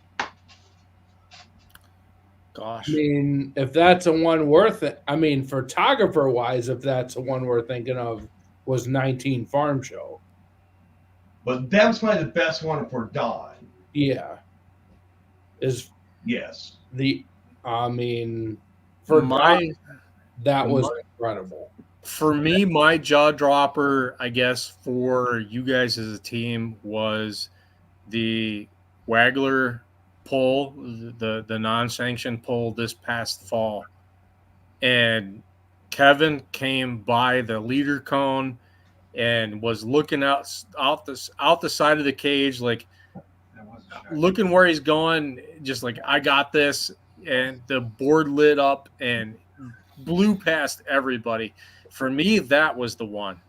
S6: Gosh.
S12: I mean, if that's a one worth it, I mean, photographer wise, if that's a one we're thinking of, was 19 Farm Show.
S9: But that was probably the best one for Don.
S12: Yeah.
S9: Yes.
S12: I mean, for that was incredible.
S6: For me, my jaw dropper, I guess, for you guys as a team was the Wagler pull, the non-sanctioned pull this past fall. And Kevin came by the leader cone and was looking out the side of the cage, like looking where he's going, just like, I got this. And the board lit up and blew past everybody. For me, that was the one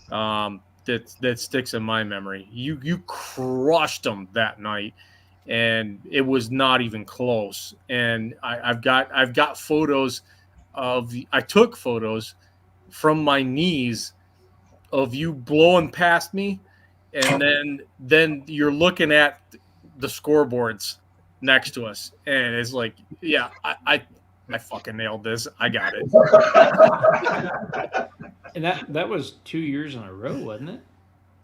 S6: that sticks in my memory. You crushed them that night, and it was not even close. And I've got photos I took photos from my knees of you blowing past me, and then you're looking at the scoreboards next to us, and it's like, yeah, I fucking nailed this. I got it.
S14: And that was 2 years in a row, wasn't it?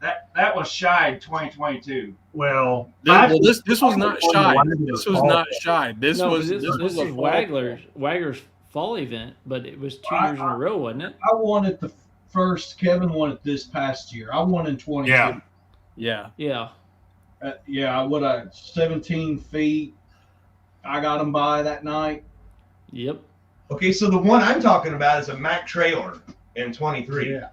S13: That was shy 2022.
S7: Well,
S6: this was not shy. This was not shy. This was
S14: Wagler's fall event, but it was 2 years in a row, wasn't it?
S10: I won it the first. Kevin won it this past year. I won in 22.
S6: Yeah.
S10: Yeah. What 17 feet. I got him by that night.
S14: Yep.
S9: Okay, so the one I'm talking about is a Mack trailer in 23.
S10: Yeah.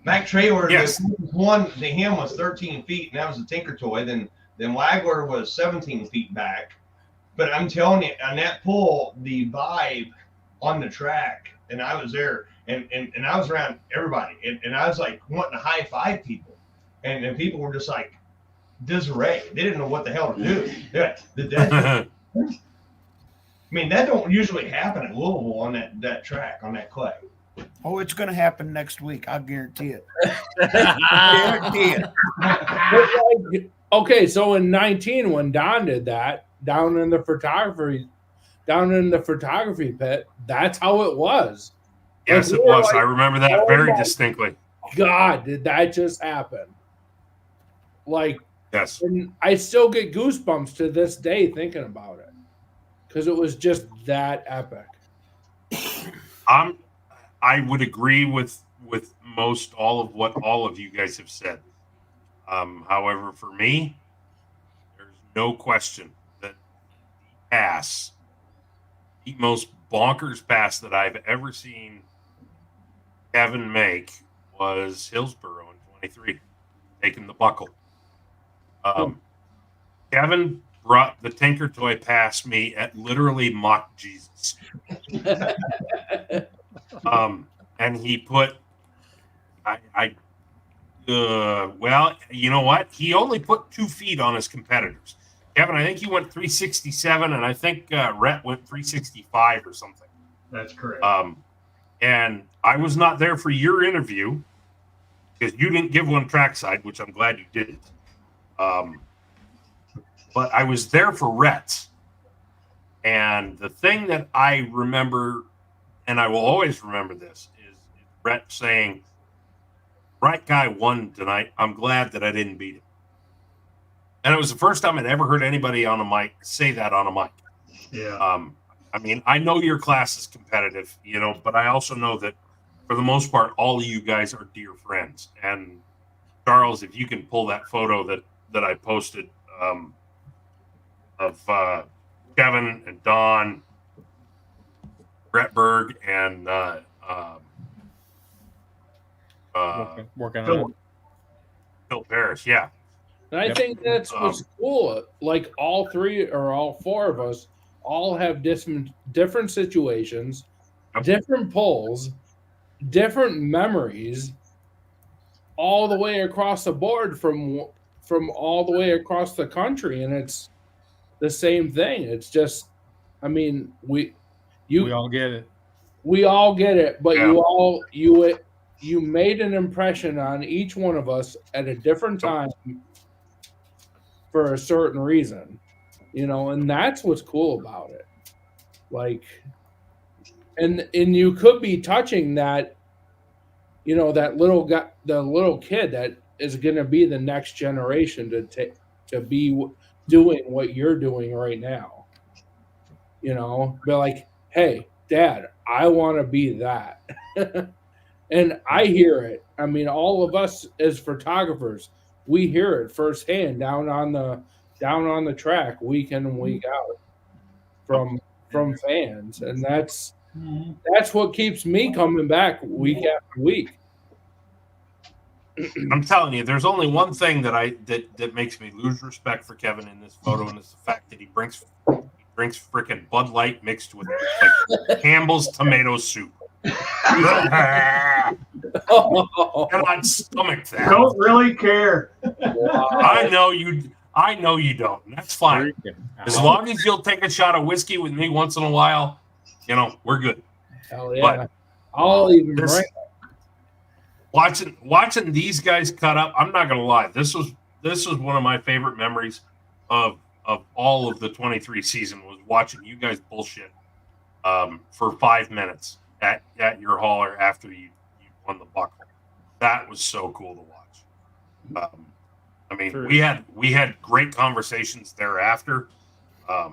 S9: Mack trailer,
S3: Yes.
S9: the one to him was 13 feet, and that was a Tinker Toy. Then Wagler was 17 feet back. But I'm telling you, on that pull, the vibe on the track, and I was there, and I was around everybody, and I was like wanting to high five people, and people were just like disarray. They didn't know what the hell to do. Yeah, I mean, that don't usually happen at Louisville on that track, on that clay.
S8: Oh, it's going to happen next week. I'll guarantee it. Guarantee it.
S12: Okay, so in 19, when Don did that down in the photography pit, that's how it was.
S3: Yes, it was. I remember that very distinctly.
S12: God, did that just happen? Like,
S3: yes.
S12: And I still get goosebumps to this day thinking about it because it was just that epic.
S3: I would agree with most all of what all of you guys have said. However, for me, there's no question that the most bonkers pass that I've ever seen Kevin make was Hillsborough in 23, taking the buckle. Kevin brought the Tinker Toy past me at literally mock Jesus. And he put, well, you know what? He only put 2 feet on his competitors. Kevin, I think he went 367, and I think Rhett went 365 or something.
S7: That's correct.
S3: And I was not there for your interview because you didn't give one trackside, which I'm glad you didn't. But I was there for Rhett's. And the thing that I remember, and I will always remember this, is Rhett saying, "Right guy won tonight. I'm glad that I didn't beat him." And it was the first time I'd ever heard anybody on a mic say that on a mic.
S7: Yeah.
S3: I mean, I know your class is competitive, but I also know that for the most part, all of you guys are dear friends. And Charles, if you can pull that photo that I posted of Kevin and Don, Brett Berg, and
S6: working on it.
S3: Phil Parrish, yeah.
S12: And I think that's what's cool. Like all three or all four of us all have different situations, different pulls, different memories, all the way across the board from all the way across the country, and it's the same thing. It's just, I mean, we
S6: all get it.
S12: We all get it, but you made an impression on each one of us at a different time for a certain reason, and that's what's cool about it. Like, and you could be touching that, that the little kid that is going to be the next generation to be doing what you're doing right now. Be like, hey, Dad, I want to be that. And I hear it. I mean, all of us as photographers, we hear it firsthand down on the track week in and week out from fans, and that's what keeps me coming back week after week.
S3: I'm telling you, there's only one thing that makes me lose respect for Kevin in this photo, and it's the fact that he drinks freaking Bud Light mixed with like Campbell's tomato soup. Cannot stomach that.
S9: Don't really care.
S3: I know you don't. And that's fine. As long as you'll take a shot of whiskey with me once in a while, we're good.
S12: Hell yeah.
S3: But
S12: I'll even bring
S3: watching these guys cut up, I'm not gonna lie. This was one of my favorite memories of all of the 23 season, was watching you guys bullshit for 5 minutes at your hauler after you won the buckle. That was so cool to watch. I mean, we had great conversations thereafter, but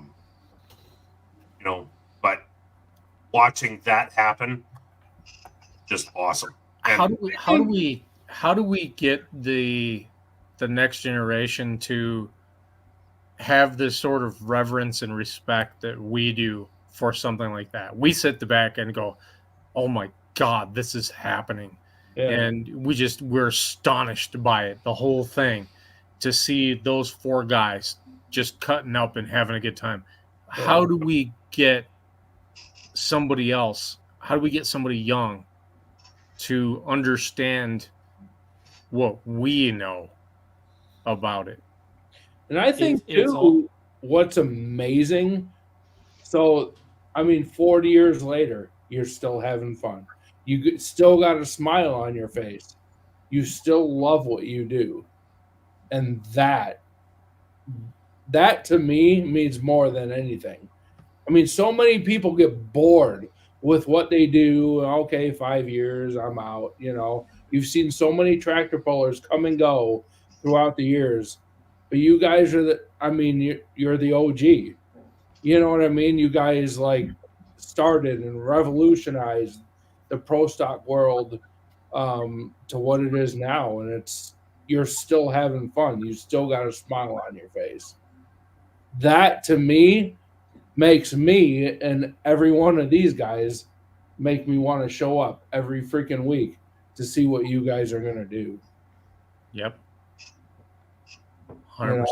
S3: watching that happen, just awesome. And
S6: How do we get the next generation to have this sort of reverence and respect that we do for something like that? We sit the back and go, oh my God, this is happening. Yeah. And we're astonished by it, the whole thing, to see those four guys just cutting up and having a good time. Yeah. How do we get somebody else? How do we get somebody young to understand what we know about it?
S12: And I think what's amazing. So, I mean, 40 years later, you're still having fun. You still got a smile on your face. You still love what you do. And that to me means more than anything. I mean, so many people get bored with what they do. Okay, 5 years, I'm out. You've seen so many tractor pullers come and go throughout the years. But you guys are you're the OG. You know what I mean? You guys started and revolutionized the pro stock world to what it is now, and you're still having fun. You still got a smile on your face. That to me makes me and every one of these guys make me want to show up every freaking week to see what you guys are going to do.
S6: Yep. 100%.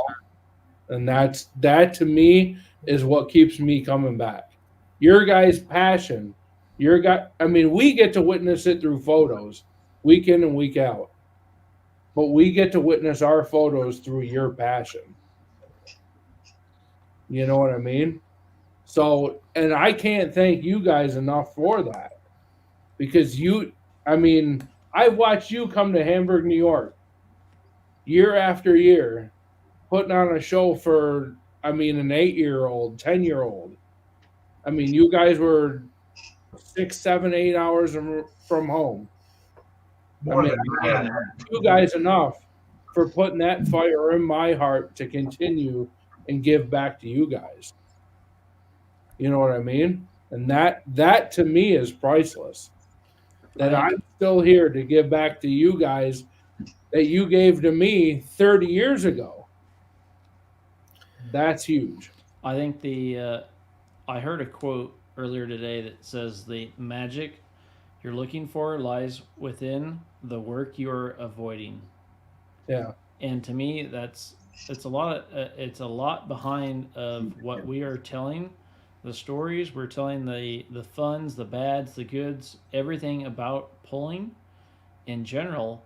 S12: And that to me is what keeps me coming back. Your guys' passion, we get to witness it through photos week in and week out, but we get to witness our photos through your passion. You know what I mean? So, and I can't thank you guys enough for that, because I've watched you come to Hamburg, New York year after year, putting on a show for, an 8-year-old, 10-year-old. You guys were 6, 7, 8 hours from home. You guys enough for putting that fire in my heart to continue and give back to you guys. You know what I mean? And that to me is priceless. That I'm still here to give back to you guys that you gave to me 30 years ago. That's huge.
S14: I think I heard a quote earlier today that says the magic you're looking for lies within the work you're avoiding.
S12: Yeah.
S14: And to me, it's a lot behind of what we are telling, the stories we're telling, the funs, the bads, the goods, everything about pulling in general,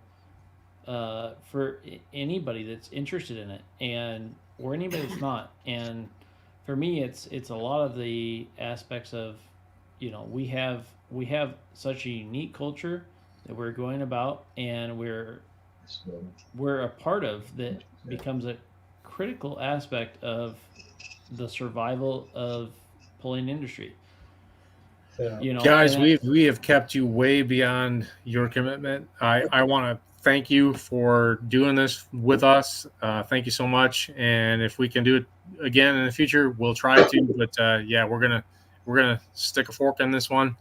S14: for anybody that's interested in it, and or anybody that's not. And for me, it's a lot of the aspects of, we have such a unique culture that we're going about, and we're a part of that becomes a critical aspect of the survival of pulling industry.
S12: Yeah.
S6: Guys, we have kept you way beyond your commitment. I want to thank you for doing this with us. Thank you so much. And if we can do it again in the future, we'll try to. But yeah, we're gonna stick a fork in this one.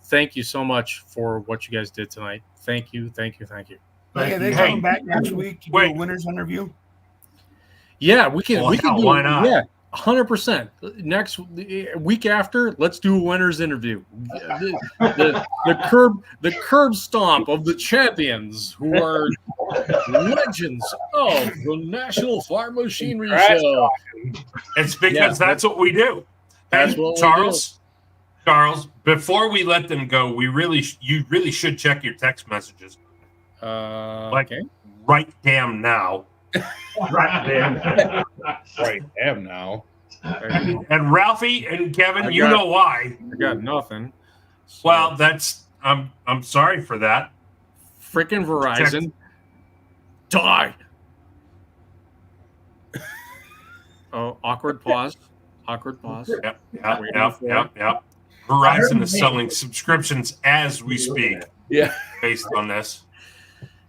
S6: Thank you so much for what you guys did tonight. Thank you.
S8: Hey, they coming back next week to do a winner's interview?
S6: Yeah, we can.
S3: Well,
S6: we can
S3: hell,
S6: do.
S3: why not?
S6: Yeah, 100%. Next week after, let's do a winner's interview. The curb stomp of the champions, who are legends of the National Farm Machinery Show.
S3: It's because that's what we do.
S6: That's
S3: Hey,
S6: what we
S3: Charles. Charles, before we let them go, you really should check your text messages.
S6: Okay.
S3: Right damn now.
S12: Right damn. Right damn now.
S3: And Ralphie and Kevin, you know why.
S6: I got nothing. So.
S3: Well, that's I'm sorry for that.
S6: Freaking Verizon. Die. Oh, awkward pause.
S3: Yep. Verizon is selling subscriptions as we speak.
S12: Yeah.
S3: Based on this.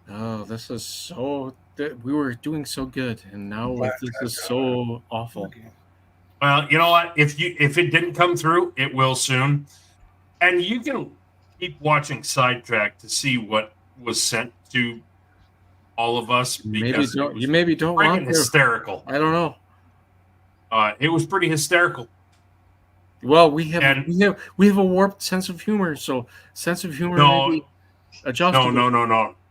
S6: Oh, this is so. We were doing so good, and now this is so awful.
S3: Well, you know what? If it didn't come through, it will soon. And you can keep watching Sidetrack to see what was sent to all of us. Because
S6: you maybe don't want to.
S3: Hysterical.
S6: I don't know.
S3: It was pretty hysterical.
S6: Well, we have a warped sense of humor, so sense of humor may be adjustable.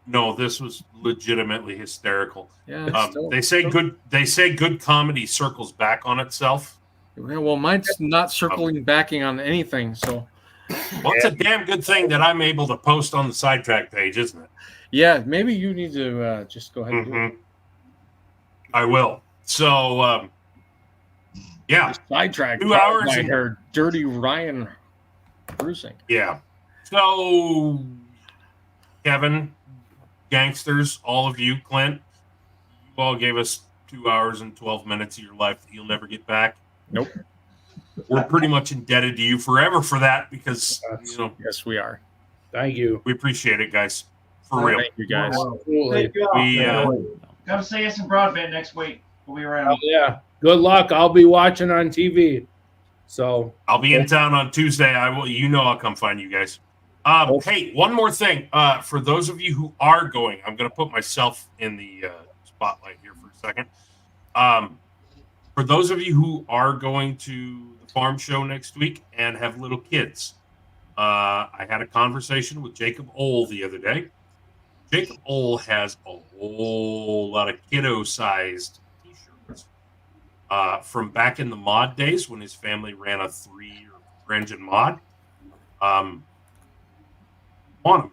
S3: No, this was legitimately hysterical.
S6: Yeah,
S3: they say good comedy circles back on itself.
S6: Yeah, well, mine's not circling backing on anything, so.
S3: Well, it's a damn good thing that I'm able to post on the Sidetrack page, isn't it?
S6: Yeah, maybe you need to just go ahead and do it.
S3: I will. So, yeah.
S6: Sidetrack.
S3: 2 hours
S6: and her dirty Ryan bruising.
S3: Yeah. So, Kevin, Gangsters, all of you, Clint, you all gave us 2 hours and 12 minutes of your life that you'll never get back.
S6: Nope.
S3: We're pretty much indebted to you forever for that because,
S6: yes, we are.
S12: Thank you.
S3: We appreciate it, guys. For real.
S6: Thank you, guys.
S13: Thank you. Come see us in Broadbent next week. We'll be around.
S12: Oh, yeah. Good luck. I'll be watching on TV. So
S3: I'll be in town on Tuesday. I will. I'll come find you guys. Hey, one more thing. For those of you who are going, I'm going to put myself in the spotlight here for a second. For those of you who are going to the farm show next week and have little kids, I had a conversation with Jacob Ohl the other day. Jacob Ohl has a whole lot of kiddo-sized T-shirts from back in the mod days when his family ran a 3-engine mod. Want them.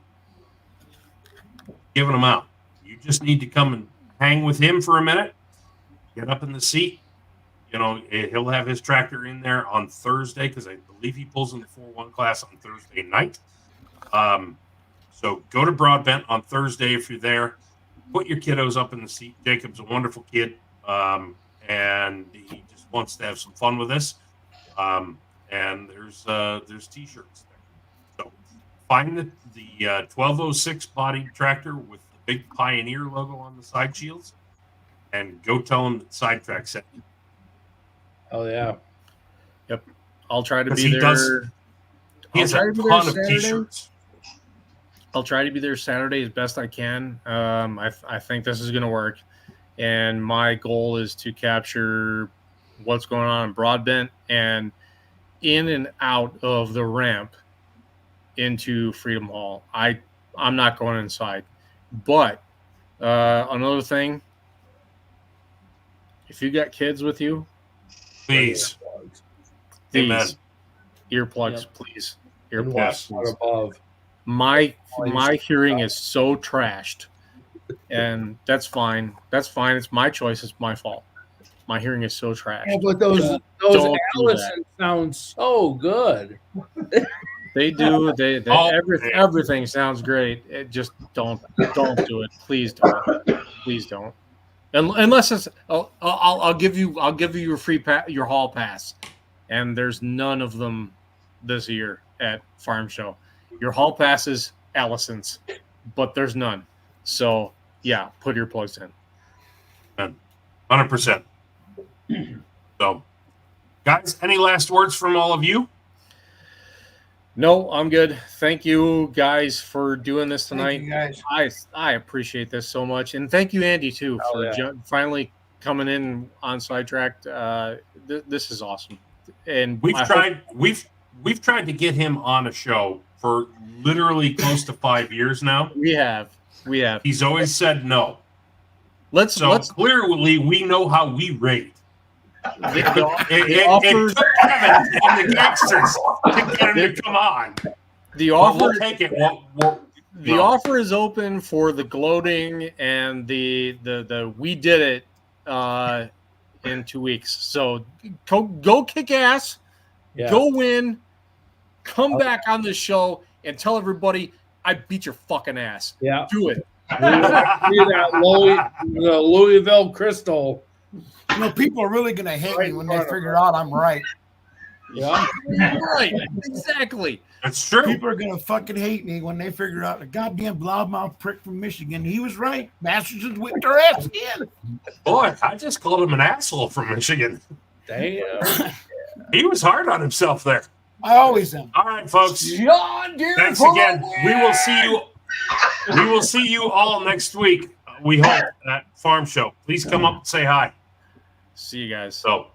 S3: Giving them out. You just need to come and hang with him for a minute. Get up in the seat. He'll have his tractor in there on Thursday because I believe he pulls in the 4-1 class on Thursday night. So go to Broadbent on Thursday if you're there. Put your kiddos up in the seat. Jacob's a wonderful kid, and he just wants to have some fun with this. And there's T-shirts there. So find the 1206 body tractor with the big Pioneer logo on the side shields, and go tell him that Sidetrack sent you.
S12: Oh yeah.
S6: Yep. I'll try to be there.
S3: He has a ton of T-shirts.
S6: I'll try to be there Saturday as best I can. I think this is going to work, and my goal is to capture what's going on in Broadbent and in and out of the ramp into Freedom Hall. I'm not going inside, but another thing, if you got kids with you,
S3: please,
S6: earplugs, please, earplugs.
S12: Not above.
S6: My hearing is so trashed, and that's fine. That's fine. It's my choice. It's my fault. My hearing is so trashed.
S12: Yeah, but those Allison sound so good.
S6: They do. Everything sounds great. It just don't do it. Please don't. Please don't. Unless it's I'll give you your free your hall pass, and there's none of them this year at Farm Show. Your hall pass is Allison's, but there's none. So yeah, put your plugs in.
S3: 100%. So, guys, any last words from all of you?
S6: No, I'm good. Thank you guys for doing this tonight.
S8: Thank you, guys.
S6: I appreciate this so much, and thank you, Andy, too, for finally coming in on Sidetracked. This is awesome, and
S3: we've tried to get him on a show for literally close to 5 years now.
S6: We have.
S3: He's always said no.
S6: Let's
S3: clearly we know how we rate. It took Kevin and the Gangsters to get him to come on.
S6: The offer,
S3: we'll take it.
S6: The offer is open for the gloating and the we did it in 2 weeks. So go kick ass, go win, come back on the show and tell everybody I beat your fucking ass.
S12: Yeah,
S6: do it.
S12: That Louisville Crystal.
S8: You know, people are really going to hate me when they figure out I'm right.
S12: Yeah,
S6: right. Exactly.
S3: That's true.
S8: People are going to fucking hate me when they figure out the goddamn blobmouth prick from Michigan. He was right. Masterson's whipped their ass again.
S3: Boy, I just called him an asshole from Michigan.
S12: Damn.
S3: He was hard on himself there.
S8: I always am.
S3: All right, folks.
S8: John Deere
S3: Thanks again. We will see you. We will see you all next week. We hope at Farm Show. Please come up and say hi.
S6: See you guys.
S3: So,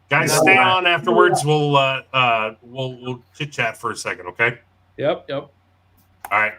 S3: guys, stay on afterwards. We'll chit chat for a second, okay?
S12: Yep.
S3: All right.